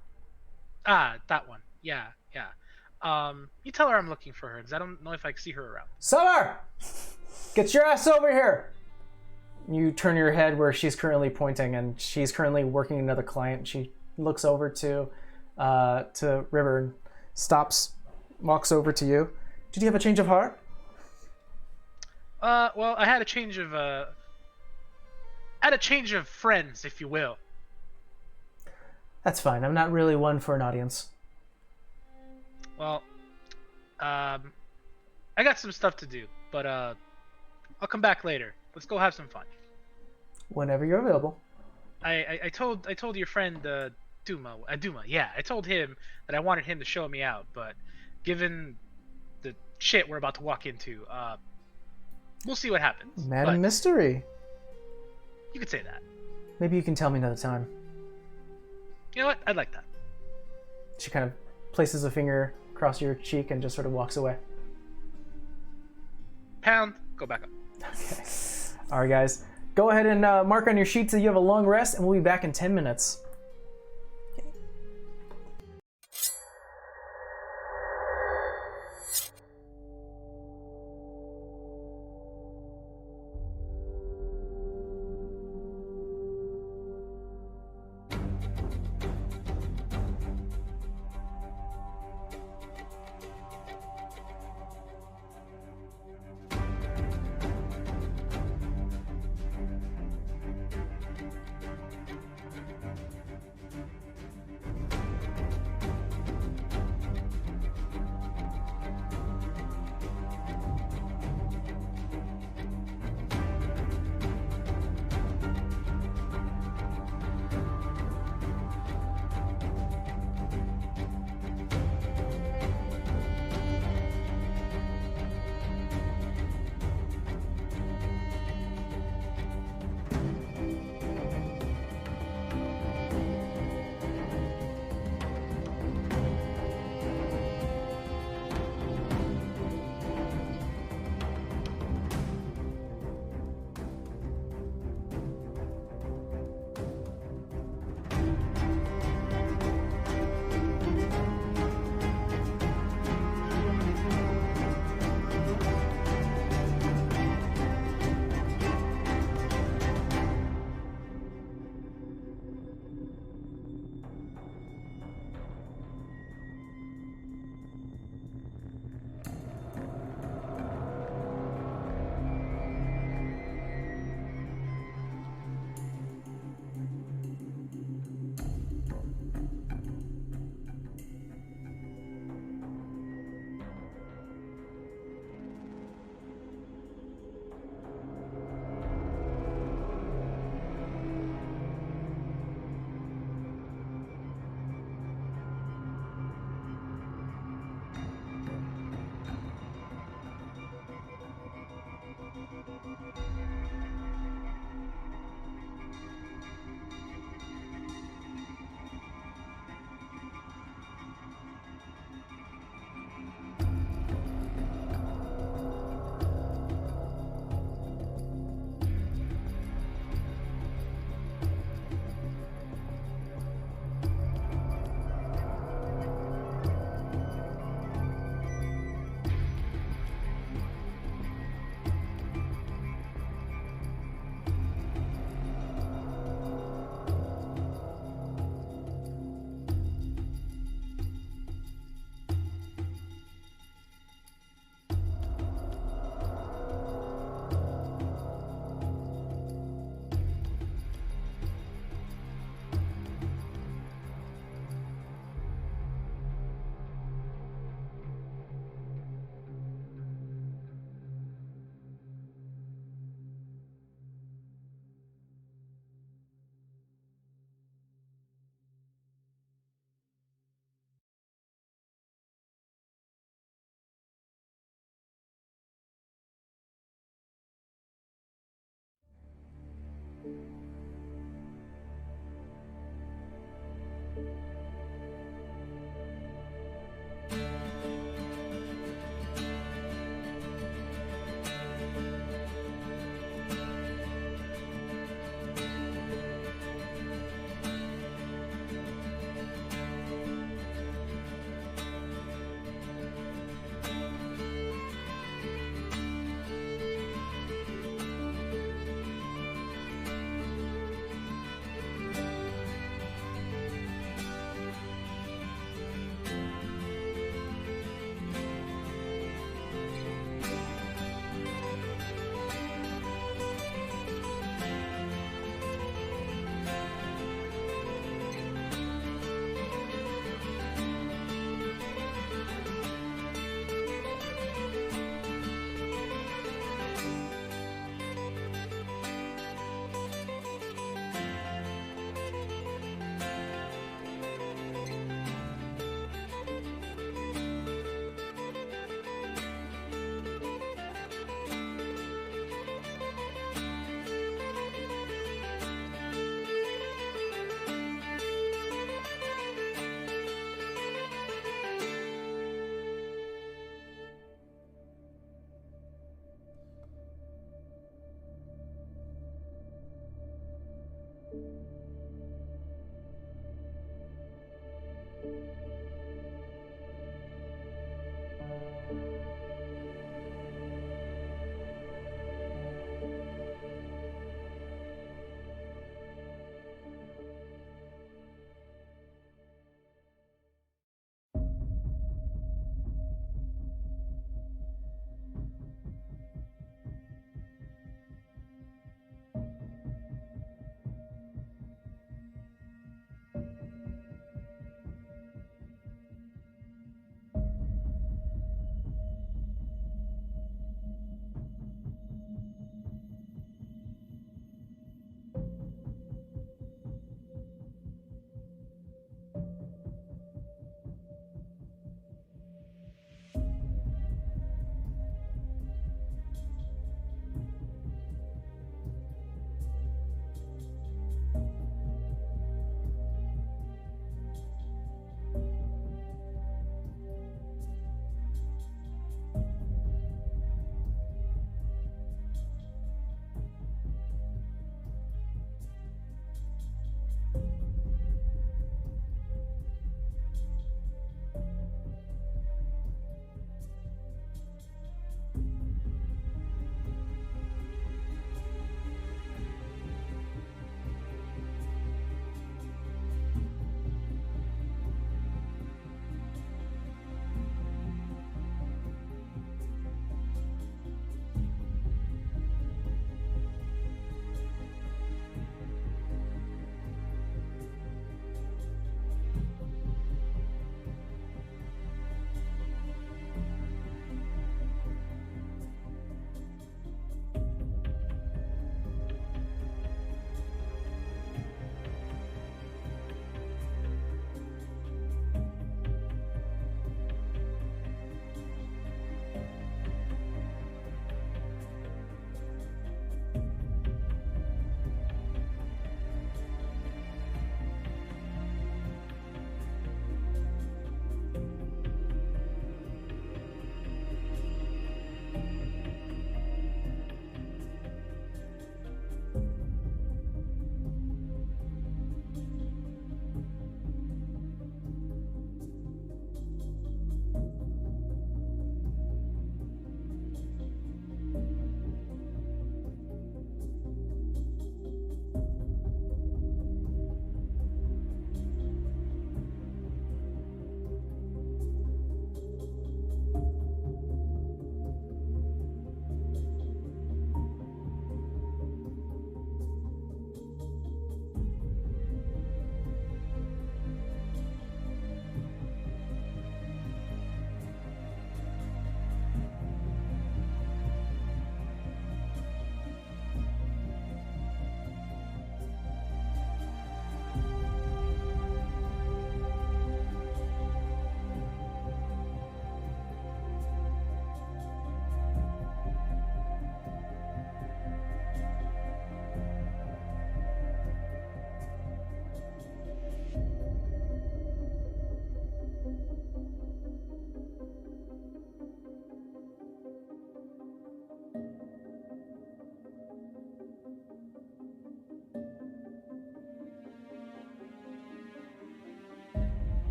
That one. Yeah. You tell her I'm looking for her, because I don't know if I can see her around. Summer! Get your ass over here! You turn your head where she's currently pointing, and she's currently working another client. She looks over to River and stops, walks over to you. Did you have a change of heart? Well, I had a change of friends, if you will. That's fine. I'm not really one for an audience. Well, I got some stuff to do, but I'll come back later. Let's go have some fun. Whenever you're available. I told your friend Duma. Yeah, I told him that I wanted him to show me out, but given the shit we're about to walk into, we'll see what happens. Madam Mystery. You could say that. Maybe you can tell me another time. You know what? I'd like that. She kind of places a finger across your cheek and just sort of walks away. Pound, go back up. Okay. All right, guys. Go ahead and mark on your sheets that you have a long rest, and we'll be back in 10 minutes.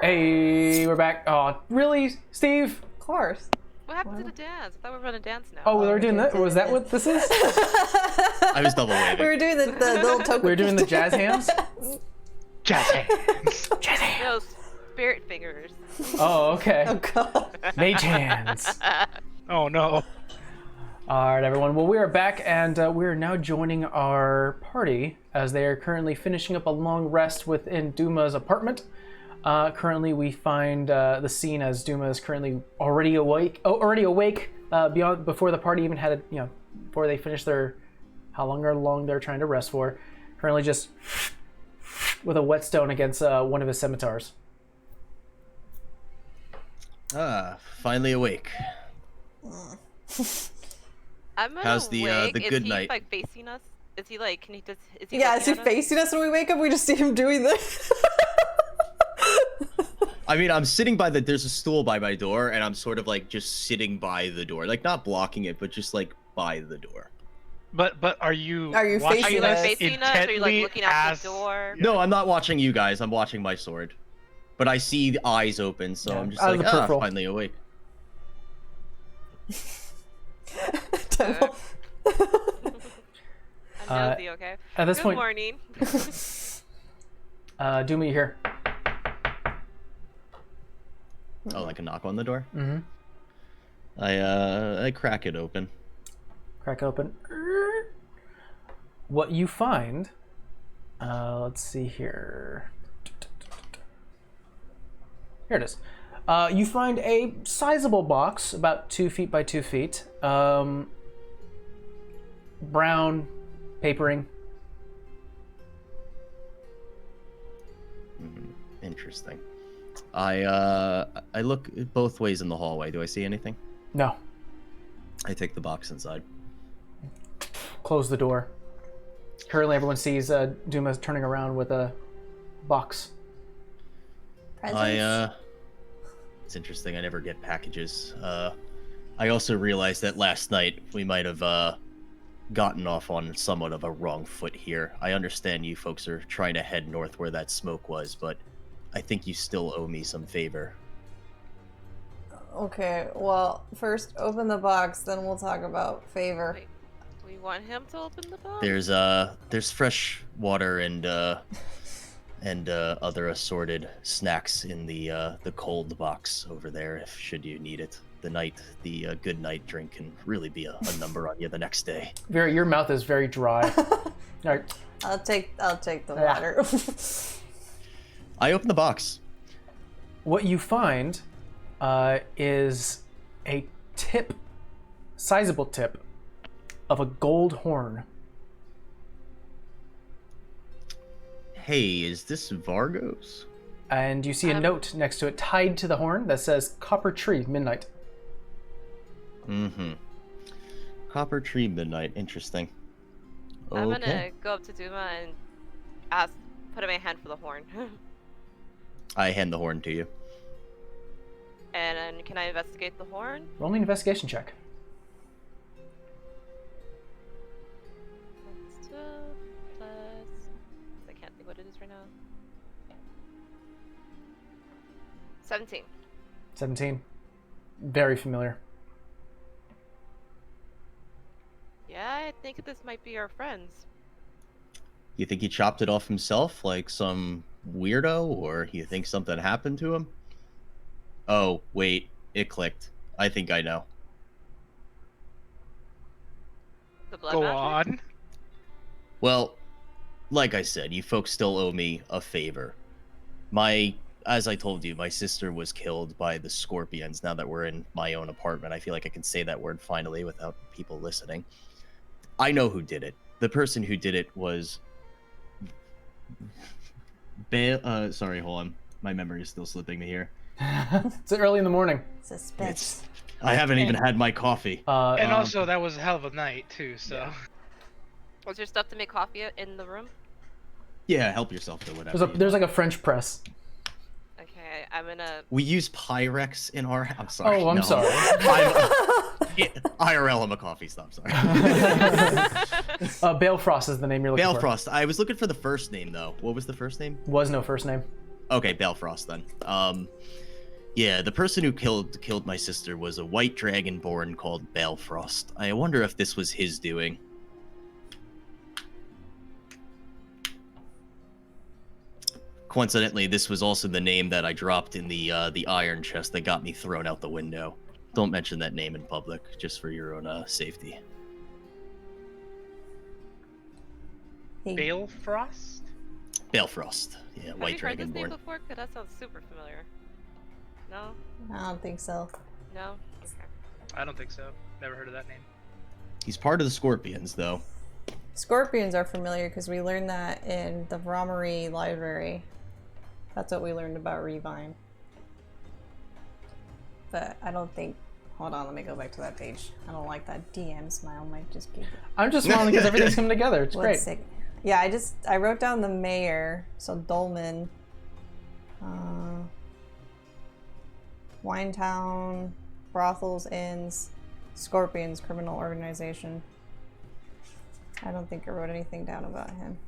Hey, we're back. Oh, really, Steve? Of course. What happened to the dance? I thought we were gonna dance now. Oh, we were doing that? Was that what this is? I was double waving. We were doing the little token. We were doing the jazz hands? Jazz hands. Jazz hands. No, spirit fingers. Oh, okay. Oh god. Mage hands. Oh no. All right, everyone. Well, we are back, and we are now joining our party as they are currently finishing up a long rest within Duma's apartment. Currently, we find the scene as Duma is currently already awake. Before the party even had before they finished their how long they're trying to rest for. Currently, just with a whetstone against one of his scimitars. Finally awake. I'm How's the awake. good Is he night? like facing us? Is he like? Can he just? Is he? Yeah, looking is he at us? facing us when we wake up? We just see him doing this. I mean, I'm sitting by there's a stool by my door, and I'm sort of like just sitting by the door, like not blocking it, but just like by the door. But are you Are you watching Are you facing like us? facing us? Or are you like intently looking out as- the door? Yeah. No, I'm not watching you guys. I'm watching my sword. But I see the eyes open, so Yeah, I'm just out of like, the peripheral. finally awake. Temple. I'm nosy, okay? At this Good point, morning. do me here. Oh, like a knock on the door? Mm-hmm. I crack it open. Crack open. What you find, let's see here. Here it is. You find a sizable box, about 2 feet by 2 feet. Brown papering. Interesting. I look both ways in the hallway. Do I see anything? No. I take the box inside. Close the door. Currently, everyone sees Duma turning around with a box. Presents? It's interesting. I never get packages. I also realized that last night we might have gotten off on somewhat of a wrong foot here. I understand you folks are trying to head north where that smoke was, but I think you still owe me some favor. Okay, well, first open the box, then we'll talk about favor. Wait, we want him to open the box? There's fresh water and other assorted snacks in the cold box over there if should you need it. The good night drink can really be a number on you the next day. Very, your mouth is very dry. All right. I'll take the water. I open the box. What you find is a tip, sizable tip, of a gold horn. Hey, is this Vargo's? And you see a note next to it tied to the horn that says Copper Tree Midnight. Mm-hmm. Copper Tree Midnight. Interesting. Okay. I'm gonna go up to Duma and put in my hand for the horn. I hand the horn to you. And then can I investigate the horn? Roll me an investigation check. That's 12 plus... I can't think what it is right now. 17. 17. Very familiar. Yeah, I think this might be our friends. You think he chopped it off himself like some weirdo, or you think something happened to him? Oh, wait. It clicked. I think I know. The blood Go magic? on. Well, like I said, you folks still owe me a favor. As I told you, my sister was killed by the scorpions. Now that we're in my own apartment, I feel like I can say that word finally without people listening. I know who did it. The person who did it was... sorry, hold on. My memory is still slipping me here. It's early in the morning. Suspense. I haven't even had my coffee. And also, that was a hell of a night, too, so... Yeah. Was there stuff to make coffee in the room? Yeah, help yourself to whatever. There's like a French press. Okay, I'm gonna... We use Pyrex in our... I'm sorry. Oh, I'm sorry. IRL, I'm a coffee stop, sorry. Balefrost is the name you're looking for. Balefrost. I was looking for the first name, though. What was the first name? Was no first name. Okay, Balefrost, then. Yeah, the person who killed my sister was a white dragonborn called Balefrost. I wonder if this was his doing. Coincidentally, this was also the name that I dropped in the iron chest that got me thrown out the window. Don't mention that name in public, just for your own safety. Balefrost? Balefrost. Yeah, white Have you heard this name dragonborn. before? Because that sounds super familiar. No? I don't think so. No? Okay. I don't think so. Never heard of that name. He's part of the Scorpions, though. Scorpions are familiar because we learned that in the Vromery library. That's what we learned about Revine. But I don't think... Hold on, let me go back to that page. I don't like that DM smile. Might just give it. I'm just smiling because everything's coming together. It's great. Sick. Yeah, I wrote down the mayor. So Dolman. Winetown, brothels, inns, Scorpions, criminal organization. I don't think I wrote anything down about him.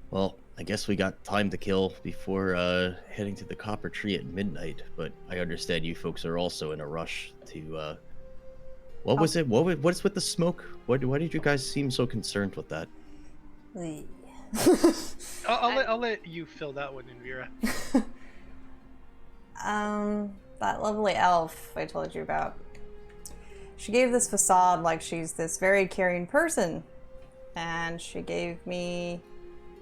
Well, I guess we got time to kill before heading to the Copper Tree at midnight. But I understand you folks are also in a rush to. What was it? What's with the smoke? Why did you guys seem so concerned with that? I'll let you fill that one in, Vera. That lovely elf I told you about. She gave this facade like she's this very caring person. And she gave me,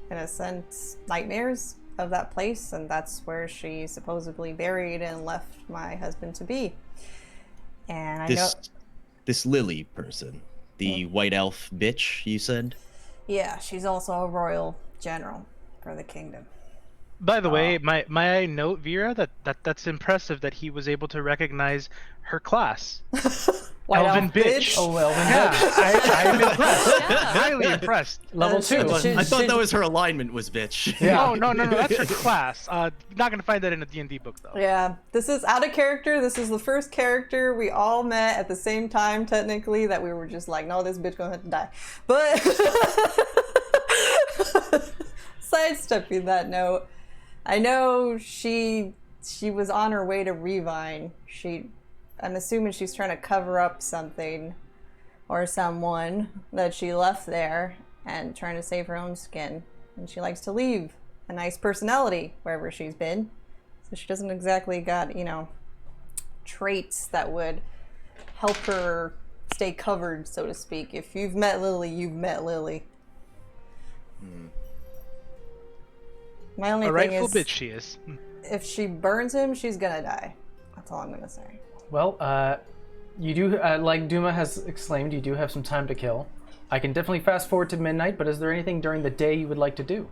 in a sense, nightmares of that place, and that's where she supposedly buried and left my husband to be. And I know... This Lily person, the white elf bitch, you said? Yeah, she's also a royal general for the kingdom. By the way, may I note, Vera, that's impressive that he was able to recognize her class. White Elven elf bitch. Oh, Elven Yeah, bitch. I'm impressed. Yeah. Highly impressed. Level 2. I thought that was her alignment was bitch. Yeah. No, that's her class. You're not gonna find that in a D&D book, though. Yeah, this is out of character. This is the first character we all met at the same time, technically, that we were just like, no, this bitch gonna have to die. But sidestepping that note, I know she was on her way to Revine. I'm assuming she's trying to cover up something or someone that she left there and trying to save her own skin. And she likes to leave a nice personality wherever she's been. So she doesn't exactly got, traits that would help her stay covered, so to speak. If you've met Lily, you've met Lily. My only A thing rightful is, bitch she is. if she burns him, she's gonna die. That's all I'm gonna say. Well, you do, like Duma has exclaimed, you do have some time to kill. I can definitely fast forward to midnight, but is there anything during the day you would like to do?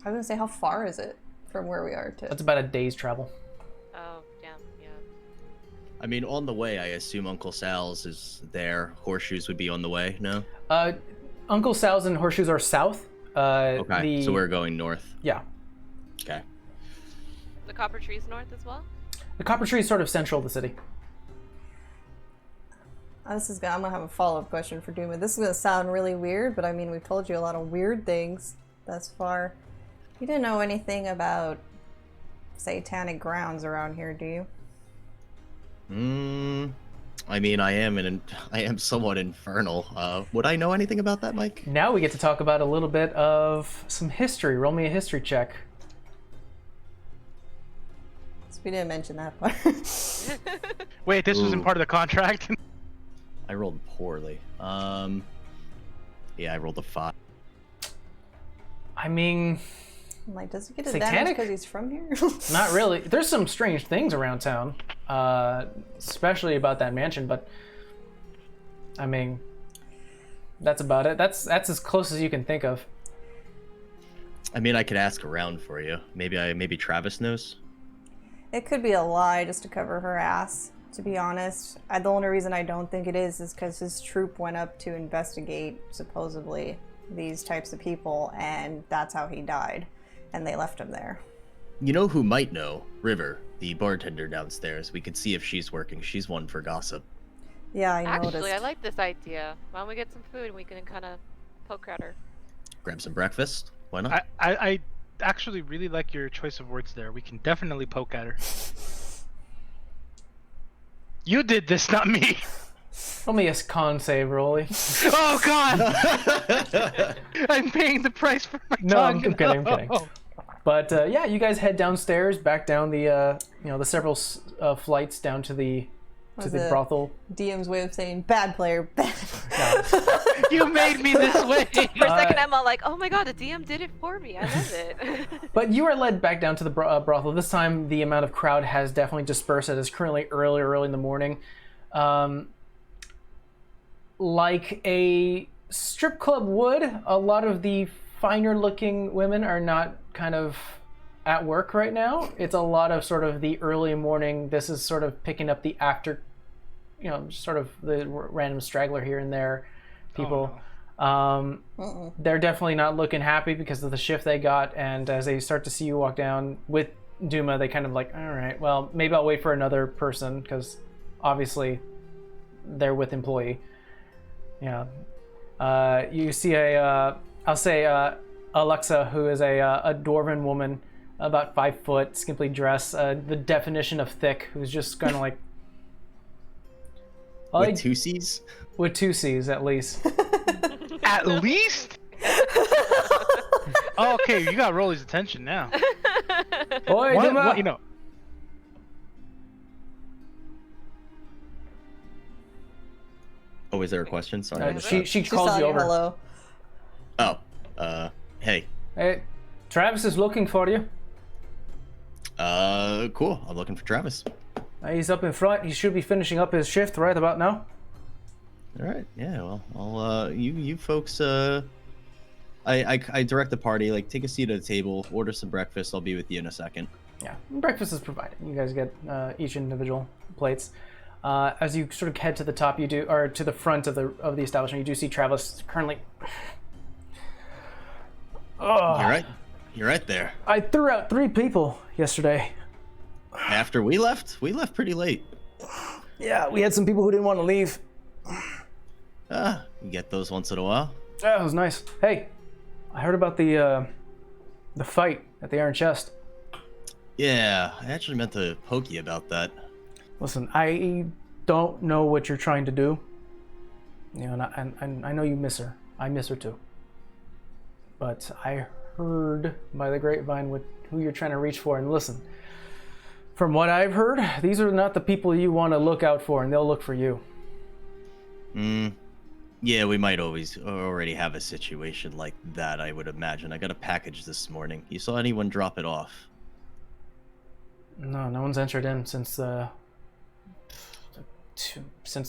I was gonna say, how far is it from where we are to? That's about a day's travel. Oh, damn, yeah. I mean, on the way, I assume Uncle Sal's is there. Horseshoes would be on the way, no? Uncle Sal's and Horseshoes are south. Okay, so we're going north. Yeah. Okay. The Copper Tree's north as well? The Copper Tree is sort of central to the city. I'm gonna have a follow-up question for Duma. This is gonna sound really weird, but I mean, we've told you a lot of weird things thus far. You didn't know anything about satanic grounds around here, do you? I mean, I am somewhat infernal. Would I know anything about that, Mike? Now we get to talk about a little bit of some history. Roll me a history check. We didn't mention that part. Wait, this wasn't Ooh. part of the contract? I rolled poorly. Yeah, I rolled a 5. I mean, I'm like, does he get Satanic? advantage because he's from here? not really. There's some strange things around town, especially about that mansion, but I mean, that's about it. That's as close as you can think of. I mean, I could ask around for you. Maybe Travis knows. It could be a lie just to cover her ass, to be honest. The only reason I don't think it is because his troop went up to investigate, supposedly, these types of people, and that's how he died. And they left him there. You know who might know? River, the bartender downstairs. We could see if she's working. She's one for gossip. Yeah, I noticed. Actually, I like this idea. Why don't we get some food and we can kind of poke at her? Grab some breakfast. Why not? I actually really like your choice of words there. We can definitely poke at her. You did this, not me. Roll me a con save, Rolly. Oh God! I'm paying the price for my No, tongue. I'm kidding. I'm kidding. But yeah, you guys head downstairs, back down the the several flights down to the Was the it brothel. DM's way of saying bad player, bad. No. You made me this way. For a second, I'm all like, oh my god, the DM did it for me. I love it. But you are led back down to the brothel. This time, the amount of crowd has definitely dispersed. It is currently early in the morning. Like a strip club would, a lot of the finer-looking women are not kind of at work right now. It's a lot of sort of the early morning. This is sort of picking up the after, sort of the random straggler here and there. People. Oh, no. They're definitely not looking happy because of the shift they got, and as they start to see you walk down with Duma, they kind of like, all right, well, maybe I'll wait for another person because obviously they're with employee. Yeah. You see I'll say Alexa, who is a dwarven woman, about 5 foot, skimpily dressed, the definition of thick, who's just kind of like... With 2 C's? With 2 C's, at least. At least? Oh, okay, you got Rolly's attention now. Oi, What, you know, Oh, is there a question? Sorry. she calls you over. Hello. Oh, hey. Hey, Travis is looking for you. Cool. I'm looking for Travis. He's up in front. He should be finishing up his shift right about now. All right. Yeah. Well, I'll you folks. I direct the party. Like, take a seat at the table, order some breakfast. I'll be with you in a second. Yeah, breakfast is provided. You guys get each individual plates. As you sort of head to the top, you do, or to the front of the establishment, you do see Travis currently. Oh, You're right there. I threw out 3 people yesterday. After we left pretty late. Yeah, we had some people who didn't want to leave. You get those once in a while. Yeah, it was nice. Hey, I heard about the fight at the Iron Chest. Yeah, I actually meant to poke you about that. Listen, I don't know what you're trying to do. You know, and I know you miss her. I miss her too. But I heard by the grapevine who you're trying to reach for. And listen, from what I've heard, these are not the people you want to look out for, and they'll look for you. Yeah, we might already have a situation like that, I would imagine. I got a package this morning. You saw anyone drop it off? No one's entered in since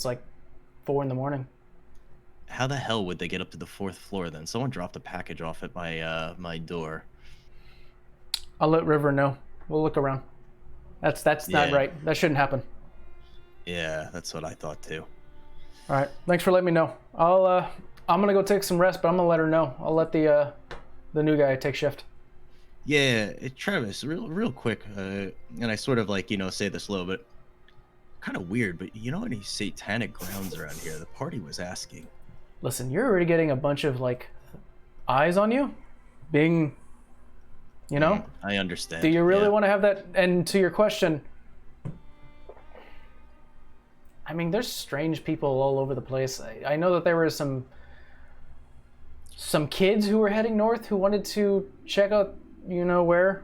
like 4 in the morning. How the hell would they get up to the 4th floor then? Someone dropped a package off at my door. I'll let River know. We'll look around. That's not right. That shouldn't happen. Yeah, that's what I thought too. All right. Thanks for letting me know. I'm gonna go take some rest, but I'm gonna let her know. I'll let the new guy take shift. Yeah, Travis, real quick, and I sort of like, say this a little bit. Kind of weird, but you know any satanic grounds around here? The party was asking. Listen, you're already getting a bunch of like eyes on you, being, I understand. Do you really want to have that? And to your question, I mean, there's strange people all over the place. I know that there were some kids who were heading north who wanted to check out, where.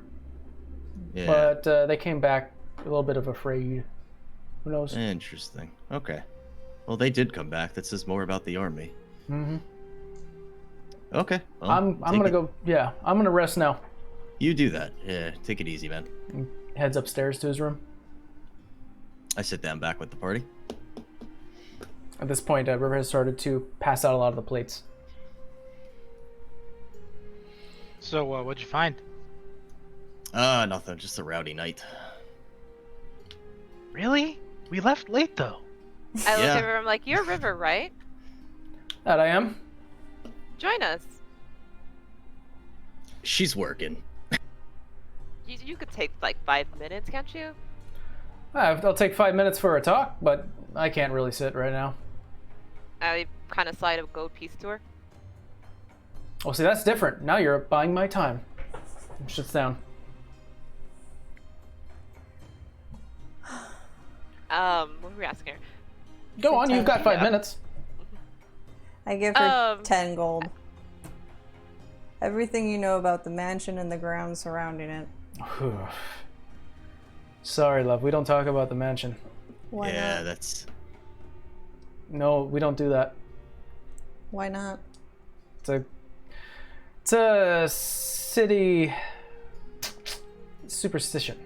Yeah. But they came back a little bit of afraid. Who knows? Interesting. Okay. Well, they did come back. That says more about the army. Mm-hmm. Okay. Well, I'm gonna go. Yeah, I'm gonna rest now. You do that. Yeah. Take it easy, man. He heads upstairs to his room. I sit down back with the party. At this point, River has started to pass out a lot of the plates. So, what'd you find? Nothing. Just a rowdy night. Really? We left late though. I look at her, I'm like, you're River, right? That I am. Join us. She's working. You could take like 5 minutes, can't you? I'll take 5 minutes for a talk, but I can't really sit right now. I kind of slide a gold piece to her. Oh, see, that's different. Now you're buying my time. Sits down. What were we asking her? Go on, you've got 5 minutes. I give her 10 gold. Everything you know about the mansion and the grounds surrounding it. Sorry, love. We don't talk about the mansion. Why Yeah, not? that's... No, we don't do that. Why not? It's a city superstition.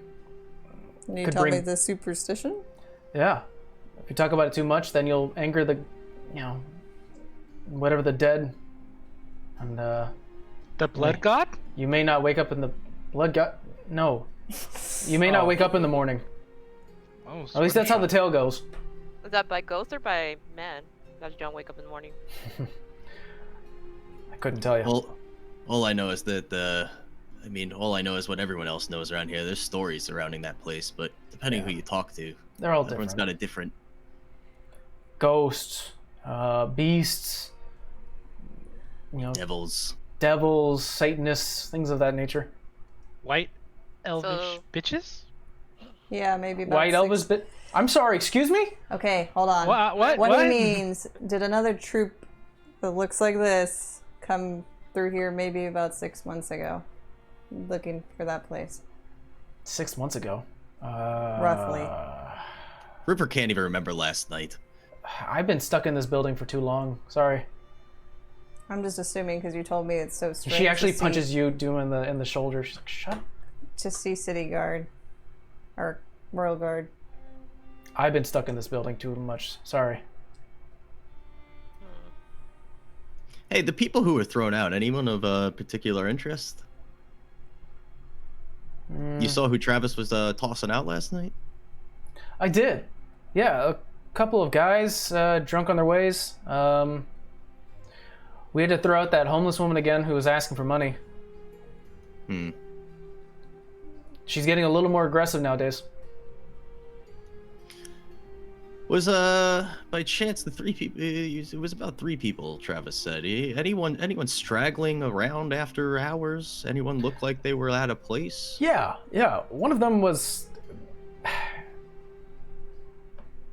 Can you Could tell me bring- the superstition? Yeah. If you talk about it too much, then you'll anger the, whatever the dead. And, The blood god? you may not wake up in the blood god. No. You may not wake up in the morning. Oh, At least that's how the tale goes. Is that by ghost or by man? That you don't wake up in the morning. I couldn't tell you. Well, all I know is that all I know is what everyone else knows around here. There's stories surrounding that place, but depending who you talk to, They're all everyone's different. got a different... Ghosts, beasts, Devils. devils, Satanists, things of that nature. White elvish So- bitches? Yeah, maybe about White Elvis bit. I'm sorry, excuse me? Okay, hold on. What? he means, did another troop that looks like this come through here maybe about 6 months ago, looking for that place? 6 months ago. Roughly. Rupert can't even remember last night. I've been stuck in this building for too long. Sorry. I'm just assuming because you told me it's so strange. She actually to see- punches you in the shoulder. She's like, shut up. to see City Guard or Royal Guard. I've been stuck in this building too much. Sorry. Hey, the people who were thrown out, anyone of particular interest? You saw who Travis was tossing out last night? I did. Yeah, a couple of guys drunk on their ways. We had to throw out that homeless woman again who was asking for money. She's getting a little more aggressive nowadays. Was by chance the 3 people? It was about 3 people. Travis said. Anyone straggling around after hours? Anyone look like they were out of place? Yeah. One of them was.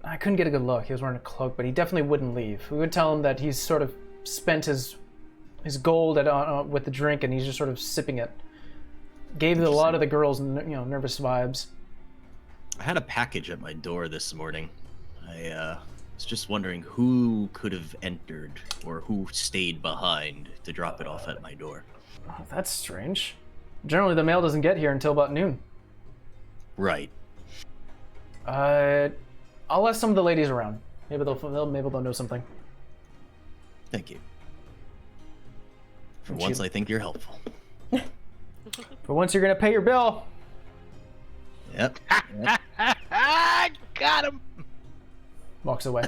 I couldn't get a good look. He was wearing a cloak, but he definitely wouldn't leave. We would tell him that he's sort of spent his gold with the drink, and he's just sort of sipping it. Gave a lot of the girls, nervous vibes. I had a package at my door this morning. I was just wondering who could have entered or who stayed behind to drop it off at my door. Oh, that's strange. Generally, the mail doesn't get here until about noon. Right. I'll ask some of the ladies around. Maybe they'll know something. Thank you. For And once, she- I think you're helpful. For once, you're gonna pay your bill. Yep. Got him. Walks away.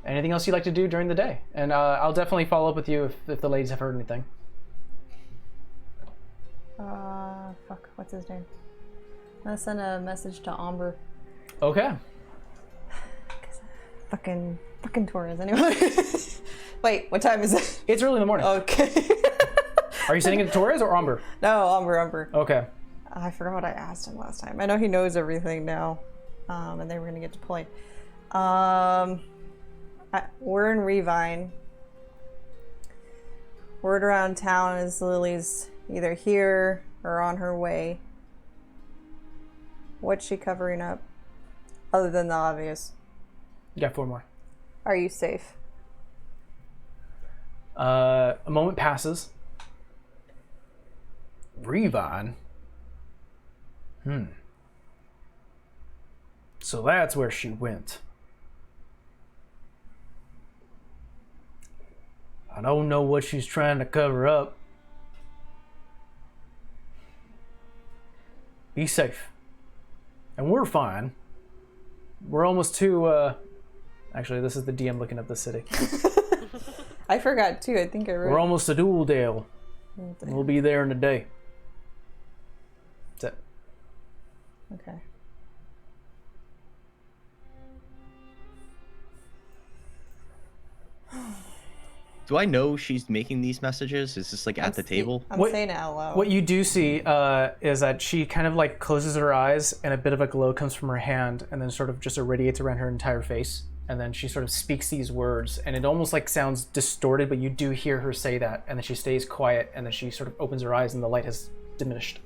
Anything else you'd like to do during the day? And I'll definitely follow up with you if the ladies have heard anything. Fuck, what's his name? I'm gonna send a message to Amber. Okay. Fucking Torres, anyway. Wait, what time is it? It's early in the morning. Okay. Are you sending it to Torres or Amber? No, Amber. Okay. I forgot what I asked him last time. I know he knows everything now, and they were gonna get deployed. We're in Revine. Word around town is Lily's either here or on her way. What's she covering up? Other than the obvious. You got 4 more. Are you safe? A moment passes. Revine? So that's where she went. I don't know what she's trying to cover up. Be safe. And we're fine. We're almost to, actually, this is the DM looking up the city. I forgot too. I think I wrote. We're almost to Dooldale. We'll be there in a day. That's it. Okay. Do I know she's making these messages? Is this like at the table? I'm What- saying it out loud. What you do see is that she kind of like closes her eyes and a bit of a glow comes from her hand and then sort of just irradiates around her entire face. And then she sort of speaks these words and it almost like sounds distorted, but you do hear her say that. And then she stays quiet and then she sort of opens her eyes and the light has diminished.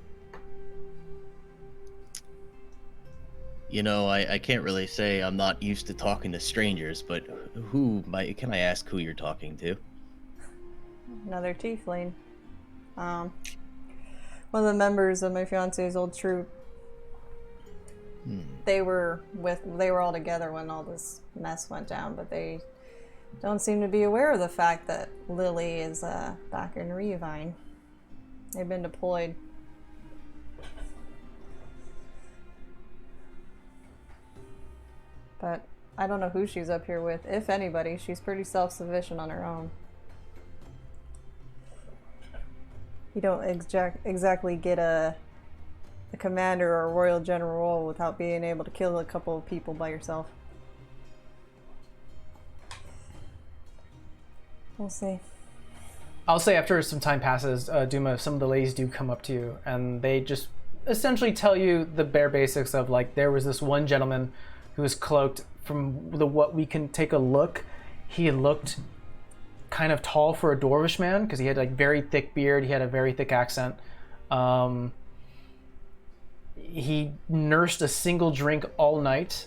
You know, I can't really say I'm not used to talking to strangers, but can I ask who you're talking to? Another tiefling. One of the members of my fiance's old troop. They were all together when all this mess went down, but they don't seem to be aware of the fact that Lily is back in Revine. They've been deployed. But I don't know who she's up here with. If anybody, she's pretty self-sufficient on her own. You don't exactly get a commander or a royal general role without being able to kill a couple of people by yourself. We'll see. I'll say after some time passes, Duma, some of the ladies do come up to you, and they just essentially tell you the bare basics of, like, there was this one gentleman who was cloaked. From what we can take a look, he looked kind of tall for a dwarvish man because he had like very thick beard. He had a very thick accent. He nursed a single drink all night.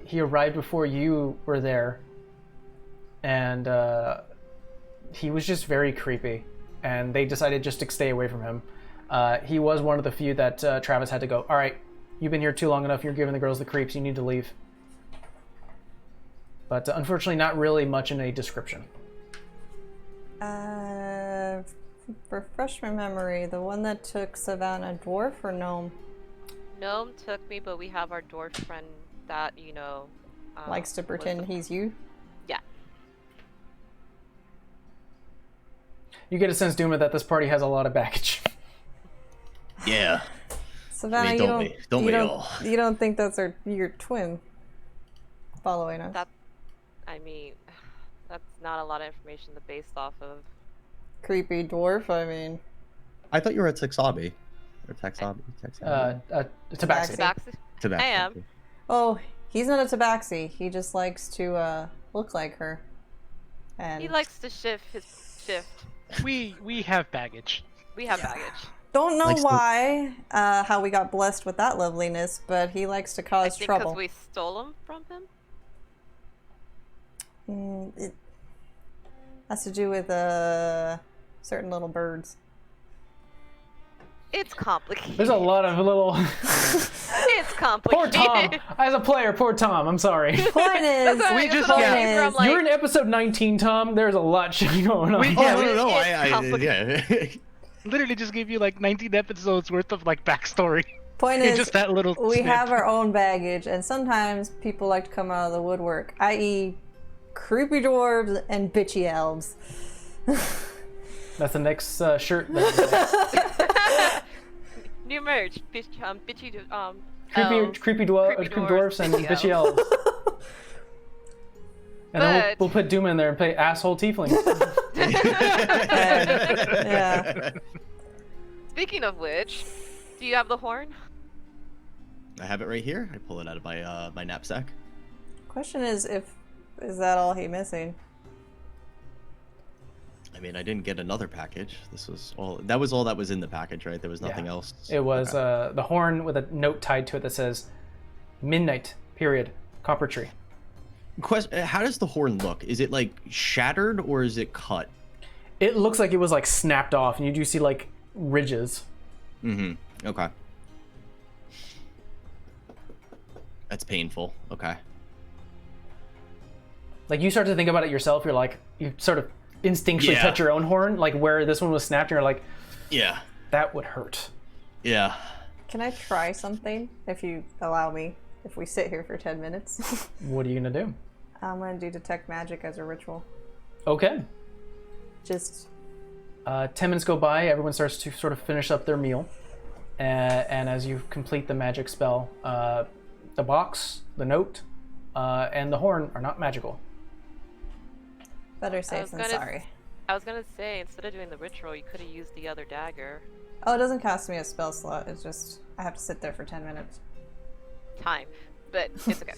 He arrived before you were there, and he was just very creepy. And they decided just to stay away from him. He was one of the few that Travis had to go, all right, you've been here too long enough. You're giving the girls the creeps. You need to leave. But unfortunately, not really much in a description. Refresh my memory. The one that took Savannah, dwarf or gnome? Gnome took me, but we have our dwarf friend that, Likes to pretend he's you? Yeah. You get a sense, Duma, that this party has a lot of baggage. Yeah. Savannah, you don't think that's your twin following us? That's not a lot of information to base off of. Creepy dwarf, I mean. I thought you were a Texabi. Or Texabi? Tabaxi. Tabaxi. I am. Oh, he's not a tabaxi. He just likes to look like her. And He likes to shift. We have baggage. We have baggage. don't know Likes to- why, how we got blessed with that loveliness, but he likes to I cause think trouble. because we stole him from him. It has to do with certain little birds. It's complicated. There's a lot of little... It's Poor complicated. Tom. As a player, poor Tom. I'm sorry. Point is, We just- point yeah. is, Like- You're in episode 19, Tom. There's a lot going on. Yeah. Literally just gave you like 19 episodes worth of like backstory. point In is, just that little we snip. have our own baggage, and sometimes people like to come out of the woodwork, i.e., creepy dwarves and bitchy elves. That's the next shirt. New merch. Bitchy. Creepy elves. creepy dwarves, dwarfs and bitchy bitchy elves. And then But- we'll put Duma in there and play asshole tieflings. Yeah. Speaking of which, do you have the horn? I have it right here. I pull it out of my knapsack. Question is that all he missing? I mean, I didn't get another package. This was all. That was all that was in the package, right? There was nothing Yeah. else. It was Okay. the horn with a note tied to it that says, "Midnight, period, copper tree." How does the horn look? Is it like shattered or is it cut? It looks like it was like snapped off, and you do see like ridges. Mm-hmm. Okay. That's painful. Okay. Like you start to think about it yourself. You're like, you sort of instinctually Yeah. touch your own horn, like where this one was snapped, and you're like, Yeah. that would hurt. Yeah. Can I try something, if you allow me, if we sit here for 10 minutes? What are you gonna do? I'm gonna do detect magic as a ritual. Okay. Just 10 minutes go by, everyone starts to sort of finish up their meal. And as you complete the magic spell, the box, the note, and the horn are not magical. better safe than sorry. I was gonna say, instead of doing the ritual, you could have used the other dagger. Oh, it doesn't cost me a spell slot. It's just I have to sit there for 10 minutes. Time, but it's okay.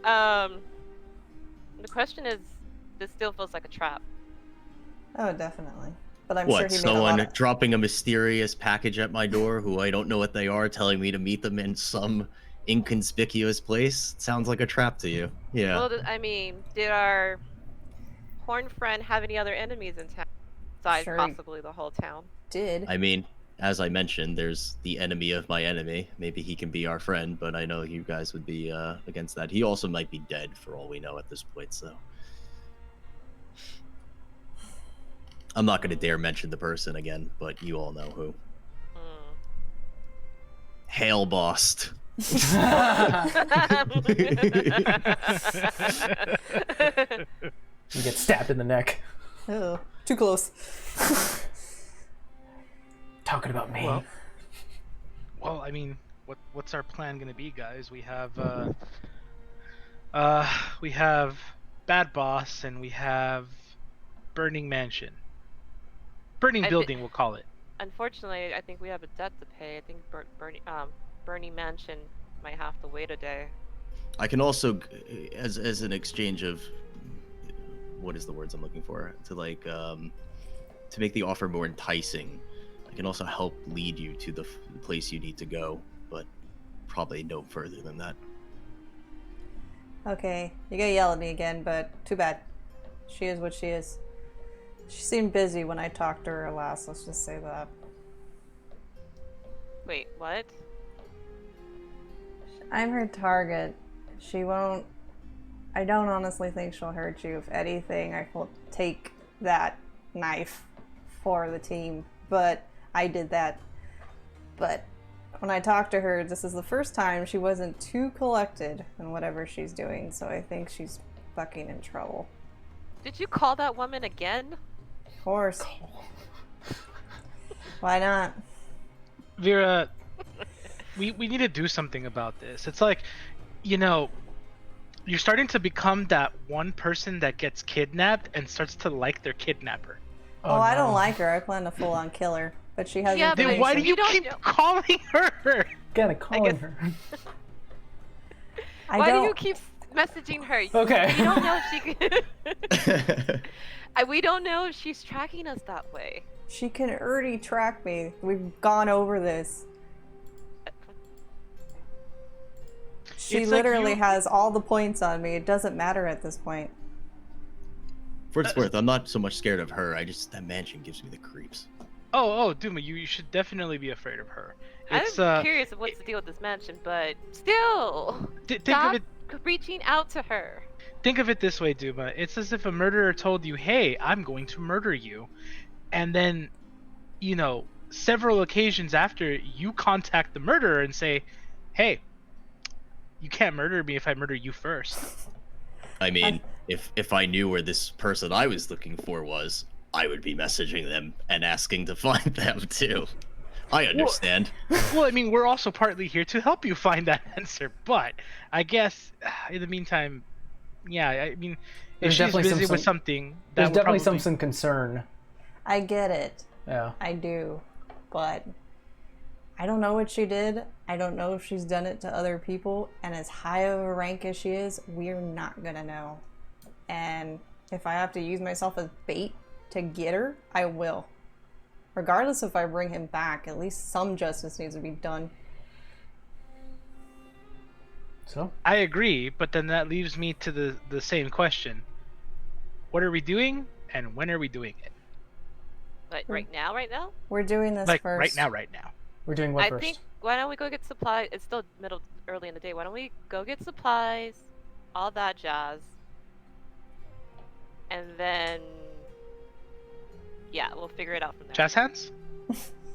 The question is, this still feels like a trap. Oh, definitely. But I'm What? sure he made a Someone lot of... dropping a mysterious package at my door who I don't know what they are, telling me to meet them in some inconspicuous place? Sounds like a trap to you. Yeah. Well, I mean, did our horn friend have any other enemies in town? Besides Sure. possibly the whole town. Did. I mean, as I mentioned, there's the enemy of my enemy. Maybe he can be our friend, but I know you guys would be against that. He also might be dead for all we know at this point, so. I'm not going to dare mention the person again, but you all know who. Hail Bost. You get stabbed in the neck. Oh, too close. Talking about me. Well, I mean, what's our plan gonna be, guys? We have Bad Boss, and we have Burning Mansion. Burning Building, we'll call it. Unfortunately, I think we have a debt to pay. I think Bernie Mansion might have to wait a day. I can also, as an exchange of, what is the words I'm looking for, to like to make the offer more enticing, I can also help lead you to the place you need to go, but probably no further than that. Okay, you're gonna yell at me again, but too bad. She is what she is. She seemed busy when I talked to her last, let's just say that. Wait, what? I'm her target. She won't... I don't honestly think she'll hurt you. If anything, I will take that knife for the team. But I did that. But when I talked to her, this is the first time she wasn't too collected in whatever she's doing, so I think she's fucking in trouble. Did you call that woman again? Of course. Why not? Vera, we need to do something about this. It's like, you know, you're starting to become that one person that gets kidnapped and starts to like their kidnapper. Oh, I don't like her. I plan to full on kill her. But she has Yeah, but Then why do you don't keep know. calling her? Kinda calling her. Why do you keep messaging her? Okay. We don't know if she can... we don't know if she's tracking us that way. She can already track me. We've gone over this. She It's like literally you- has all the points on me. It doesn't matter at this point. For what it's worth, I'm not so much scared of her. That mansion gives me the creeps. Oh, Duma, you should definitely be afraid of her. It's I'm curious of what's the deal with this mansion, but still, think stop of it. reaching out to her. Think of it this way, Duma. It's as if a murderer told you, "Hey, I'm going to murder you," and then, you know, several occasions after, you contact the murderer and say, "Hey, you can't murder me if I murder you first." I mean, if I knew where this person I was looking for was, I would be messaging them and asking to find them too. I understand. Well, I mean, we're also partly here to help you find that answer, but I guess in the meantime, yeah, I mean, if There's she's definitely busy some- with something, that There's would definitely probably... some concern. I get it. Yeah. I do. But I don't know what she did. I don't know if she's done it to other people. And as high of a rank as she is, we're not gonna know. And if I have to use myself as bait to get her, I will. Regardless if I bring him back, at least some justice needs to be done. So? I agree, but then that leaves me to the same question. What are we doing, and when are we doing it? Like right now? We're doing this Like, first. right now. We're doing what I first? think, why don't we go get supplies? It's still early in the day. Why don't we go get supplies, all that jazz, and then, yeah, we'll figure it out from there. Jazz hands?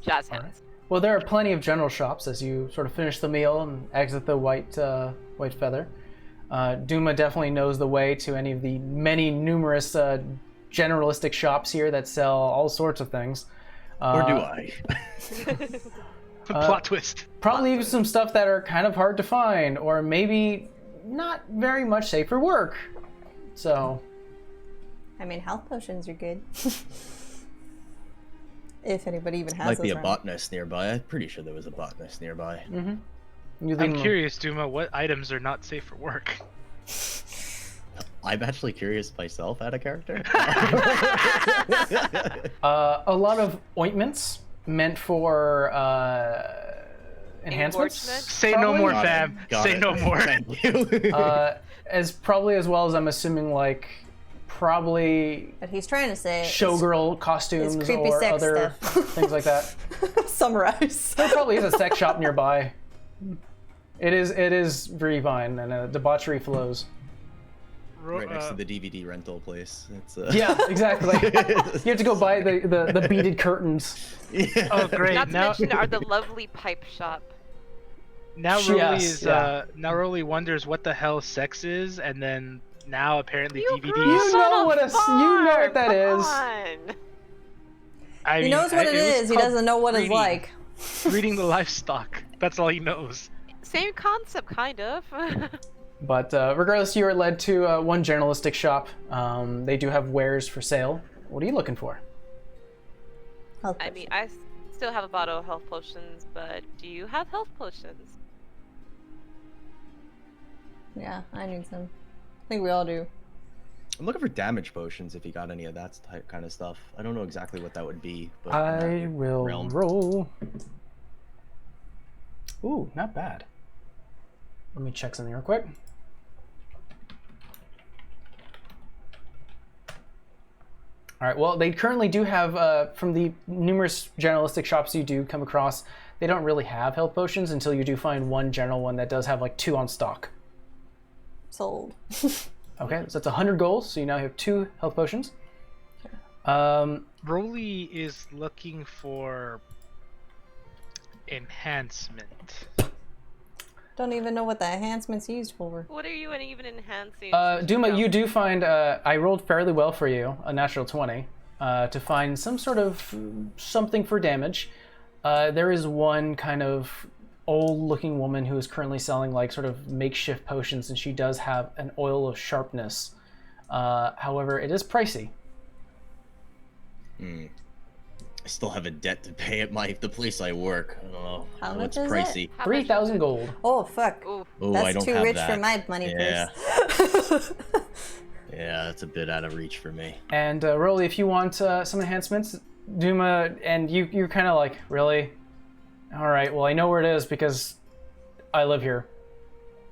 Jazz All hands. Well, there are plenty of general shops as you sort of finish the meal and exit the White Feather. Duma definitely knows the way to any of the many numerous generalistic shops here that sell all sorts of things. Or do I? Plot twist. Probably even some stuff that are kind of hard to find, or maybe not very much safe for work. So, I mean, health potions are good. If anybody even has Might those be a around. botanist nearby. I'm pretty sure there was a botanist nearby. you leave I'm them- curious, Duma, what items are not safe for work? I'm actually curious myself out of character. A lot of ointments meant for enhancements. Engorgement? Say no more, Got it, fam. got Say it. no more. Thank you. As well as I'm assuming, like, probably What he's trying to say is showgirl costumes creepy or sex other stuff. things like that. summarize. There probably is a sex shop nearby. It is very fine, and debauchery flows. Right next to the DVD rental place. It's Yeah, exactly. You have to go buy the beaded curtains. Yeah. Oh, great. Not to Now, mention the lovely pipe shop. now Yes, Rolly is yeah. now Rolly wonders what the hell sex is, and then now apparently You DVDs. grew You up know on what a you know what that farm, is. come on. I He mean, knows what it was is. He called doesn't know what it's breeding. like. Breeding the livestock. That's all he knows. Same concept, kind of. But regardless, you are led to one journalistic shop. They do have wares for sale. What are you looking for? Health I mean, I still have a bottle of health potions, but do you have health potions? Yeah, I need some. I think we all do. I'm looking for damage potions if you got any of that kind of stuff. I don't know exactly what that would be. But in I that will realm. roll. Ooh, not bad. Let me check something real quick. All right, well, they currently do have, from the numerous generalistic shops you do come across, they don't really have health potions until you do find one general one that does have like 2 on stock. Sold. Okay, so that's 100 gold, so you now have 2 health potions. Broly is looking for enhancement. Don't even know what the enhancement's used for. What are you even enhancing? Duma, you do find, I rolled fairly well for you, a natural 20, to find some sort of something for damage. There is one kind of old-looking woman who is currently selling like sort of makeshift potions, and she does have an oil of sharpness. However, it is pricey. I still have a debt to pay at the place I work. Oh, How no, much it's is pricey. it? 3,000 gold. Oh, fuck. Ooh. Oh, I That's don't too have rich that. for my money Yeah. purse. Yeah, that's a bit out of reach for me. And Rolly, if you want some enhancements, Duma, and you're kind of like, really? All right, well, I know where it is because I live here.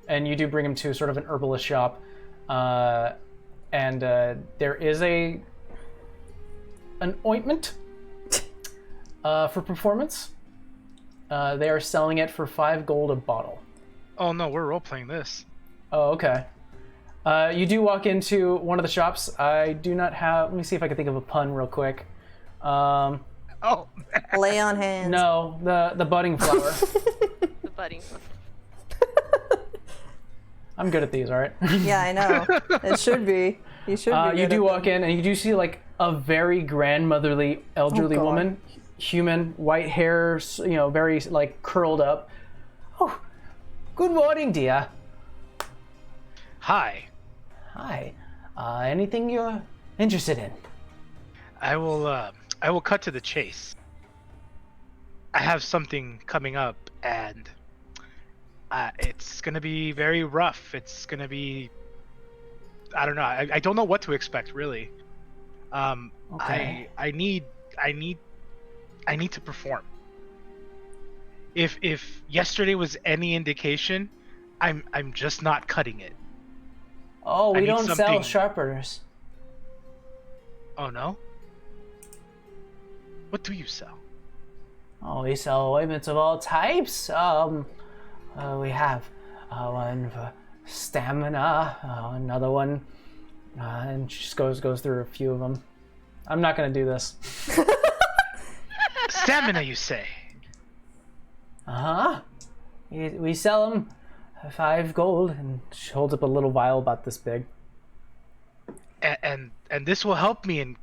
And you do bring him to sort of an herbalist shop. And there is an ointment for performance. They are selling it for 5 gold a bottle. Oh no, we're role-playing this. Oh, okay. You do walk into one of the shops. I do not have... Let me see if I can think of a pun real quick. Oh, Lay on hands. No, the budding flower. The budding. I'm good at these, all right? Yeah, I know. It should be. You should be. You good do at walk them. in, and you do see like a very grandmotherly, elderly God. woman, human, white hair, very like curled up. Oh, good morning, dear. hi. Hi. Anything you're interested in? I will cut to the chase. I have something coming up, and it's gonna be very rough. It's gonna be, I don't know. I don't know what to expect, really. Okay. I need to perform. If yesterday was any indication, I'm just not cutting it. Oh, I we need don't sell something- sharpeners. Oh no? What do you sell? Oh, we sell ointments of all types. We have one for stamina, another one, and she just goes through a few of them. I'm not gonna do this. Stamina, you say? Uh-huh. We sell them 5 gold, and she holds up a little vial about this big. And this will help me, and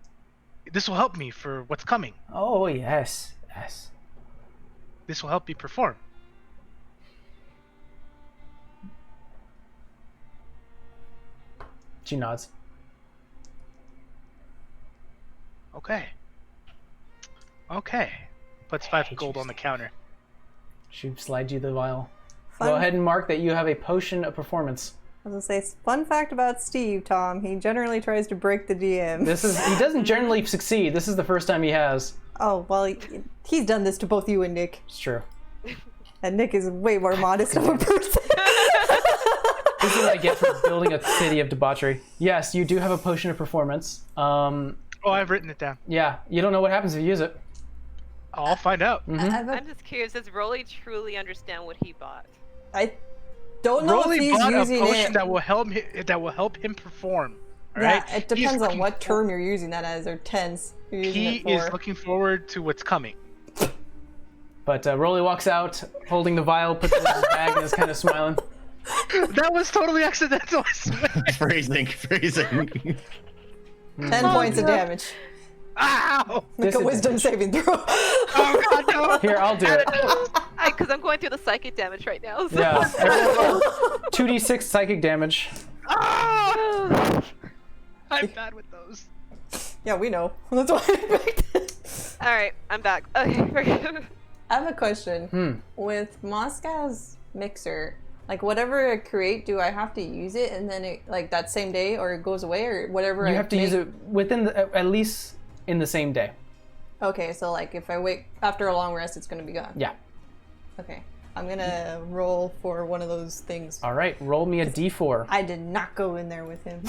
this will help me for what's coming. Oh, yes, yes. This will help me perform. She nods. Okay. Puts 5 hate gold you, on the Steve. counter. She slides you the vial. Fun, Go ahead and mark that you have a potion of performance. I was gonna say, fun fact about Steve, Tom. He generally tries to break the DM. He doesn't generally succeed. This is the first time he has. Oh, well, he's done this to both you and Nick. It's true. And Nick is way more modest of a person. This is what I get for building a city of debauchery. Yes, you do have a potion of performance. Oh, I've written it down. Yeah, you don't know what happens if you use it. I'll find out. I'm just curious. Does Rolly truly understand what he bought? I don't know Rolly if he's bought a using potion it. that will help him perform. All Yeah, right? it depends on what term you're using that as, or tense you're using He it for. is looking forward to what's coming. But Rolly walks out, holding the vial, puts it in his bag, and is kind of smiling. That was totally accidental, I swear. Phrasing. 10 points of damage. Ow! Make a wisdom saving throw. Oh god, no! Here, I'll do it. Because I'm going through the psychic damage right now. So. Yeah. 2d6 psychic damage. Ah! I'm bad with those. Yeah, we know. That's why I picked it. All right, I'm back. Okay, forget. I have a question. With Mostead's mixer, like whatever I create, do I have to use it and then it, like that same day, or it goes away, or whatever? You have to use it within at least in the same day. Okay, so like if I wait after a long rest, it's gonna be gone. Yeah. Okay, I'm gonna roll for one of those things. All right, roll me a d4. I did not go in there with him.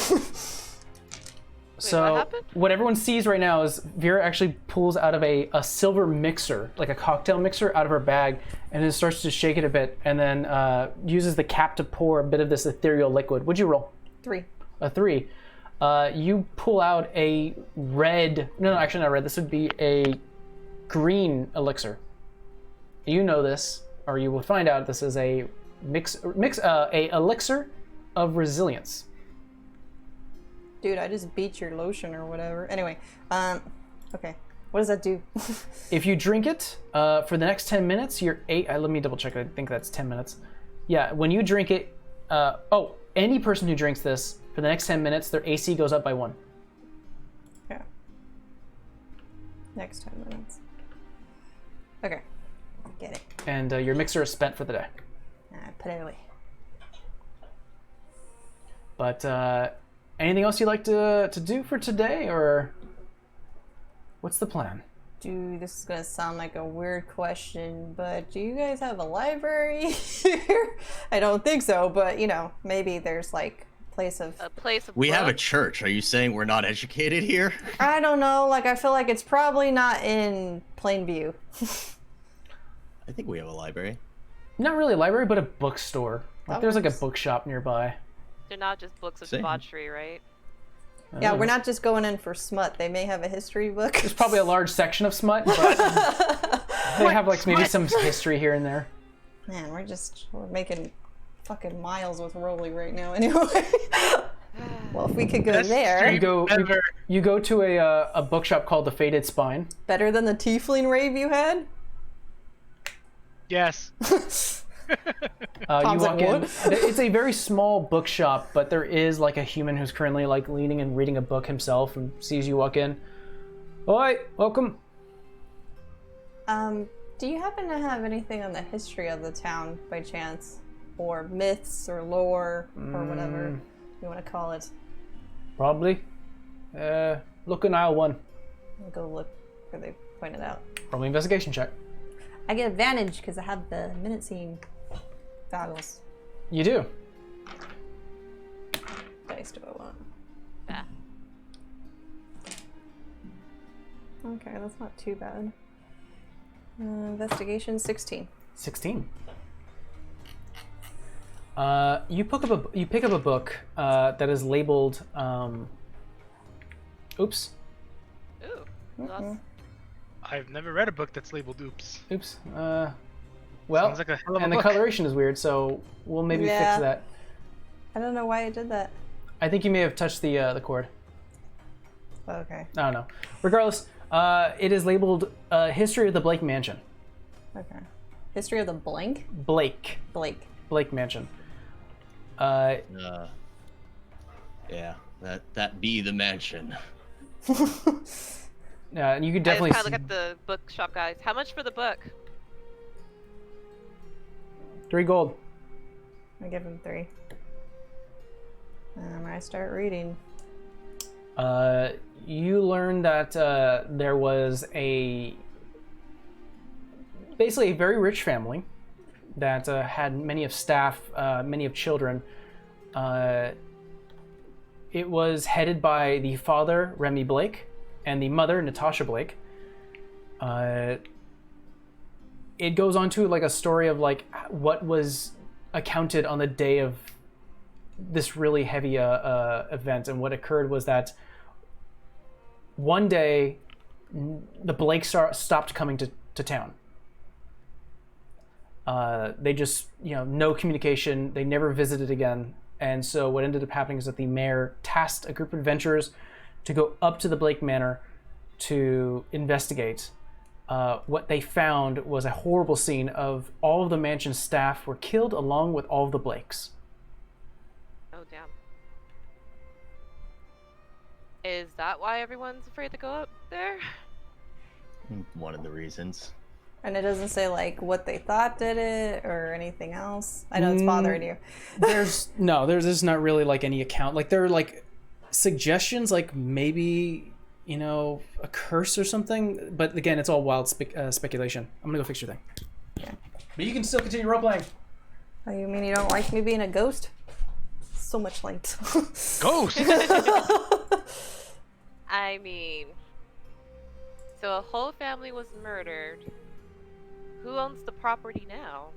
So what happened? what everyone sees right now is Vera actually pulls out of a silver mixer, like a cocktail mixer, out of her bag, and then starts to shake it a bit, and then uses the cap to pour a bit of this ethereal liquid. What'd you roll? 3. A 3. You pull out a red. No, actually not red. This would be a green elixir. You know this, or you will find out this is a a elixir of resilience. Dude, I just beat your lotion or whatever. Anyway, okay. What does that do? If you drink it for the next 10 minutes, you're 8. Let me double check. I think that's 10 minutes. Yeah, when you drink it, any person who drinks this for the next 10 minutes, their AC goes up by 1. Yeah. Next 10 minutes. Okay. Get it. And your mixer is spent for the day. Put it away. But anything else you'd like to do for today, or what's the plan? This is gonna sound like a weird question, but do you guys have a library here? I don't think so, but you know, maybe there's like a place of We have a books? church. Are you saying we're not educated here? I don't know, like I feel like it's probably not in Plainview. I think we have a library. Not really a library, but a bookstore. Like That there's like a works. bookshop nearby. They're not just books of Same. debauchery, right? Yeah, we're not just going in for smut. They may have a history book. There's probably a large section of smut, but they have like maybe some history here and there. Man, we're making fucking miles with Rolly right now anyway. Well, if we could go That's there. You go to a bookshop called the Faded Spine. Better than the tiefling rave you had? Yes. You Tom's walk like, in. "What?" It's a very small bookshop, but there is like a human who's currently like leaning and reading a book himself, and sees you walk in. Oi, welcome. Do you happen to have anything on the history of the town by chance? Or myths or lore or whatever you want to call it? Probably. Look in aisle 1. I'll go look where they pointed out. Roll me investigation check. I get advantage because I have the minute scene goggles. You do. Dice do I want? Yeah. Okay, that's not too bad. Investigation 16. 16. You pick up a book that is labeled. Oops. Ooh. That's- I've never read a book that's labeled "Oops." Oops. Well, Sounds like a hell of a and the book. coloration is weird, so we'll maybe Yeah. fix that. I don't know why it did that. I think you may have touched the cord. Okay. I don't know. Regardless, it is labeled "History of the Blake Mansion." Okay. History of the blank? Blake Blake. Mansion. Yeah, that be the mansion. Yeah, and you could I just definitely kind of see look at the bookshop guys. How much for the book? 3 gold. I give him 3. I start reading. You learn that there was basically a very rich family that had many of staff, many of children. It was headed by the father, Remy Blake, and the mother, Natasha Blake. It goes on to like a story of like what was accounted on the day of this really heavy event, and what occurred was that one day the Blakes stopped coming to town. They just, no communication. They never visited again. And so what ended up happening is that the mayor tasked a group of adventurers to go up to the Blake Manor to investigate. what they found was a horrible scene of all of the mansion staff were killed along with all of the Blakes. Oh, damn. Is that why everyone's afraid to go up there? One of the reasons. And it doesn't say like what they thought did it or anything else. I know it's bothering you. There's not really like any account. Like there are like suggestions, like maybe a curse or something. But again, it's all wild speculation. I'm gonna go fix your thing. Yeah. But you can still continue role playing. Oh, you mean you don't like me being a ghost? So much light. Ghost. I mean, so a whole family was murdered. Who owns the property now?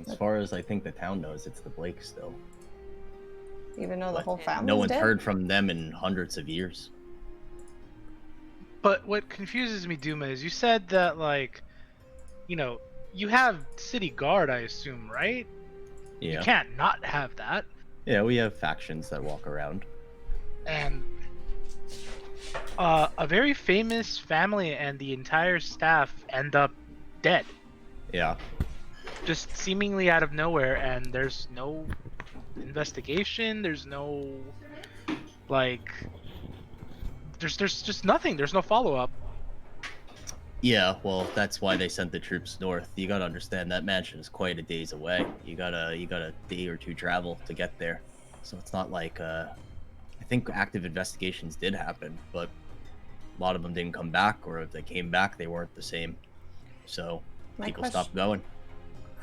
As far as I think the town knows, it's the Blakes still. Even though the But whole family's No one's dead? heard from them in hundreds of years. But what confuses me, Duma, is you said that, like, you have city guard, I assume, right? Yeah. You can't not have that. Yeah, we have factions that walk around. And a very famous family and the entire staff end up dead. Yeah. Just seemingly out of nowhere, and there's no investigation, there's no, like, there's just nothing, there's no follow-up. Yeah, well, that's why they sent the troops north. You gotta understand that mansion is quite a days away. You got a day or two travel to get there. So it's not like I think active investigations did happen, but a lot of them didn't come back, or if they came back, they weren't the same. So people stopped going.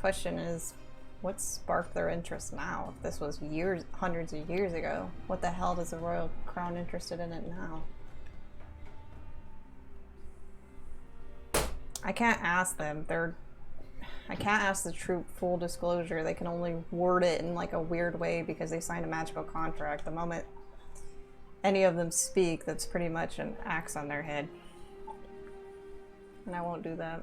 Question is, what sparked their interest now? If this was hundreds of years ago, what the hell does the Royal Crown interested in it now? I can't ask them. I can't ask the troop full disclosure. They can only word it in like a weird way because they signed a magical contract. The moment any of them speak, that's pretty much an axe on their head. And I won't do that.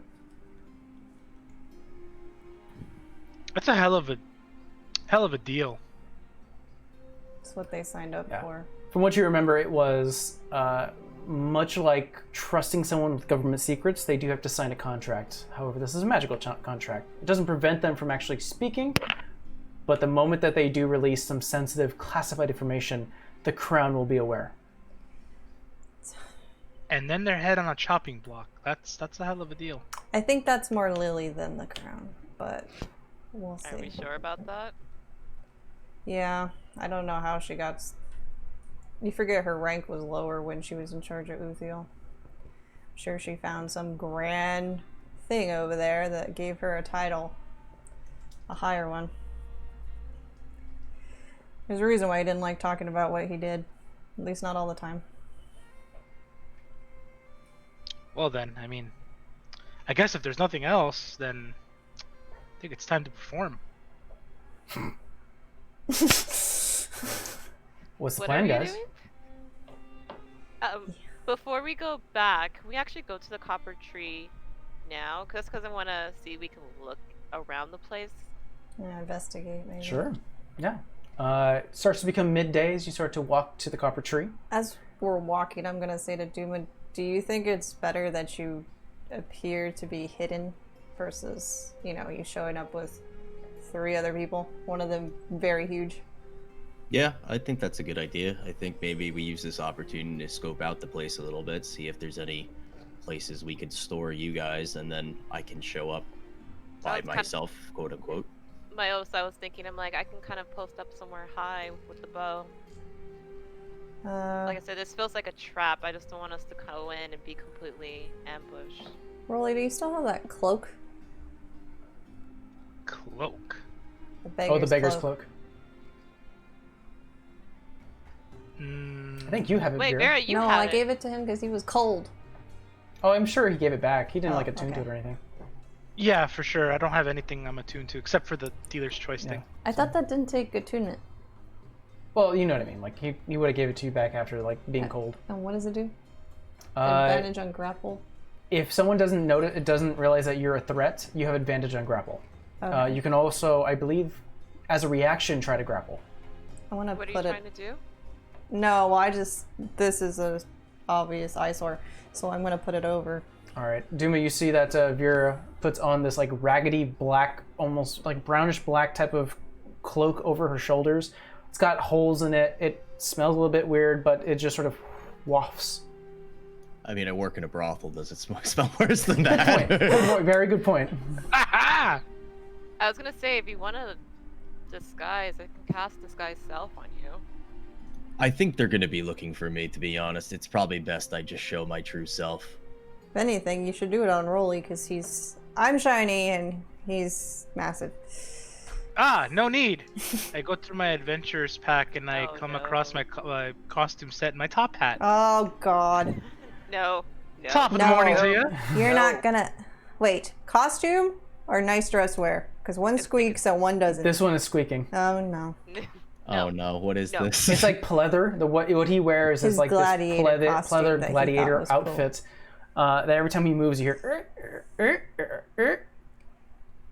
That's a hell of a deal. It's what they signed up for. From what you remember, it was much like trusting someone with government secrets. They do have to sign a contract. However, this is a magical contract. It doesn't prevent them from actually speaking, but the moment that they do release some sensitive, classified information, the Crown will be aware. And then they're head on a chopping block. That's a hell of a deal. I think that's more Lily than the Crown, but we'll see. Are we sure about that? Yeah, I don't know how she got... You forget her rank was lower when she was in charge of Uthiel. I'm sure she found some grand thing over there that gave her a title. A higher one. There's a reason why he didn't like talking about what he did. At least not all the time. Well then, I mean, I guess if there's nothing else, then I think it's time to perform. What's the What plan, are we guys? doing? Before we go back, can we actually go to the copper tree now? Because I want to see if we can look around the place. Yeah, investigate maybe. Sure. Yeah. It starts to become midday as you start to walk to the copper tree. As we're walking, I'm gonna say to Duma, do you think it's better that you appear to be hidden versus, you showing up with 3 other people, one of them very huge? Yeah, I think that's a good idea. I think maybe we use this opportunity to scope out the place a little bit, see if there's any places we could store you guys, and then I can show up by myself, quote unquote. I was thinking, I'm like, I can kind of post up somewhere high with the bow. Like I said, this feels like a trap. I just don't want us to go in and be completely ambushed. Rolly, do you still have that cloak? Cloak. The beggar's cloak. I think you have it. Wait, here. Vera, you no, have I it. gave it to him because he was cold. Oh, I'm sure he gave it back. He didn't Oh, like attune to okay. it or anything. Yeah, for sure. I don't have anything I'm attuned to except for the dealer's choice thing. I thought that didn't take attunement. Well, you know what I mean. Like he would have gave it to you back after like being cold. And what does it do? Advantage on grapple? If someone doesn't notice, it doesn't realize that you're a threat, you have advantage on grapple. Okay. You can also, I believe, as a reaction, try to grapple. I want to What are put you it... trying to do? No, this is a obvious eyesore, so I'm going to put it over. All right, Duma, you see that Vera puts on this like raggedy black, almost like brownish black type of cloak over her shoulders. It's got holes in it. It smells a little bit weird, but it just sort of wafts. I mean, I work in a brothel. Does it smell worse than Good that? point. Good point. Very good point. Aha! I was gonna say, if you want to disguise, I can cast disguise self on you. I think they're gonna be looking for me, to be honest. It's probably best I just show my true self. If anything, you should do it on Rolly because I'm shiny and he's massive. Ah, no need. I go through my adventures pack and I Oh, come no. across my costume set and my top hat. Oh God. No. Top of the No. morning to you. You're No. not gonna wait. Costume or nice dress wear? Because one squeaks and one doesn't. This one is squeaking. Oh no. Oh no, what is No. this? It's like pleather. What he wears His is like this gladiator pleather costume that he thought gladiator was cool. outfit. That every time he moves, you hear.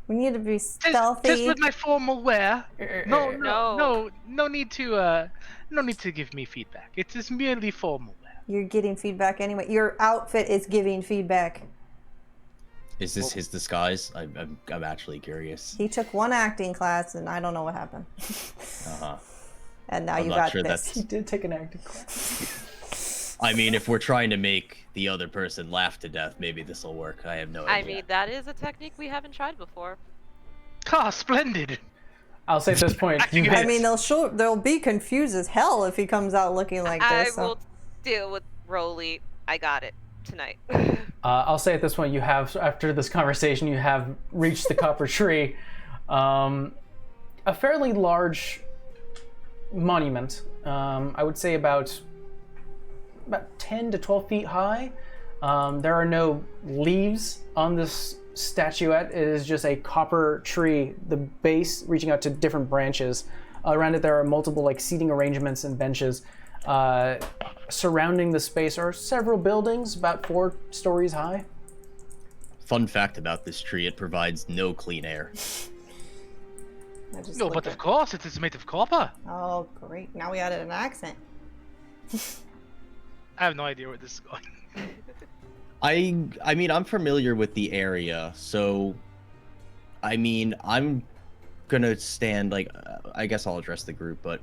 We need to be Just stealthy. with my formal wear. No No. need to give me feedback. It is merely formal wear. You're getting feedback anyway. Your outfit is giving feedback. Is this his disguise? I'm actually curious. He took one acting class and I don't know what happened. Uh-huh. And now I'm you not got sure this. He did take an acting class. I mean, if we're trying to make the other person laugh to death, maybe this will work. I have no idea. I mean, that is a technique we haven't tried before. Ah, splendid. I'll say at this point, you Acting I hit. mean, they'll be confused as hell if he comes out looking like I this. so- will deal with Rolly. I got it tonight. I'll say at this point, you have, after this conversation, you have reached the copper tree. A fairly large monument. I would say about 10 to 12 feet high. There are no leaves on this statuette. It is just a copper tree, the base reaching out to different branches. Around it there are multiple like seating arrangements and benches. Surrounding the space are several buildings, about 4 stories high. Fun fact about this tree, it provides no clean air. I just No, looked but at- of course it is made of copper. Oh, great. Now we added an accent. I have no idea where this is going. I mean, I'm familiar with the area, so I mean, I'm gonna stand like I guess I'll address the group, but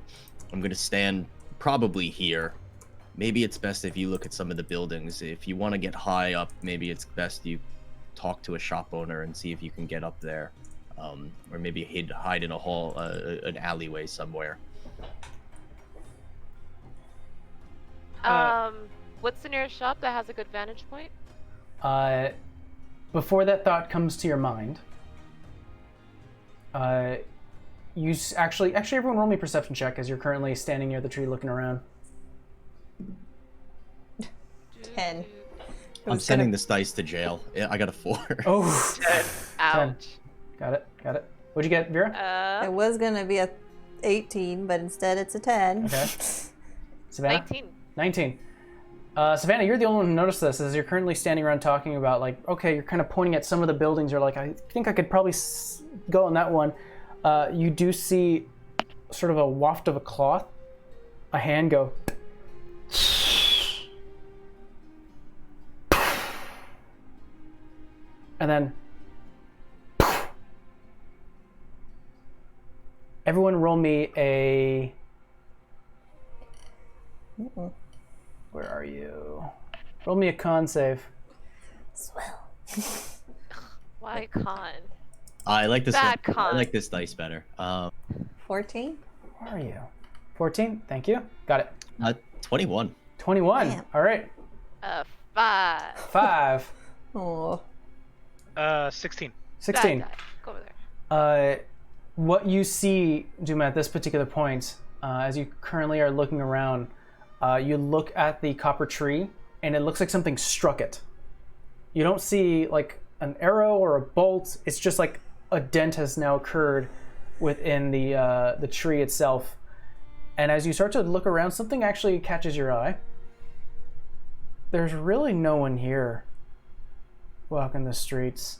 I'm gonna stand probably here. Maybe it's best if you look at some of the buildings. If you want to get high up, maybe it's best you talk to a shop owner and see if you can get up there, or maybe hide in a hall, an alleyway somewhere. What's the nearest shop that has a good vantage point? Before that thought comes to your mind, actually everyone roll me a perception check as you're currently standing near the tree looking around. 10. I'm sending this dice to jail. Yeah, I got a 4. Oh, 10. Ouch. got it. What'd you get, Vera? It was gonna be a 18, but instead it's a 10. Okay. Savannah? 19. 19. Savannah, you're the only one who noticed this as you're currently standing around talking about, like, okay, you're kind of pointing at some of the buildings. You're like, I think I could probably go on that one. You do see sort of a waft of a cloth, a hand go. And then everyone roll me a... Where are you? Roll me a con save. Swell. Why con? I like this. Bad I con. like this dice better. 14? Where are you? 14? Thank you. Got it. 21. 21. Damn. All right. 5. 5. Oh. 16. 16. Die. Go over there. What you see, Duma, at this particular point, as you currently are looking around, you look at the copper tree, and it looks like something struck it. You don't see like an arrow or a bolt. It's just like a dent has now occurred within the tree itself. And as you start to look around, something actually catches your eye. There's really no one here walking the streets.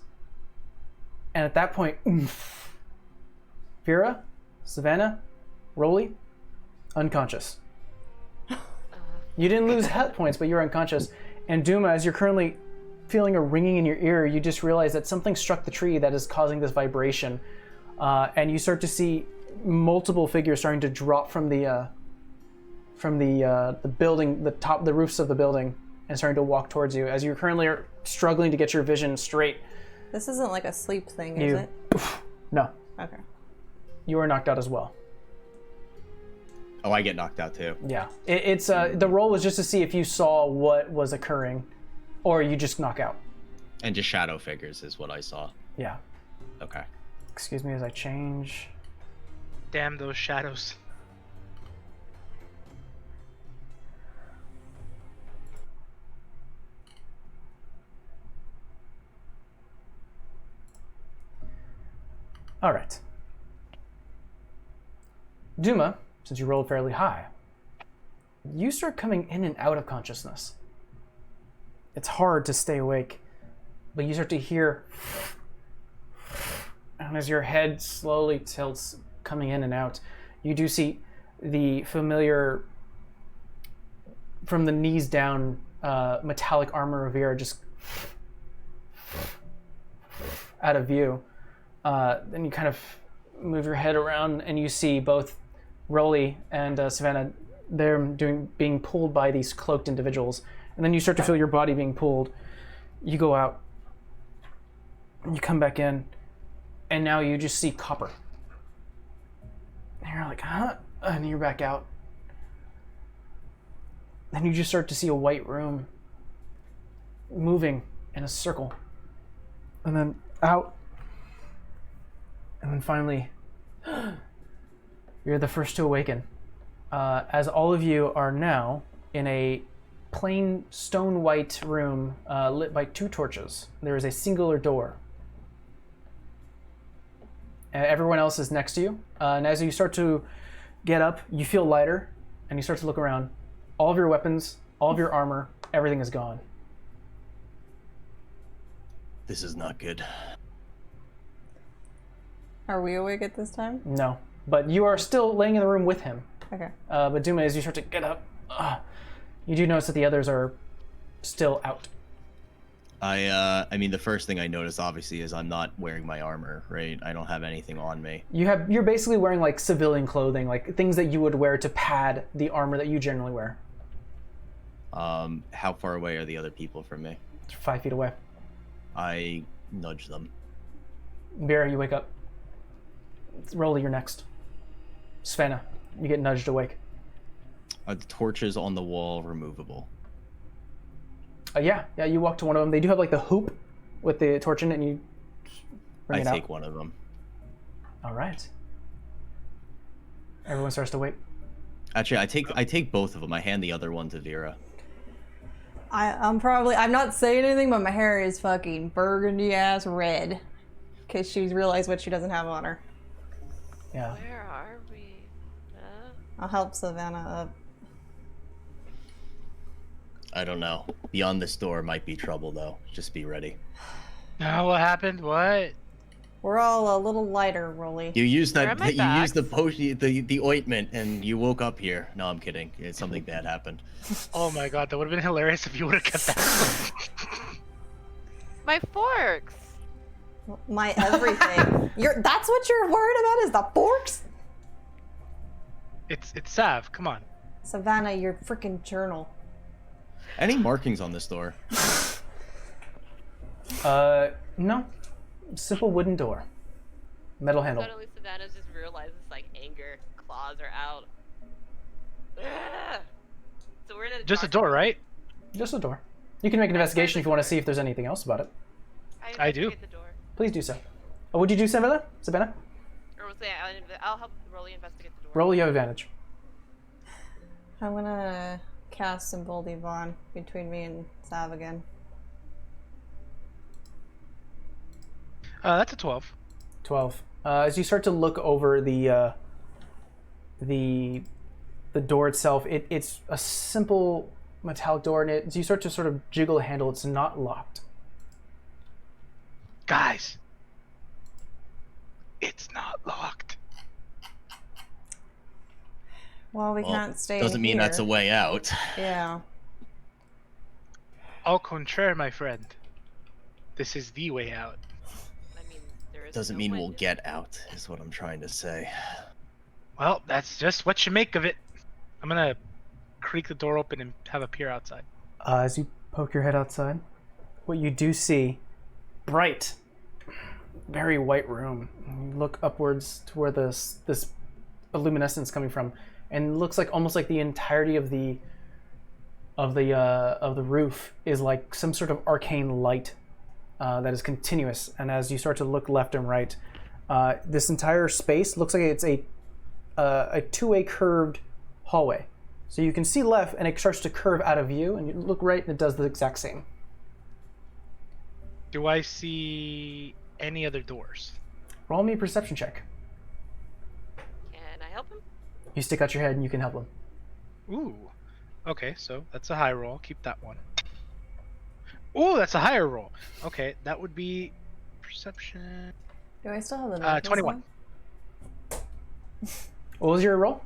And at that point, Vera, Savannah, Rolly, unconscious. You didn't lose health points, but you're unconscious. And Duma, as you're currently feeling a ringing in your ear, you just realize that something struck the tree that is causing this vibration. And you start to see multiple figures starting to drop from the building, the roofs of the building, and starting to walk towards you as you currently are struggling to get your vision straight. This isn't like a sleep thing, is it? No. Okay. You are knocked out as well. Oh, I get knocked out too. Yeah. It's the roll was just to see if you saw what was occurring, or you just knock out. And just shadow figures is what I saw. Yeah. Okay. Excuse me as I change. Damn those shadows. All right. Duma, since you rolled fairly high, you start coming in and out of consciousness. It's hard to stay awake, but you start to hear, and as your head slowly tilts, coming in and out, you do see the familiar, from the knees down, metallic armor of Vera just out of view. Then you kind of move your head around and you see both Rolly and Savannah. They're being pulled by these cloaked individuals. And then you start to feel your body being pulled. You go out. You come back in. And now you just see copper. And you're like, huh? And you're back out. Then you just start to see a white room moving in a circle. And then out. And then finally, you're the first to awaken. As all of you are now in a plain stone white room lit by 2 torches. There is a singular door. Everyone else is next to you. And as you start to get up, you feel lighter, and you start to look around. All of your weapons, all of your armor, everything is gone. This is not good. Are we awake at this time? No, but you are still laying in the room with him. Okay. But Duma, as you start to get up, you do notice that the others are still out. I mean, the first thing I notice, obviously, is I'm not wearing my armor, right? I don't have anything on me. You're basically wearing like civilian clothing, like things that you would wear to pad the armor that you generally wear. How far away are the other people from me? 5 feet away. I nudge them. Vera, you wake up. Rolly, you're next. Svenna, you get nudged awake. Are the torches on the wall removable? Yeah, you walk to one of them. They do have like the hoop with the torch in it, and you bring it out. I take one of them. All right. Everyone starts to wait. Actually, I take both of them. I hand the other one to Vera. I'm not saying anything, but my hair is fucking burgundy ass red. Because she's realized what she doesn't have on her. Yeah. Where are we? I'll help Savannah up. I don't know. Beyond this door might be trouble, though. Just be ready. Oh, what happened? What? We're all a little lighter, Rolly. You used Where are that. my You used the bags? potion, the ointment, and you woke up here. No, I'm kidding. Something bad happened. Oh my god, that would have been hilarious if you would have kept that. My forks. My everything. That's what you're worried about is the forks? It's Sav. Come on. Savannah, your freaking journal. Any markings on this door? No. Simple wooden door. Metal handle. Suddenly Savannah just realizes like anger, claws are out. Ugh. So we're in a Just a dark door, room. right? Just a door. You can make an investigation if you want to see if there's anything else about it. I do. investigate The door. Please do so. Oh, would you do Savannah? Savannah? Or we'll say I'll help Rolly investigate the door. Roll, you have advantage. I'm gonna cast Symbol Divine between me and Sav again. That's a 12. 12. As you start to look over the door itself, it's a simple metallic door, and as you start to sort of jiggle the handle, it's not locked. Guys, it's not locked. Well, we Well, can't stay doesn't in mean here. that's a way out. Yeah. Au contraire, my friend. This is the way out. I mean, there is Doesn't no mean way. we'll get out, is what I'm trying to say. Well, that's just what you make of it. I'm gonna creak the door open and have a peer outside. As you poke your head outside, what you do see, bright, very white room. You look upwards to where this luminescence coming from, and it looks like almost like the entirety of the roof is like some sort of arcane light that is continuous. And as you start to look left and right, this entire space looks like it's a two-way curved hallway. So you can see left, and it starts to curve out of view, and you look right, and it does the exact same. Do I see any other doors? Roll me a perception check. Can I help him? You stick out your head, and you can help them. Ooh. Okay, so that's a high roll. Keep that one. Ooh, that's a higher roll. Okay, that would be perception. Do I still have the necklace 21. What was your roll?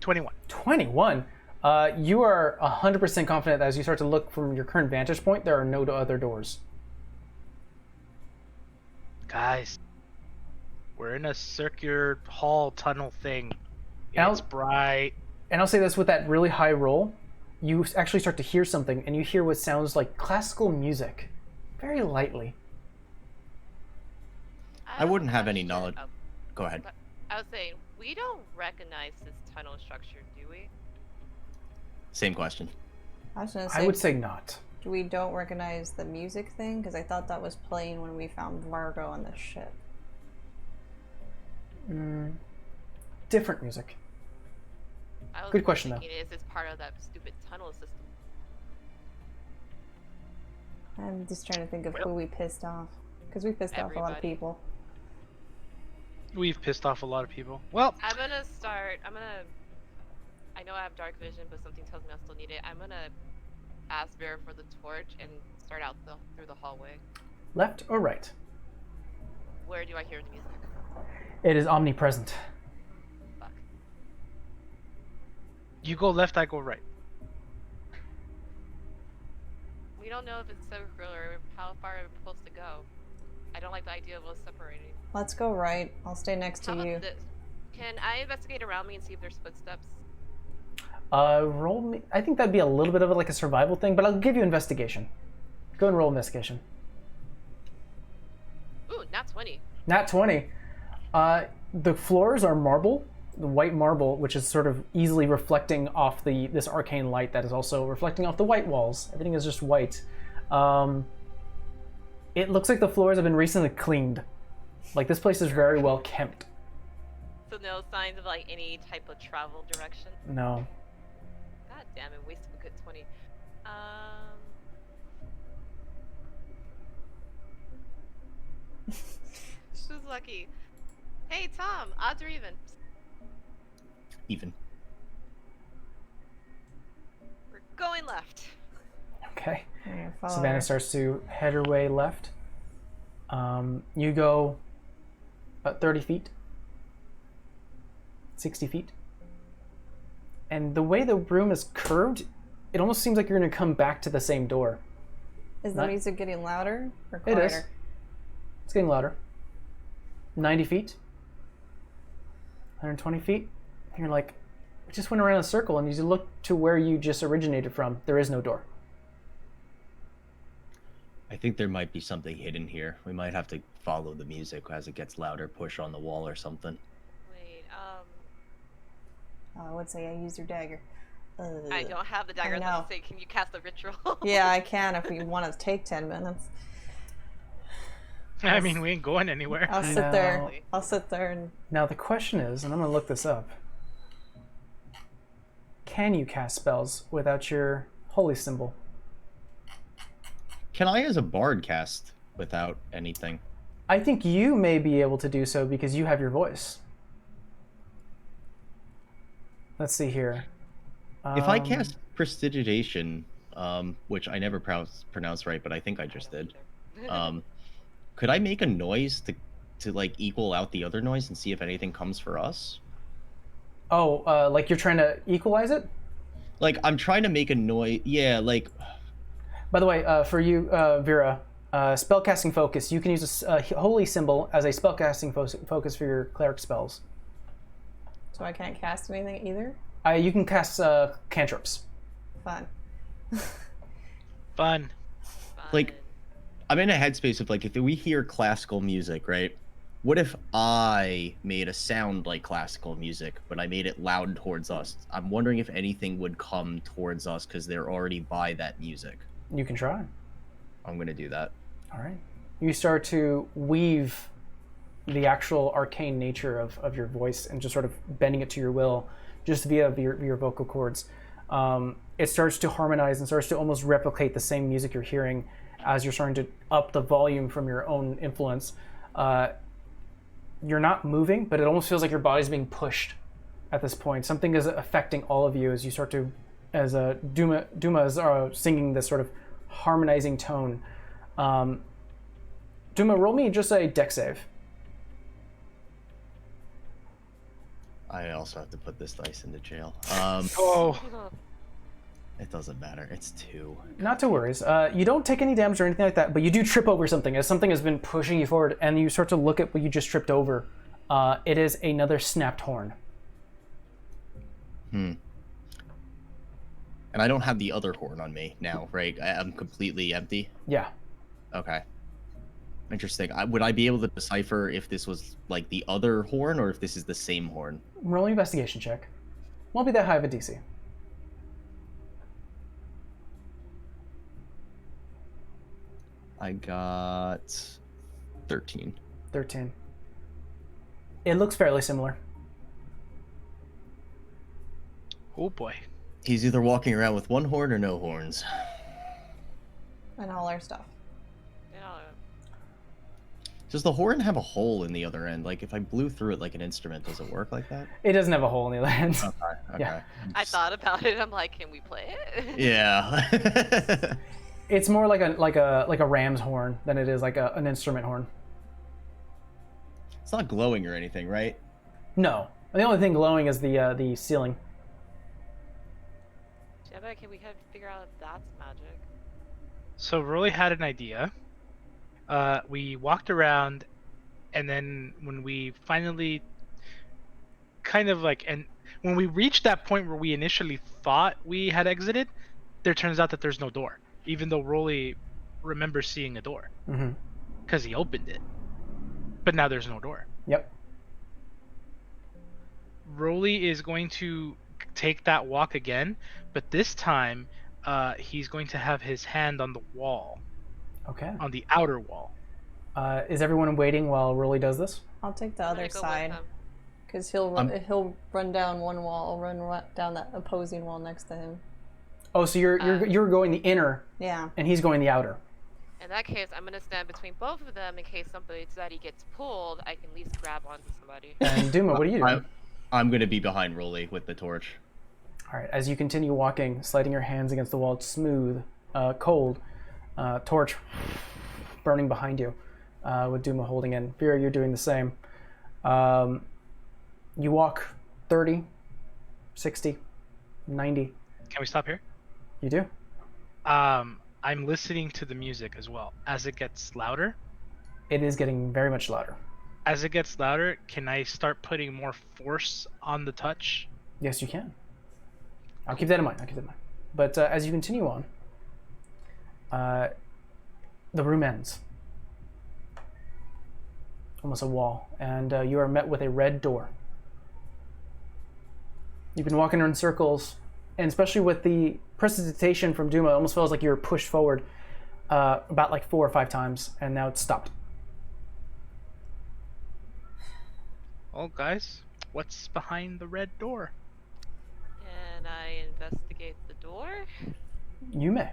21. 21. You are 100% confident that as you start to look from your current vantage point, there are no other doors. Guys, we're in a circular hall tunnel thing. It's bright. And I'll say this, with that really high roll, you actually start to hear something, and you hear what sounds like classical music, very lightly. I wouldn't have any question. knowledge. Oh, Go ahead. I was saying, we don't recognize this tunnel structure, do we? Same question. I was gonna I say, would say not. we don't recognize the music thing because I thought that was playing when we found Vargo on the ship. Different music. I was Good question, thinking, is this part of that stupid tunnel system? I'm just trying to think of who we pissed off because we pissed off a lot of Everybody. people. We've pissed off a lot of people. Well, I know I have dark vision, but something tells me I'll still need it. I'm gonna ask Vera for the torch and start out through the hallway. Left or right? Where do I hear the music? It is omnipresent. Fuck. you go left, I go right. We don't know if it's circular or how far we're supposed to go. I don't like the idea of us separating. Let's go right. I'll stay next to How you. about this? Can I investigate around me and see if there's footsteps? Roll me. I think that'd be a little bit of like a survival thing, but I'll give you investigation. Go and roll investigation. Ooh, not 20. Nat 20. The floors are marble, the white marble, which is sort of easily reflecting off this arcane light that is also reflecting off the white walls. Everything is just white. It looks like the floors have been recently cleaned. Like, this place is very well kept. So no signs of like any type of travel direction? No. God damn it, wasted a good 20. Who's lucky? Hey Tom, odds or even? Even. We're going left. Okay. I'm gonna follow Savannah her. starts to head her way left. You go about 30 feet, 60 feet. And the way the room is curved, it almost seems like you're going to come back to the same door. Is the Not- music getting louder or It quieter? is. It's getting louder. 90 feet, 120 feet. And you're like, it just went around a circle, and as you look to where you just originated from, there is no door. I think there might be something hidden here. We might have to follow the music as it gets louder, push on the wall or something. Wait, I would say I used your dagger. I don't have the dagger. I was know. gonna say, can you cast a ritual? Yeah, I can if we want to take 10 minutes. I mean, we ain't going anywhere. I'll sit No. there. I'll sit there and Now the question is, and I'm going to look this up, can you cast spells without your holy symbol? Can I, as a bard, cast without anything? I think you may be able to do so because you have your voice. Let's see here. If I cast prestidigitation, which I never pronounce right, but I think I just did, could I make a noise to like equal out the other noise and see if anything comes for us? Oh, like you're trying to equalize it? Like, I'm trying to make a noise. Yeah, like, By the way, for you, Vera, Spellcasting focus. You can use a holy symbol as a spellcasting focus for your cleric spells. So I can't cast anything either? You can cast cantrips. Fun. Fun. Like, I'm in a headspace of like, if we hear classical music, right? What if I made a sound like classical music, but I made it loud towards us? I'm wondering if anything would come towards us because they're already by that music. You can try. I'm going to do that. All right. You start to weave the actual arcane nature of your voice and just sort of bending it to your will just via your vocal cords. It starts to harmonize and starts to almost replicate the same music you're hearing as you're starting to up the volume from your own influence. You're not moving, but it almost feels like your body's being pushed at this point. Something is affecting all of you as you start to, as Duma is singing this sort of harmonizing tone. Duma, roll me just a dex save. I also have to put this dice into jail. Oh, It doesn't matter. It's 2. Not to worry. You don't take any damage or anything like that, but you do trip over something as something has been pushing you forward, and you start to look at what you just tripped over. It is another snapped horn. And I don't have the other horn on me now, right? I'm completely empty. Yeah. Okay. Interesting. Would I be able to decipher if this was like the other horn or if this is the same horn? Roll an investigation check. Won't be that high of a DC. I got 13. 13. It looks fairly similar. oh boy. He's either walking around with one horn or no horns. And all our stuff. Does the horn have a hole in the other end? Like, if I blew through it like an instrument, does it work like that? It doesn't have a hole in the other end. Okay. Yeah. I thought about it. I'm like, can we play it? Yeah. It's more like a ram's horn than it is like an instrument horn. It's not glowing or anything, right? No. The only thing glowing is the ceiling. Jebba, can we kind of figure out if that's magic? So Rolly had an idea. We walked around, and then when we finally kind of like, and when we reached that point where we initially thought we had exited, there turns out that there's no door, even though Rolly remembers seeing a door because he opened it. But now there's no door. Yep. Rolly is going to take that walk again, but this time he's going to have his hand on the wall. Okay. On the outer wall. Is everyone waiting while Rolly does this? I'll take the I'm other gonna go with side. him. Because he'll run down one wall, I'll run down that opposing wall next to him. Oh, so you're going the inner, Yeah. and he's going the outer. In that case, I'm gonna stand between both of them in case somebody gets pulled. I can at least grab onto somebody. And Duma, what are you doing? I'm going to be behind Rolly with the torch. All right. As you continue walking, sliding your hands against the wall, it's smooth, cold. Torch burning behind you, with Duma holding in. Vera, you're doing the same. You walk 30, 60, 90. Can we stop here? You do? I'm listening to the music as well. As it gets louder, It is getting very much louder. as it gets louder, can I start putting more force on the touch? Yes, you can. I'll keep that in mind. But as you continue on, the room ends. Almost a wall. And you are met with a red door. You've been walking in circles, and especially with the precipitation from Duma, it almost feels like you were pushed forward about like 4 or 5 times, and now it's stopped. Well, guys, what's behind the red door? Can I investigate the door? You may.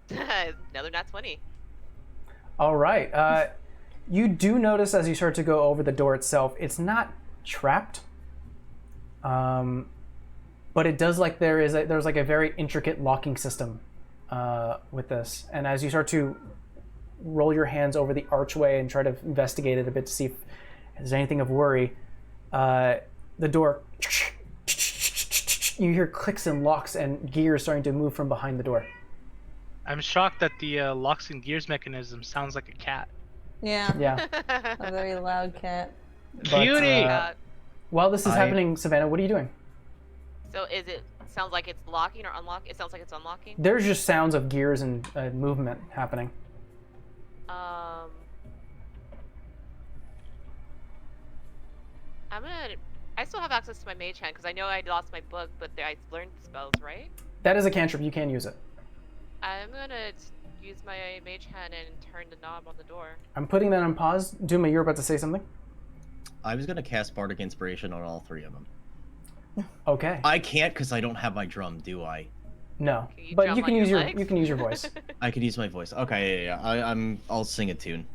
Another nat 20. All right. You do notice as you start to go over the door itself, it's not trapped, but it does like there's like a very intricate locking system with this. And as you start to roll your hands over the archway and try to investigate it a bit to see if there's anything of worry, the door you hear clicks and locks and gears starting to move from behind the door. I'm shocked that the locks and gears mechanism sounds like a cat. Yeah, Yeah. a very loud cat. But, Cutie! while this is I- happening, Savannah, what are you doing? So is it sounds like it's locking or unlocking? It sounds like it's unlocking. There's just sounds of gears and movement happening. I still have access to my mage hand because I know I lost my book, but I learned spells, right? That is a cantrip. You can use it. I'm gonna use my mage hand and turn the knob on the door. I'm putting that on pause. Duma, you're about to say something? I was gonna cast Bardic Inspiration on all 3 of them. Okay. I can't because I don't have my drum, do I? No, Can you but drum you can on use your your legs? you can use your voice. I could use my voice. Okay, yeah. I'll sing a tune.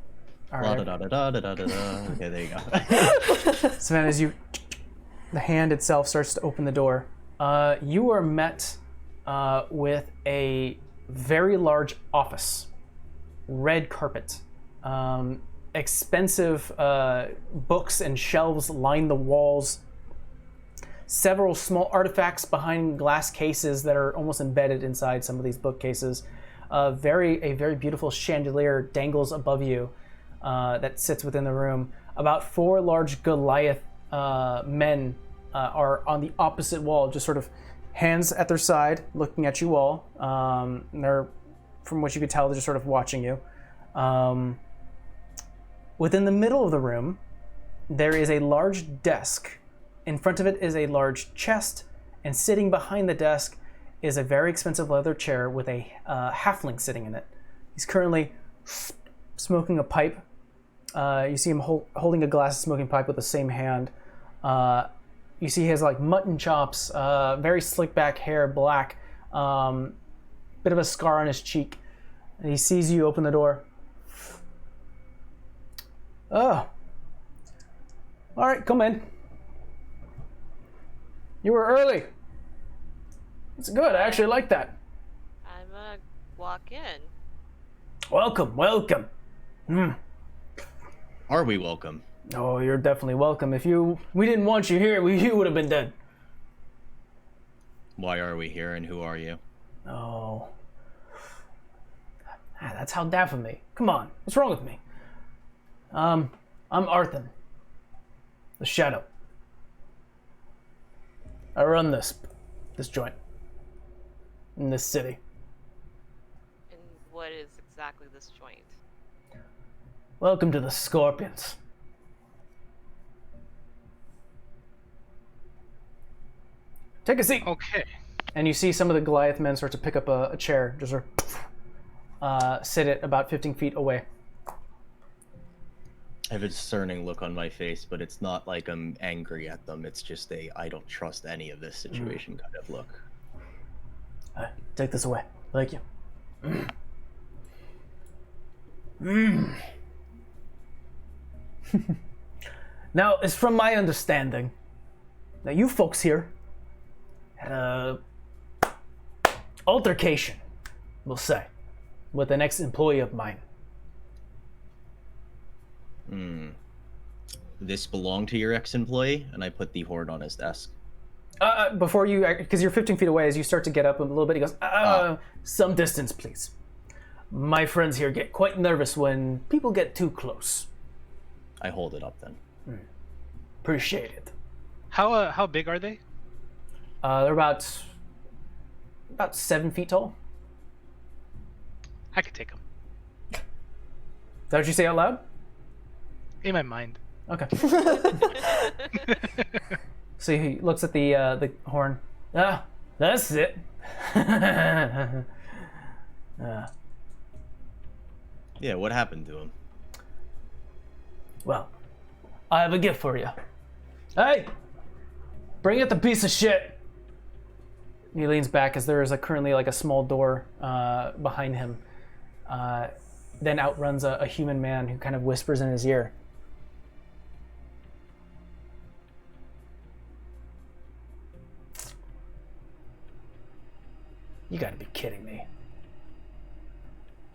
All La right. da da da da da da da. Okay, there you go. Savannah, as the hand itself starts to open the door, you are met with a very large office, red carpet, expensive books and shelves line the walls. Several small artifacts behind glass cases that are almost embedded inside some of these bookcases. A very beautiful chandelier dangles above you that sits within the room. About 4 large Goliath men are on the opposite wall, just sort of hands at their side, looking at you all. They're, from what you could tell, they're just sort of watching you. Within the middle of the room, there is a large desk. In front of it is a large chest, and sitting behind the desk is a very expensive leather chair with a halfling sitting in it. He's currently smoking a pipe. You see him holding a glass of smoking pipe with the same hand. You see he has like mutton chops, very slick back hair, black, bit of a scar on his cheek. And he sees you open the door. Oh. All right, come in. You were early. It's good. I actually like that. I'm gonna walk in. Welcome, welcome. Are we welcome? Oh, you're definitely welcome. If we didn't want you here, you would have been dead. Why are we here and who are you? Oh. That's how daft of me. Come on, what's wrong with me? I'm Arthur, the Shadow. I run this joint in this city. And what is exactly this joint? Welcome to the Scorpions. Take a seat. Okay. And you see some of the Goliath men start to pick up a chair, just sort of sit it about 15 feet away. I have a discerning look on my face, but it's not like I'm angry at them. It's just I don't trust any of this situation kind of look. Take this away. Thank you. Now, it's from my understanding that you folks here had a altercation, we'll say, with an ex-employee of mine. This belonged to your ex-employee, and I put the horde on his desk. Before you, because you're 15 feet away, as you start to get up a little bit, he goes, some distance, please. My friends here get quite nervous when people get too close. I hold it up then. Appreciate it. How big are they? They're about 7 feet tall. I could take them. Is that what you say out loud? In my mind. Okay. So he looks at the horn. That's it. Yeah, what happened to him? Well, I have a gift for you. Hey, bring it, the piece of shit. He leans back as there is currently a small door behind him. Then out runs a human man who kind of whispers in his ear. You gotta be kidding me.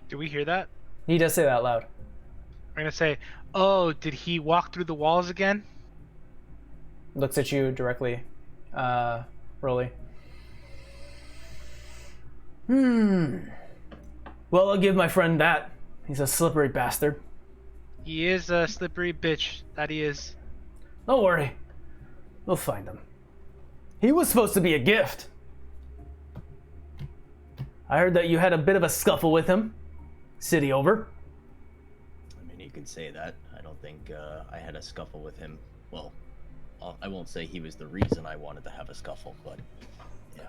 Do we hear that? He does say that out loud. We're gonna say, "Oh, did he walk through the walls again?" Looks at you directly, Rolly. Well, I'll give my friend that. He's a slippery bastard. He is a slippery bitch, that he is. Don't worry. We'll find him. He was supposed to be a gift. I heard that you had a bit of a scuffle with him. City over. I mean, you could say that. I don't think I had a scuffle with him. Well, I won't say he was the reason I wanted to have a scuffle, but yeah.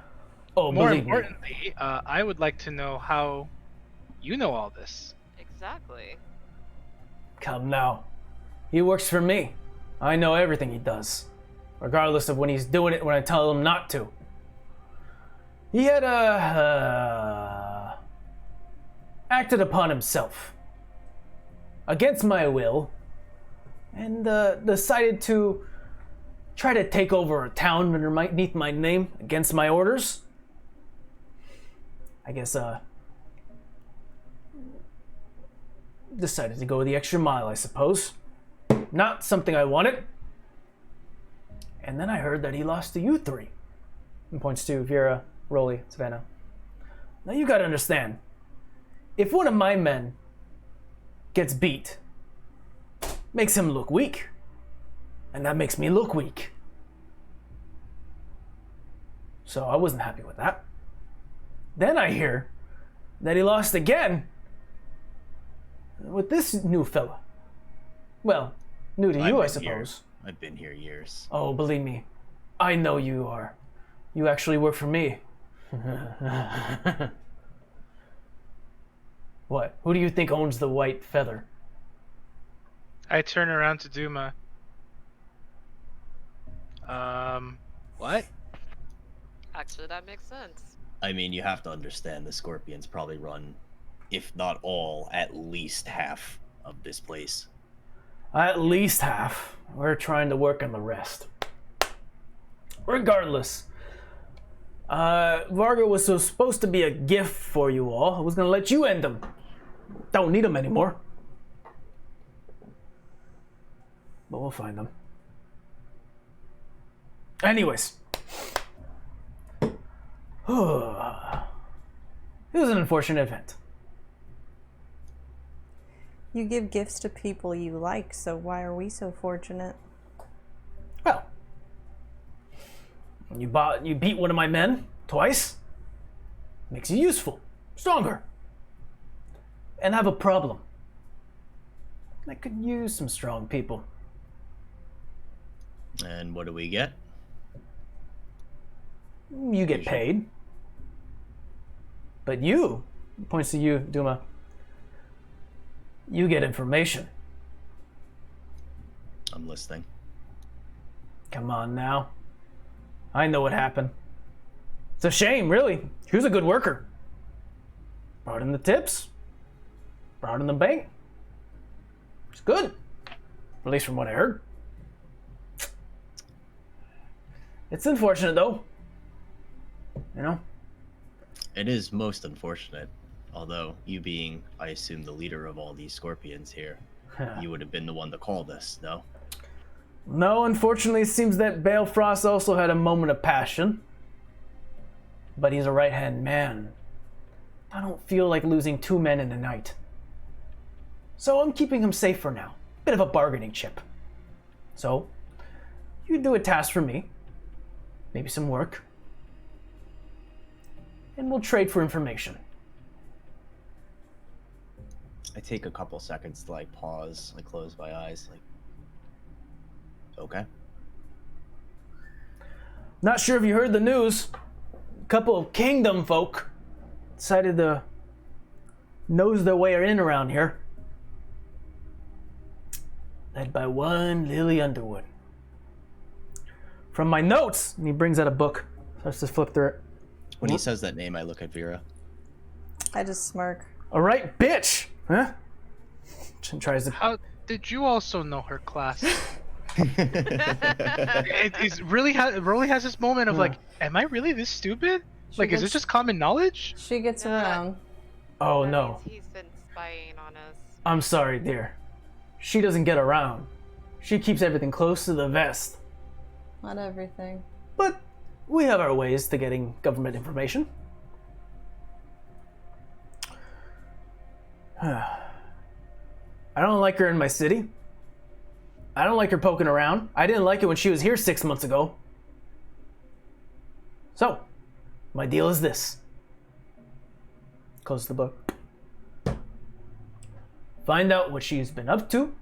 Oh, More believe me. importantly, I would like to know how you know all this. Exactly. Come now. He works for me. I know everything he does. Regardless of when he's doing it when I tell him not to. He had acted upon himself. Against my will. And decided to try to take over a town underneath my name against my orders. I guess, decided to go the extra mile, I suppose. Not something I wanted. And then I heard that he lost to you three. And points to Vera, Rolly, Savannah. Now you gotta understand. If one of my men gets beat, makes him look weak. And that makes me look weak. So I wasn't happy with that. Then I hear that he lost again with this new fella. Well, new to you, I suppose. I've been here years. Oh, believe me, I know you are. You actually work for me. What? Who do you think owns the white feather? I turn around to Duma. What? Actually, that makes sense. I mean, you have to understand the Scorpions probably run, if not all, at least half of this place. At least half. We're trying to work on the rest. Regardless, Varga was supposed to be a gift for you all. I was gonna let you end them. Don't need them anymore. But we'll find them. Anyways. It was an unfortunate event. You give gifts to people you like, so why are we so fortunate? Well, you beat one of my men twice. Makes you useful, stronger. And I have a problem. I could use some strong people. And what do we get? You get paid. But you, points to you, Duma, you get information. I'm listening. Come on now. I know what happened. It's a shame, really. He was a good worker. Brought in the tips. Brought in the bank. It's good. At least from what I heard. It's unfortunate, though. You know? It is most unfortunate. Although, you being, I assume, the leader of all these Scorpions here, you would have been the one to call this, no? No, unfortunately, it seems that Balefrost also had a moment of passion. But he's a right-hand man. I don't feel like losing two men in a night. So I'm keeping him safe for now. Bit of a bargaining chip. So, you do a task for me. Maybe some work. And we'll trade for information. I take a couple seconds to like pause, like close my eyes, like, okay. Not sure if you heard the news. A couple of kingdom folk decided to nose their way in around here. Led by one Lily Underwood. From my notes, and he brings out a book. Starts to flip through it. When he says that name, I look at Vera. I just smirk. All right, bitch. Huh? And tries to. How did you also know her class? It's really has this moment of like, am I really this stupid? Like, is this just common knowledge? She gets around. Oh That no. means he's been spying on us. I'm sorry, dear. She doesn't get around. She keeps everything close to the vest. Not everything. But we have our ways to getting government information. I don't like her in my city. I don't like her poking around. I didn't like it when she was here 6 months ago. So, my deal is this. Close the book. Find out what she's been up to.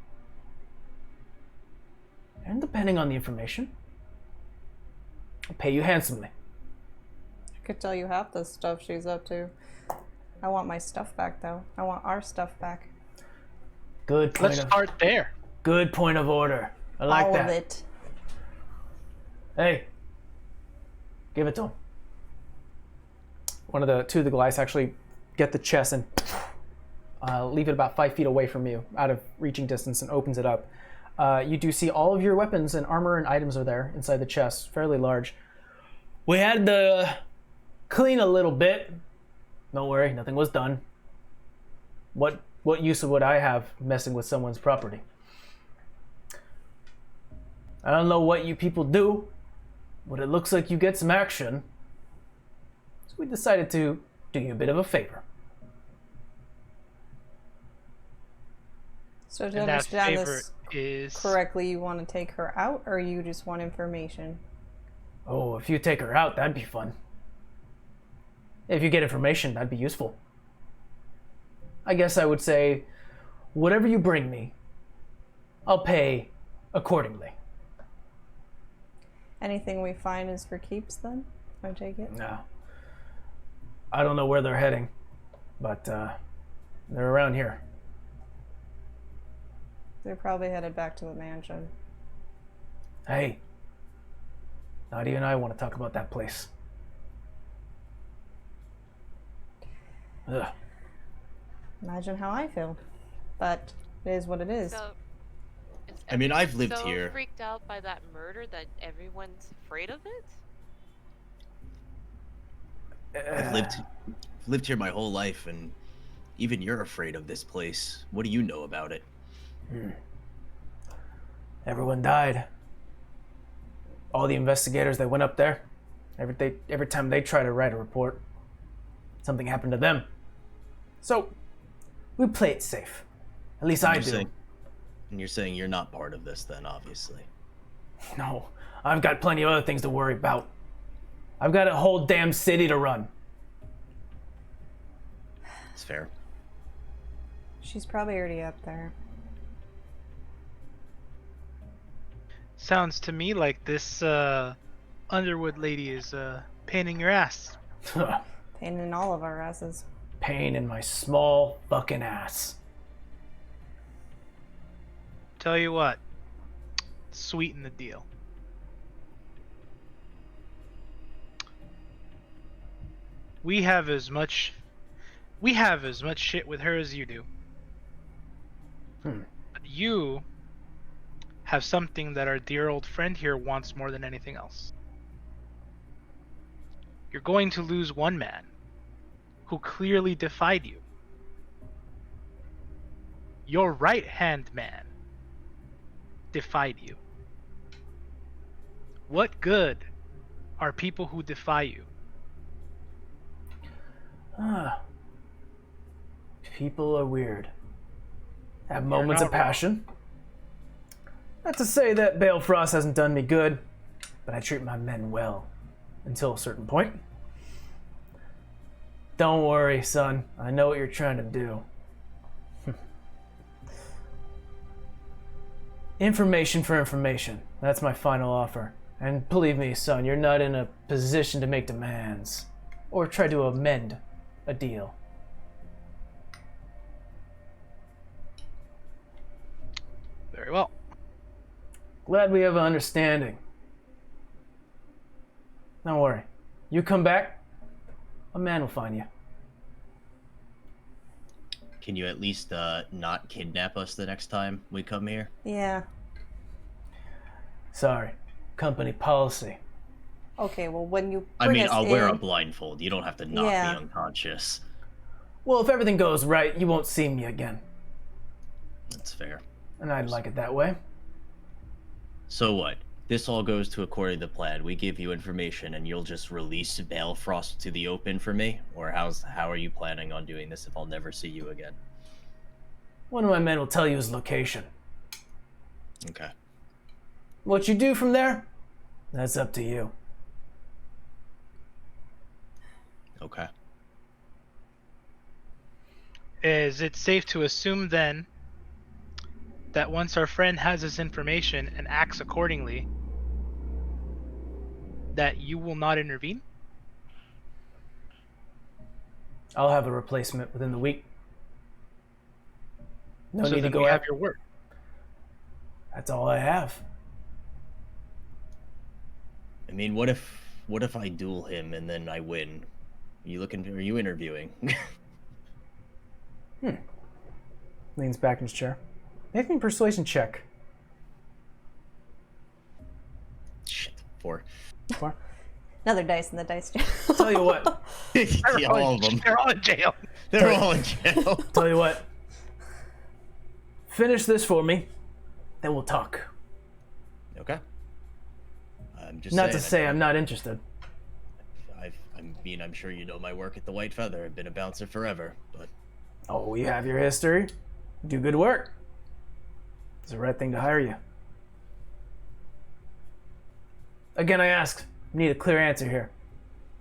And depending on the information, I'll pay you handsomely. I could tell you half the stuff she's up to. I want my stuff back, though. I want our stuff back. Good point. Let's start there. Good point of order. I like All that. of it. Hey, give it to him. Two of the Goliaths actually get the chest and leave it about 5 feet away from you, out of reaching distance, and opens it up. You do see all of your weapons and armor and items are there inside the chest, fairly large. We had to clean a little bit. Don't worry, nothing was done. What use would I have messing with someone's property? I don't know what you people do, but it looks like you get some action. So we decided to do you a bit of a favor. So to And that understand favor this is correctly, you want to take her out, or you just want information? Oh, if you take her out, that'd be fun. If you get information, that'd be useful. I guess I would say, whatever you bring me, I'll pay accordingly. Anything we find is for keeps, then? I take it? No. I don't know where they're heading, but they're around here. They're probably headed back to the mansion. Hey, Nadia and I want to talk about that place. Ugh. Imagine how I feel. But it is what it is. So, is I mean, I've everyone lived so here. freaked out by that murder that everyone's afraid of it? I've lived here my whole life, and even you're afraid of this place. What do you know about it? Everyone died. All the investigators that went up there, every time they try to write a report, something happened to them. So, we play it safe. At least I do. And you're saying you're not part of this then, obviously. No, I've got plenty of other things to worry about. I've got a whole damn city to run. It's fair. She's probably already up there. Sounds to me like this Underwood lady is painting your ass. Pain in all of our asses. Pain in my small fucking ass. Tell you what, sweeten the deal. We have as much shit with her as you do. But you have something that our dear old friend here wants more than anything else. You're going to lose one man who clearly defied you. Your right-hand man defied you. What good are people who defy you? People are weird. Have You're moments not of passion. Not to say that Bale Frost hasn't done me good, but I treat my men well. Until a certain point. Don't worry, son. I know what you're trying to do. Information for information. That's my final offer. And believe me, son, you're not in a position to make demands. Or try to amend a deal. Very well. Glad we have an understanding. Don't worry. You come back, a man will find you. Can you at least not kidnap us the next time we come here? Yeah. Sorry. Company policy. Okay, well, when you I bring mean, us I'll wear a in- blindfold. You don't have to knock Yeah. me unconscious. Well, if everything goes right, you won't see me again. That's fair. And I'd like it that way. So what? This all goes to according to plan. We give you information, and you'll just release Balefrost to the open for me? Or how are you planning on doing this if I'll never see you again? One of my men will tell you his location. Okay. What you do from there, that's up to you. Okay. Is it safe to assume then that once our friend has his information and acts accordingly, that you will not intervene? I'll have a replacement within the week. No So need to then go we have out. your word. That's all I have. I mean, what if I duel him and then I win? Are you interviewing? Leans back in his chair. Make me a persuasion check. Shit. 4. Four. Another dice in the dice jar. Tell you what. Yeah, all of them. They're all in jail. They're all in jail. Tell you what. Finish this for me, then we'll talk. Okay. I'm just Not to saying, say I'm not interested. I'm sure you know my work at the White Feather. I've been a bouncer forever, but Oh, you have your history. Do good work. It's the right thing to hire you. Again, I ask. Need a clear answer here.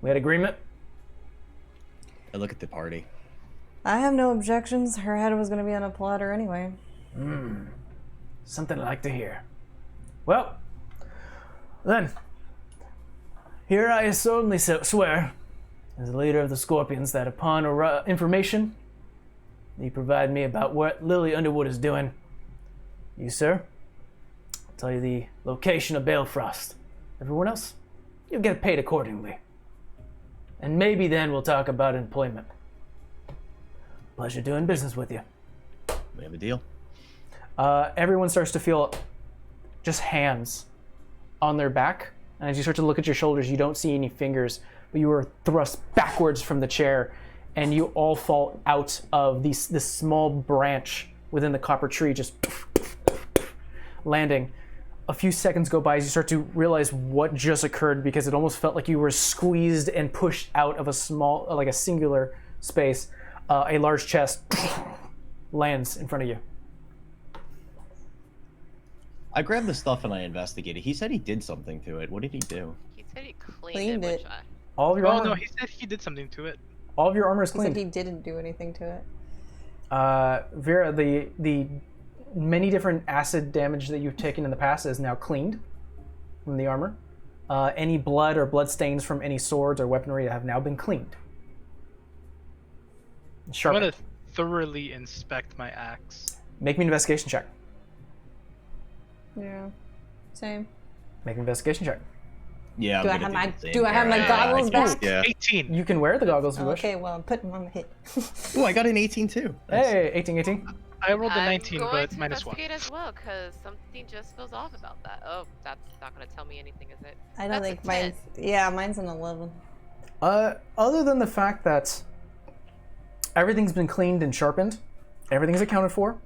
We had agreement? I look at the party. I have no objections. Her head was going to be on a platter anyway. Something I like to hear. Well, then, here I solemnly swear, as the leader of the Scorpions, that upon information you provide me about what Lily Underwood is doing, you, sir, I'll tell you the location of Balefrost. Everyone else, you'll get paid accordingly. And maybe then we'll talk about employment. Pleasure doing business with you. We have a deal. Everyone starts to feel just hands on their back. And as you start to look at your shoulders, you don't see any fingers, but you are thrust backwards from the chair, and you all fall out of this small branch within the copper tree, just landing. A few seconds go by as you start to realize what just occurred, because it almost felt like you were squeezed and pushed out of a small, like a singular space. A large chest lands in front of you. I grabbed the stuff and I investigated. He said he did something to it. What did he do? He said he Cleaned cleaned it. it, which I... All of your Oh armor, no, he said he did something to it. all of your armor is He said cleaned. he didn't do anything to it. Vera, the many different acid damage that you've taken in the past is now cleaned from the armor. Any blood or blood stains from any swords or weaponry have now been cleaned. I'm Sharpened. gonna thoroughly inspect my axe. Make me an investigation check. Yeah. Same. Make an investigation check. Yeah. I'm Do I gonna have my- the same. do I have my Yeah, goggles I guess, back? Yeah. 18. You can wear the goggles if you wish. Okay, well, I'm putting them on the hit. Oh, I got an 18 too. Nice. Hey, 18. I rolled a I'm 19, going but to minus 1. investigate as well, because something just feels off about that. Oh, that's not going to tell me anything, is it? I don't That's a think mine's... Yeah, mine's an 11. Other than the fact that everything's been cleaned and sharpened, everything's accounted for.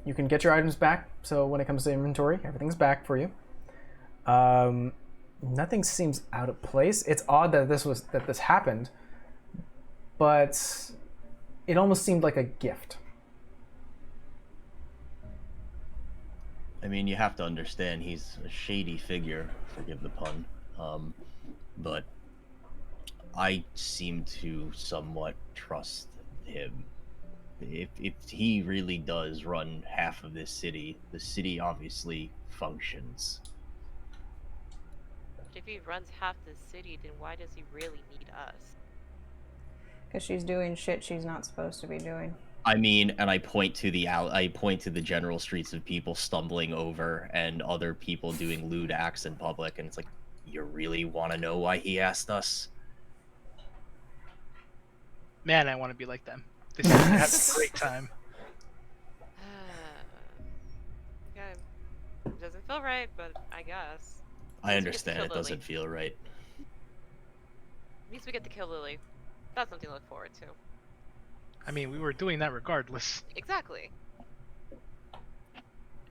You can get your items back. So when it comes to inventory, everything's back for you. Nothing seems out of place. It's odd that this happened, but it almost seemed like a gift. I mean, you have to understand he's a shady figure, forgive the pun. But I seem to somewhat trust him. If he really does run half of this city, the city obviously functions. If he runs half the city, then why does he really need us? Because she's doing shit she's not supposed to be doing. I mean, and I point to the general streets of people stumbling over and other people doing lewd acts in public, and it's like, you really want to know why he asked us? Man, I want to be like them. They seem to have a great time. Yeah, it doesn't feel right, but I guess. I At least we understand get to it kill doesn't feel right. At least we get to kill Lily. That's something to look forward to. I mean, we were doing that regardless, Exactly.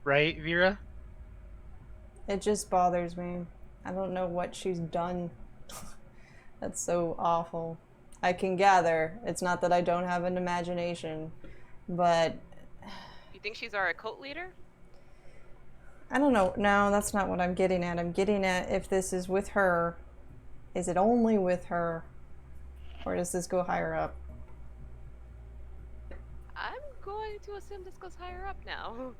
right, Vera? It just bothers me. I don't know what she's done. That's so awful. I can gather. It's not that I don't have an imagination, but You think she's our cult leader? I don't know. No, that's not what I'm getting at. I'm getting at if this is with her, is it only with her? Or does this go higher up? I'm going to assume this goes higher up now.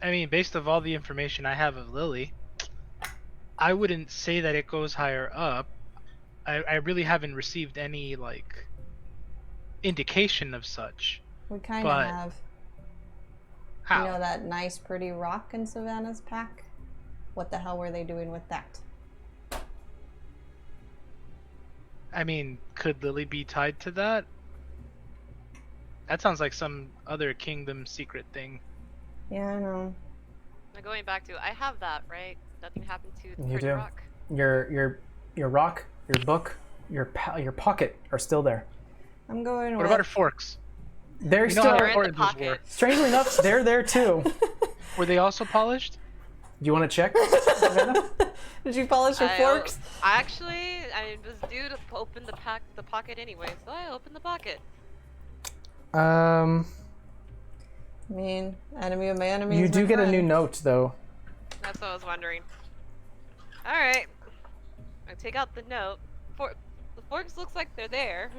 I mean, based of all the information I have of Lily, I wouldn't say that it goes higher up. I really haven't received any, like, indication of such. We kind of But- have. How? You know that nice, pretty rock in Savannah's pack? What the hell were they doing with that? I mean, could Lily be tied to that? That sounds like some other kingdom secret thing. Yeah, I know. Now going back to, I have that, right? Nothing happened to the You pretty do. rock. Your rock, your book, your pocket are still there. I'm going What with... about her forks? They're You know still. how They're in the important those were. pocket. Strangely enough, they're there too. Were they also polished? You want to check, Savannah? Did you polish your forks? I was due to open the pocket anyway, so I opened the pocket. I mean, enemy of my enemy You is do my get a friend. new note though. That's what I was wondering. Alright. I take out the note. The forks looks like they're there.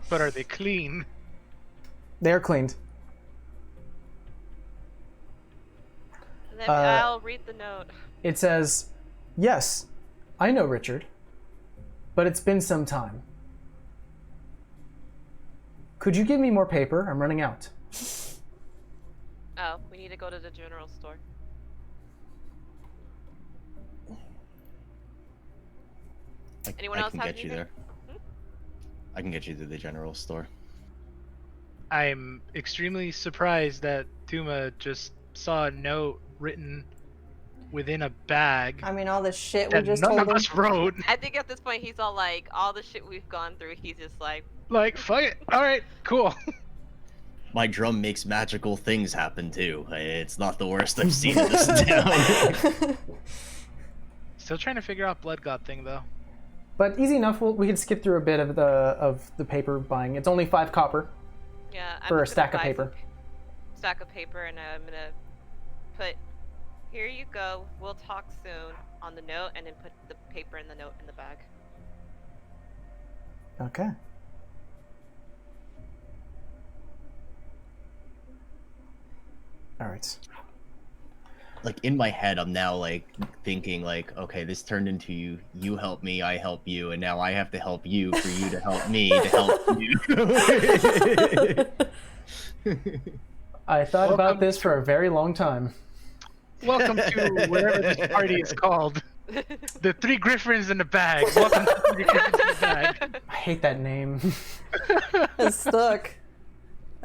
But are they clean? They're cleaned. And then I'll read the note. It says, "Yes, I know Richard, but it's been some time. Could you give me more paper? I'm running out." Oh, we need to go to the general store. Anyone else can have get you anything? there. I can get you to the general store. I'm extremely surprised that Tuma just saw a note written within a bag I mean, all the shit we that just none told of him. us wrote. I think at this point he's all like, all the shit we've gone through, he's just like, Like, fuck it. All right, cool. My drum makes magical things happen too. It's not the worst I've seen in this town. Still trying to figure out Blood God thing though. But easy enough. We can skip through a bit of the paper buying. It's only 5 copper yeah. I'm for a just gonna stack of buy paper. some stack of paper, and I'm gonna put, here you go, we'll talk soon on the note, and then put the paper and the note in the bag. Okay. All right. Like in my head, I'm now like thinking like, okay, this turned into you help me, I help you, and now I have to help you for you to help me to help you. I thought about this for a very long time. Welcome to whatever this party is called. The 3 griffins in the bag. Welcome to the 3 griffins in the bag. I hate that name. It's stuck.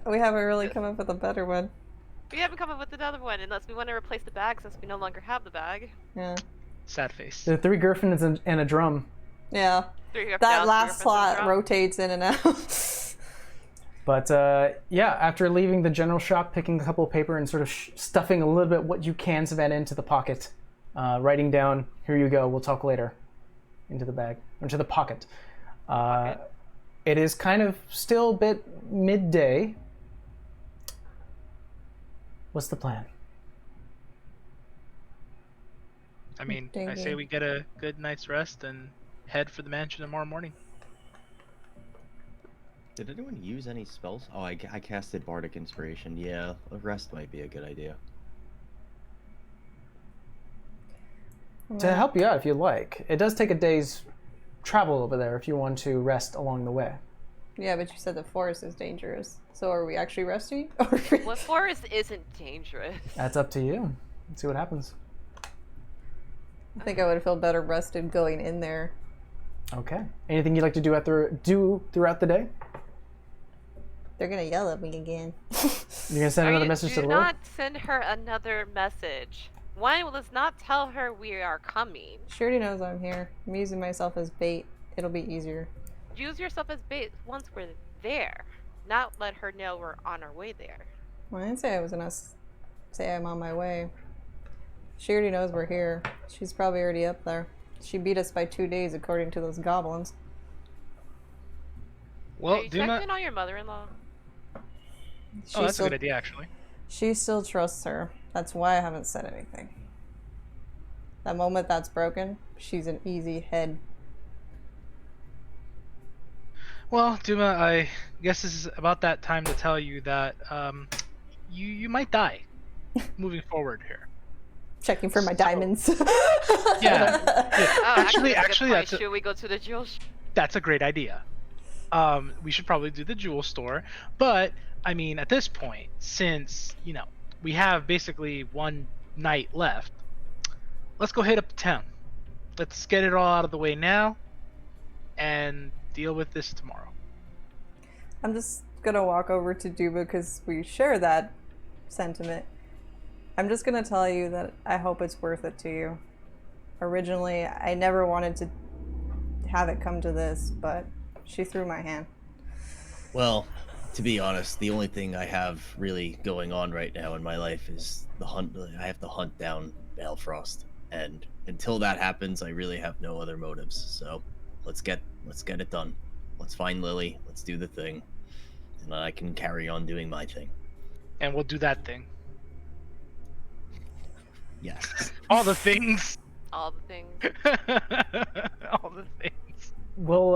We haven't really come up with a better one. We haven't come up with another one unless we want to replace the bag since we no longer have the bag. Yeah. Sad face. The 3 griffins and a drum. Yeah. 3 up, That down, 3 last up, and slot drop. rotates in and out. But yeah, after leaving the general shop, picking a couple of paper and sort of stuffing a little bit what you can, Savannah, into the pocket, writing down, "Here you go, we'll talk later," into the bag, into the pocket. It is kind of still a bit midday. What's the plan? I mean, I say Thinking. we get a good night's rest and head for the mansion tomorrow morning. Did anyone use any spells? Oh, I casted Bardic Inspiration. Yeah, a rest might be a good idea. To help you out, if you like, it does take a day's travel over there if you want to rest along the way. Yeah, but you said the forest is dangerous. So are we actually resting? What forest isn't dangerous? That's up to you. Let's see what happens. I think I would feel better rested going in there. Okay. Anything you'd like to do throughout the day? They're gonna yell at me again. You're gonna send another message to Do the Lord? not send her another message. One, let's not tell her we are coming. She already knows I'm here. I'm using myself as bait. It'll be easier. Use yourself as bait once we're there. Not let her know we're on our way there. Well, I didn't say I was gonna say I'm on my way. She already knows we're here. She's probably already up there. She beat us by 2 days according to those goblins. Are Well, you do not. checking on your mother-in-law? Oh, that's a good idea, actually. She still trusts her. That's why I haven't said anything. That moment that's broken, she's an easy head. Well, Duma, I guess this is about that time to tell you that you might die moving forward here. Checking for my diamonds. Yeah. Oh, Actually, that's should we go to the jewel shop? That's a great idea. We should probably do the jewel store, but I mean, at this point, since we have basically one night left, let's go hit up town. Let's get it all out of the way now, and deal with this tomorrow. I'm just gonna walk over to Duba because we share that sentiment. I'm just gonna tell you that I hope it's worth it to you. Originally, I never wanted to have it come to this, but she threw my hand. Well, to be honest, the only thing I have really going on right now in my life is the hunt. I have to hunt down Balefrost, and until that happens, I really have no other motives. So let's get it done. Let's find Lily. Let's do the thing, and then I can carry on doing my thing. And we'll do that thing. Yes. All the things. All the things. All the things. We'll,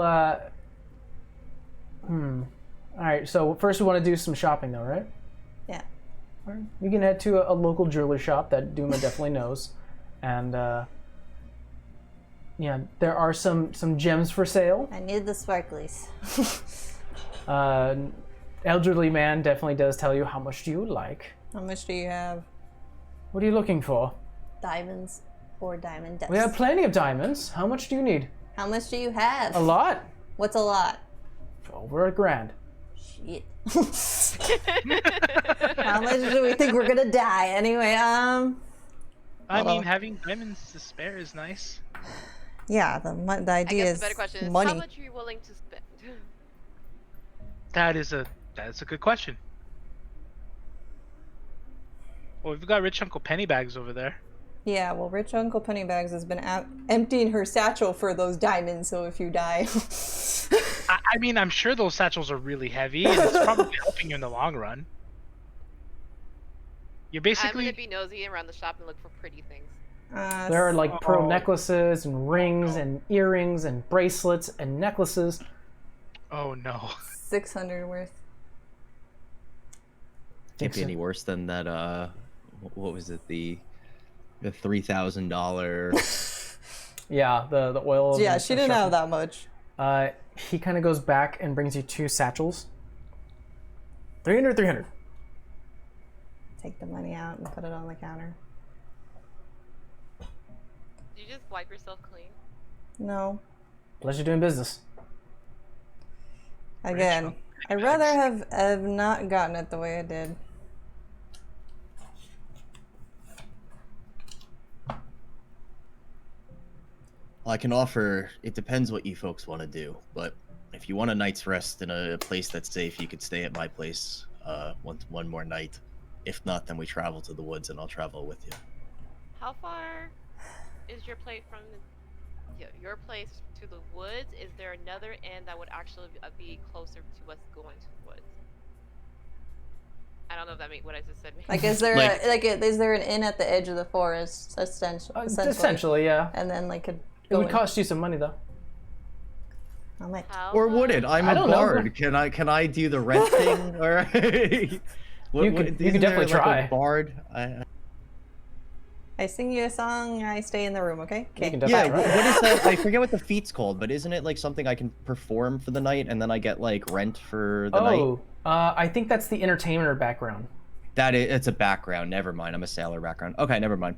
Alright, so first we want to do some shopping though, right? Yeah. All right. We can head to a local jeweler shop that Duma definitely knows. And, yeah, there are some gems for sale. I need the sparklies. Elderly man definitely does tell you, how much do you like? How much do you have? What are you looking for? Diamonds or diamond dust? We have plenty of diamonds. How much do you need? How much do you have? A lot. What's a lot? Over $1,000. Shit. How much do we think we're gonna die? Anyway, I Hold mean, on. having diamonds to spare is nice. yeah, the I idea guess is the better question is money. how much are you willing to spend? That is a good question. Well, we've got rich Uncle Pennybags over there. Yeah, well, rich Uncle Pennybags has been emptying her satchel for those diamonds, so if you die... I mean, I'm sure those satchels are really heavy, and it's probably helping you in the long run. You're I'm basically... gonna be nosy around the shop and look for pretty things. There are like pearl Oh. necklaces and rings and earrings and bracelets and necklaces. Oh no. 600 worth. Can't be any worse than that. What was it? The $3,000. Yeah, the oil. Yeah, she didn't have that much. He kind of goes back and brings you 2 satchels. 300. Take the money out and put it on the counter. Did you just wipe yourself clean? No. Pleasure doing business. Again, Uncle I'd rather have not gotten it the way I did. I can offer. It depends what you folks want to do, but if you want a night's rest in a place that's safe, you could stay at my place one more night. If not, then we travel to the woods, and I'll travel with you. How far is your place from your place to the woods? Is there another inn that would actually be closer to us going to the woods? I don't know if that means what I just said. Like, is there Like- is there an inn at the edge of the forest, essentially? Essentially, yeah. And then like could It go would in. cost you some money though. How much? How Or would much? it? I'm I a don't know. bard. Can I do the rent thing? Or You could definitely try. A bard. I sing you a song. I stay in the room. Okay. You can Okay. Yeah. definitely try. What is that? I forget what the feat's called, but isn't it like something I can perform for the night, and then I get like rent for the night? Oh, I think that's the entertainer background. It's a background. Never mind. I'm a sailor background. Okay, never mind.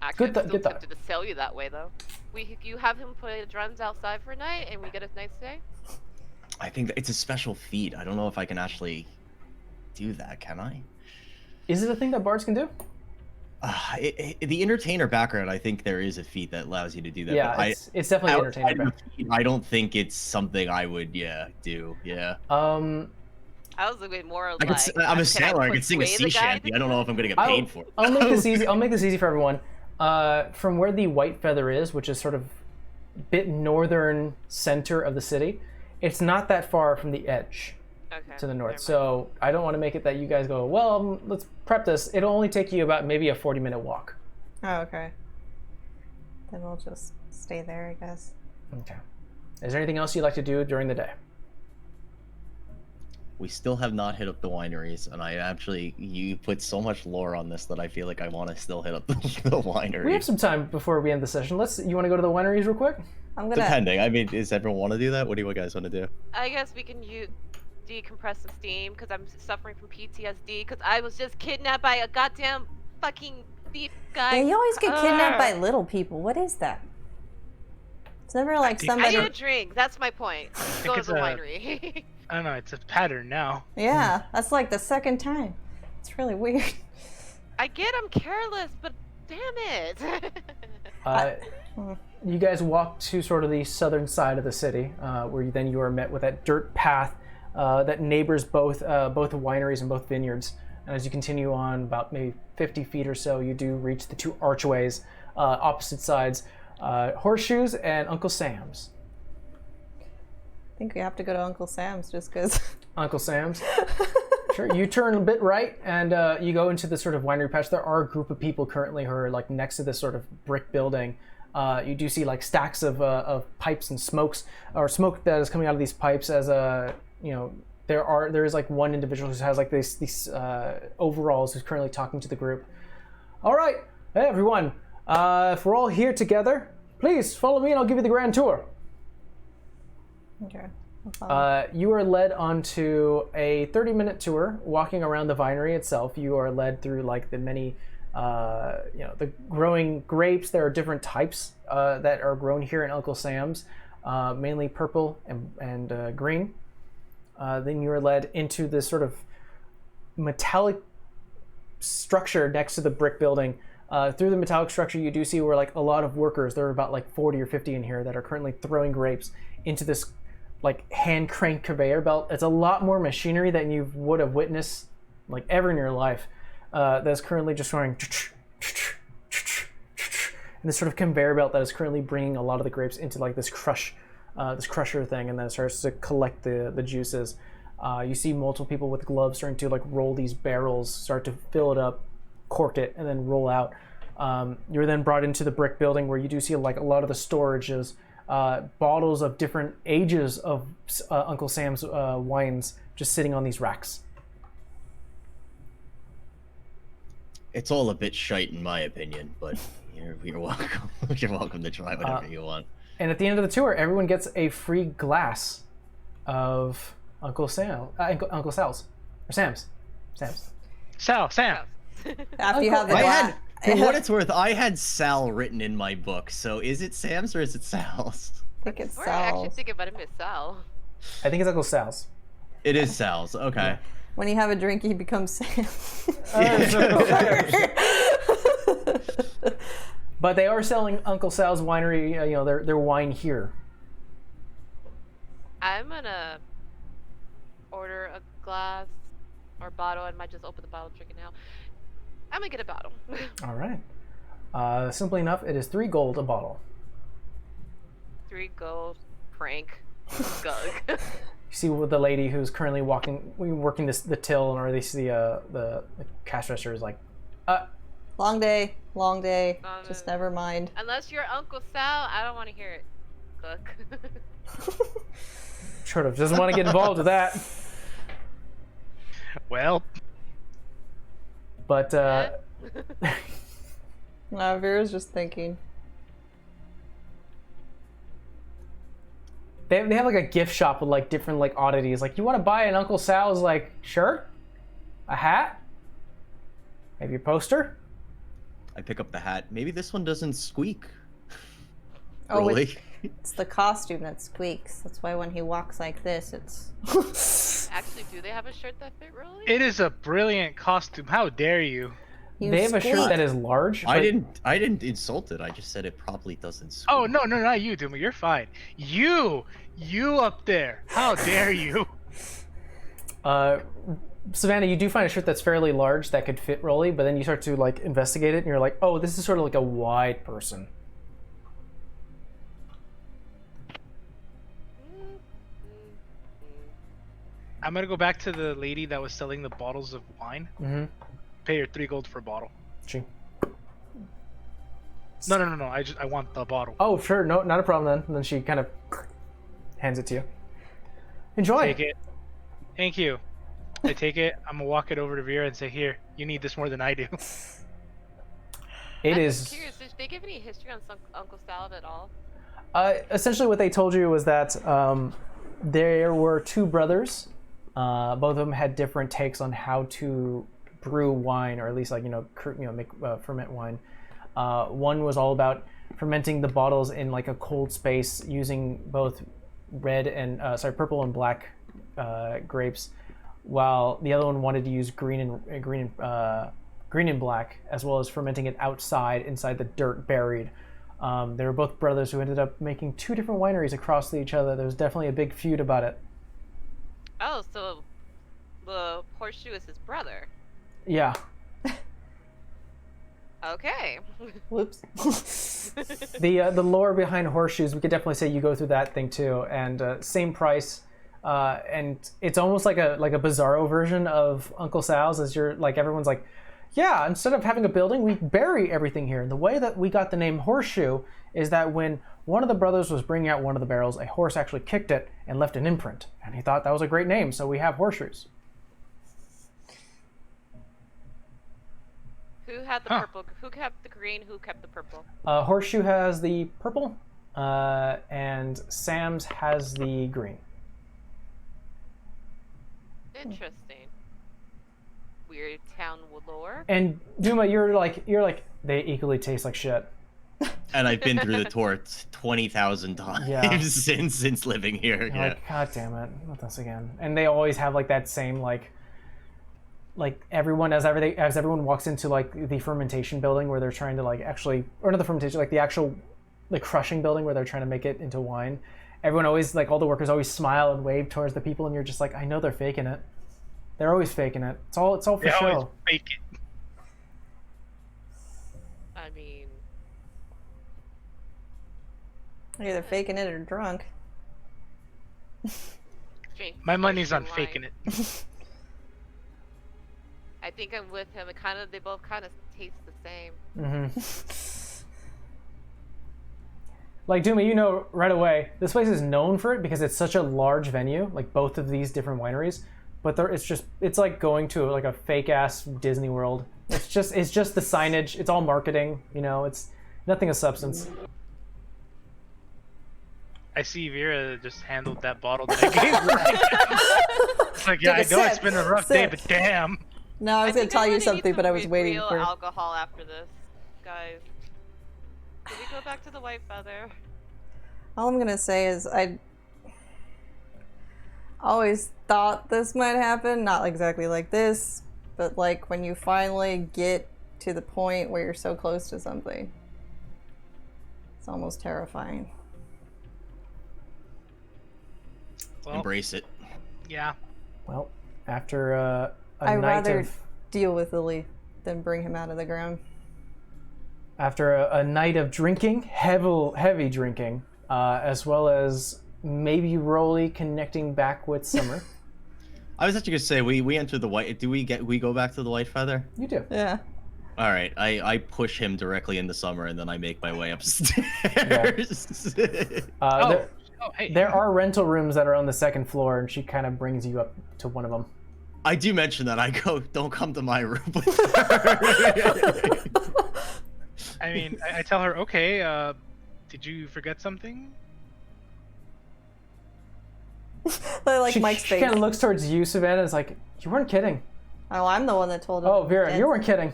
Actually, Good I'm still thought. tempted to sell you that way though. You have him put the drums outside for a night, and we get a night stay. I think that it's a special feat. I don't know if I can actually do that. Can I? Is it a thing that bards can do? The entertainer background, I think there is a feat that allows you to do that. Yeah, but it's definitely outside entertainer. of the feat, I don't think it's something I would, do. Yeah. I was looking more I'm like. a can sailor. I could sing a persuade sea the guy shanty. to I don't do know it? if I'm gonna get paid for it. I'll make this easy. I'll make this easy for everyone. From where the White Feather is, which is sort of a bit northern center of the city, it's not that far from the edge. Okay. to the north. never mind. So I don't want to make it that you guys go, well, let's prep this. It'll only take you about maybe a 40-minute walk. Oh, okay. Then we'll just stay there, I guess. Okay. Is there anything else you'd like to do during the day? We still have not hit up the wineries, and you put so much lore on this that I feel like I want to still hit up the wineries. We have some time before we end the session. You want to go to the wineries real quick? I'm gonna. Depending. I mean, does everyone want to do that? What do you guys want to do? I guess we can decompress some steam because I'm suffering from PTSD because I was just kidnapped by a goddamn fucking thief guy. Yeah, you always get kidnapped by little people. What is that? It's never like I somebody. need a drink. That's my point. Go to it's the a- winery. I don't know. It's a pattern now. Yeah, that's like the second time. It's really weird. I get I'm careless, but damn it. You guys walk to sort of the southern side of the city, where you are met with that dirt path that neighbors both wineries and both vineyards. And as you continue on about maybe 50 feet or so, you do reach the two archways, opposite sides, Horseshoes and Uncle Sam's. I think we have to go to Uncle Sam's just because. Uncle Sam's. Sure. You turn a bit right, and you go into the sort of winery patch. There are a group of people currently who are like next to this sort of brick building. You do see like stacks of pipes and smoke that is coming out of these pipes. As there is like one individual who has like these overalls who's currently talking to the group. All right, hey everyone, if we're all here together, please follow me, and I'll give you the grand tour. Okay. You are led onto a 30-minute tour, walking around the vinery itself. You are led through like the many, the growing grapes. There are different types that are grown here in Uncle Sam's, mainly purple and green. Then you are led into this sort of metallic structure next to the brick building. Through the metallic structure, you do see where like a lot of workers, there are about like 40 or 50 in here that are currently throwing grapes into this like hand crank conveyor belt. It's a lot more machinery than you would have witnessed like ever in your life. That's currently just going and this sort of conveyor belt that is currently bringing a lot of the grapes into like this crusher thing, and then it starts to collect the juices. You see multiple people with gloves starting to like roll these barrels, start to fill it up, cork it, and then roll out. You're then brought into the brick building where you do see like a lot of the storages, bottles of different ages of Uncle Sam's wines just sitting on these racks. It's all a bit shite in my opinion, but you're welcome. You're welcome to try whatever you want. And at the end of the tour, everyone gets a free glass of Uncle Sal's, or Sam's. Sam. After you have the I glass. had, for what it's worth, I had Sal written in my book. So is it Sam's or is it Sal's? I think it's We're actually Sal's. thinking about him as Sal. I think it's Uncle Sal's. It is Sal's. Okay. When you have a drink, he becomes Sam. But they are selling Uncle Sal's winery, their wine here. I'm gonna order a glass or bottle. I might just open the bottle and drink it now. I'm gonna get a bottle. All right. Simply enough, it is 3 gold a bottle. 3 gold, crank, gug. You see with the lady who's currently working the till, or at least the cash register is like, Long day. Just never mind. Unless you're Uncle Sal, I don't want to hear it. Cook. sort of doesn't want to get involved with that. Well, But No, Vera's just thinking. they have like a gift shop with like different like oddities. Like, you want to buy an Uncle Sal's like shirt, a hat, maybe a poster. I pick up the hat. Maybe this one doesn't squeak. Oh, Really? it's the costume that squeaks. That's why when he walks like this, it's. Actually, do they have a shirt that fit really? it is a brilliant costume. How dare you? You They have a shirt squeak. that is large. I but- didn't insult it. I just said it probably doesn't squeak. Oh no, not you, Duma. You're fine. You up there. How dare you? Savannah, you do find a shirt that's fairly large that could fit Rolly, but then you start to like investigate it, and you're like, oh, this is sort of like a wide person. I'm gonna go back to the lady that was selling the bottles of wine. Mm-hmm. Pay her 3 gold for a bottle. She. No. I want the bottle. Oh, sure. No, not a problem then. And then she kind of hands it to you. Enjoy. Take it. Thank you. I take it. I'm gonna walk it over to Vera and say, "Here, you need this more than I do." It I'm is. just curious, did they give any history on Uncle Salad at all? Essentially, what they told you was that there were 2 brothers. Both of them had different takes on how to brew wine, or at least make ferment wine. One was all about fermenting the bottles in like a cold space using both purple and black grapes, while the other one wanted to use green and black, as well as fermenting it inside the dirt buried. They were both brothers who ended up making 2 different wineries across to each other. There was definitely a big feud about it. Oh, so the horseshoe is his brother. Yeah. Okay. Whoops. The lore behind horseshoes, we could definitely say you go through that thing too, and same price, and it's almost like a bizarro version of Uncle Sal's, as you're like everyone's like, yeah, instead of having a building, we bury everything here. And the way that we got the name horseshoe is that when one of the brothers was bringing out one of the barrels, a horse actually kicked it and left an imprint, and he thought that was a great name, so we have horseshoes. Who had the purple? Who kept the green? Who kept the purple? Horseshoe has the purple, and Sam's has the green. Interesting. Weird town lore. And Duma, you're like they equally taste like shit. And I've been through the tour 20,000 times Yeah. since living here. You're Yeah. like, God damn it, not this again. And they always have like that same like everyone as everyone walks into like the fermentation building where they're trying to like actually, or not the fermentation, like the actual like crushing building where they're trying to make it into wine. Everyone always, like all the workers always smile and wave towards the people, and you're just like, I know they're faking it. They're always faking it. It's all for They always show. fake it. I mean, Either faking it or drunk. drink My money's on wine. faking it. I think I'm with him. They both kind of taste the same. Mm-hmm. Like Duma, you know right away, this place is known for it because it's such a large venue, like both of these different wineries. But it's like going to like a fake ass Disney World. It's just the signage. It's all marketing. You know, it's nothing of substance. I see Vera just handled that bottle that I gave her. It's like, yeah, I Take a know it's sip, been a rough day, sip. but damn. No, I was going to tell you something, but I was waiting real for. alcohol after this, guys. Can we go back to the White Feather? All I'm gonna say is I always thought this might happen, not exactly like this, but like when you finally get to the point where you're so close to something. It's almost terrifying. Well, Embrace it. yeah. Well, after a I'd night rather of deal with Lily than bring him out of the ground. after a night of drinking, heavy drinking, as well as maybe Rolly connecting back with Summer. I was actually gonna say we entered the white. Do we go back to the White Feather? You do. Yeah. All right, I push him directly into Summer, and then I make my way upstairs. Hey. There are rental rooms that are on the second floor, and she kind of brings you up to one of them. I do mention that. I go, don't come to my room with her. I mean, I tell her, okay, did you forget something? I like she Mike's face. kind of looks towards you, Savannah, and is like, you weren't kidding. Oh, I'm the one that told him. Oh, Vera, you weren't kidding.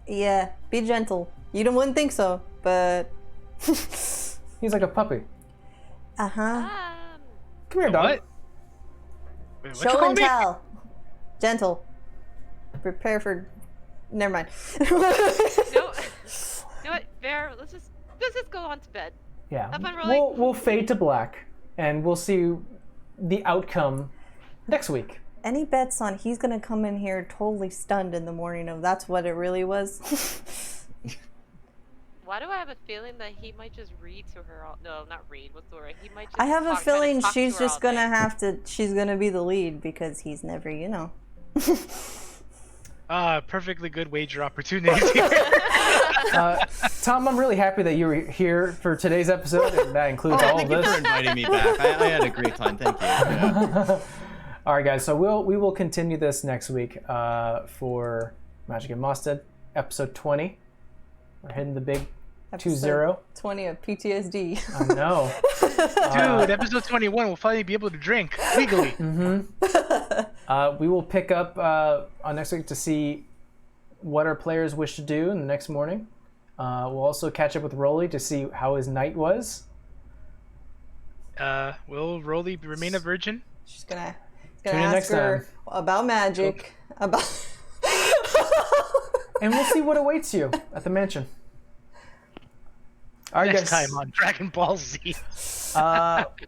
Yeah, be gentle. You wouldn't think so, but. He's like a puppy. Uh-huh. Come here, dog. What? Wait, what you Show call and me? tell. Gentle. Prepare for. Never mind. No, you know what, Bear? Let's just go on to bed. Yeah. Have fun, Rolly. We'll fade to black, and we'll see the outcome next week. Any bets on he's gonna come in here totally stunned in the morning of that's what it really was? Why do I have a feeling that he might just read to her all... No, not read. What's the word? He might just I have a try to feeling talk to she's her just all gonna day. have to. She's gonna be the lead because he's never, you know. Perfectly good wager opportunities here. Tom, I'm really happy that you were here for today's episode, and that includes all of Thank you this. for inviting me back. I had a great time. Thank you. Yeah. All right, guys. So we will continue this next week for Magic and Mostead, episode 20. We're hitting the big 2-0. 20 of PTSD. I know. Dude, episode 21 will finally be able to drink legally. We will pick up on next week to see what our players wish to do in the next morning. We'll also catch up with Rolly to see how his night was. Will Rolly remain a virgin? She's gonna Tune in next ask her time. about magic, about. And we'll see what awaits you at the mansion. All right, Next guys. time on Dragon Ball Z.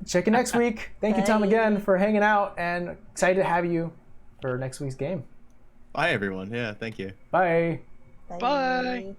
Check you next week. Thank you, Tom, Bye. again for hanging out, and excited to have you for next week's game. Bye, everyone. Yeah, thank you. Bye. Bye.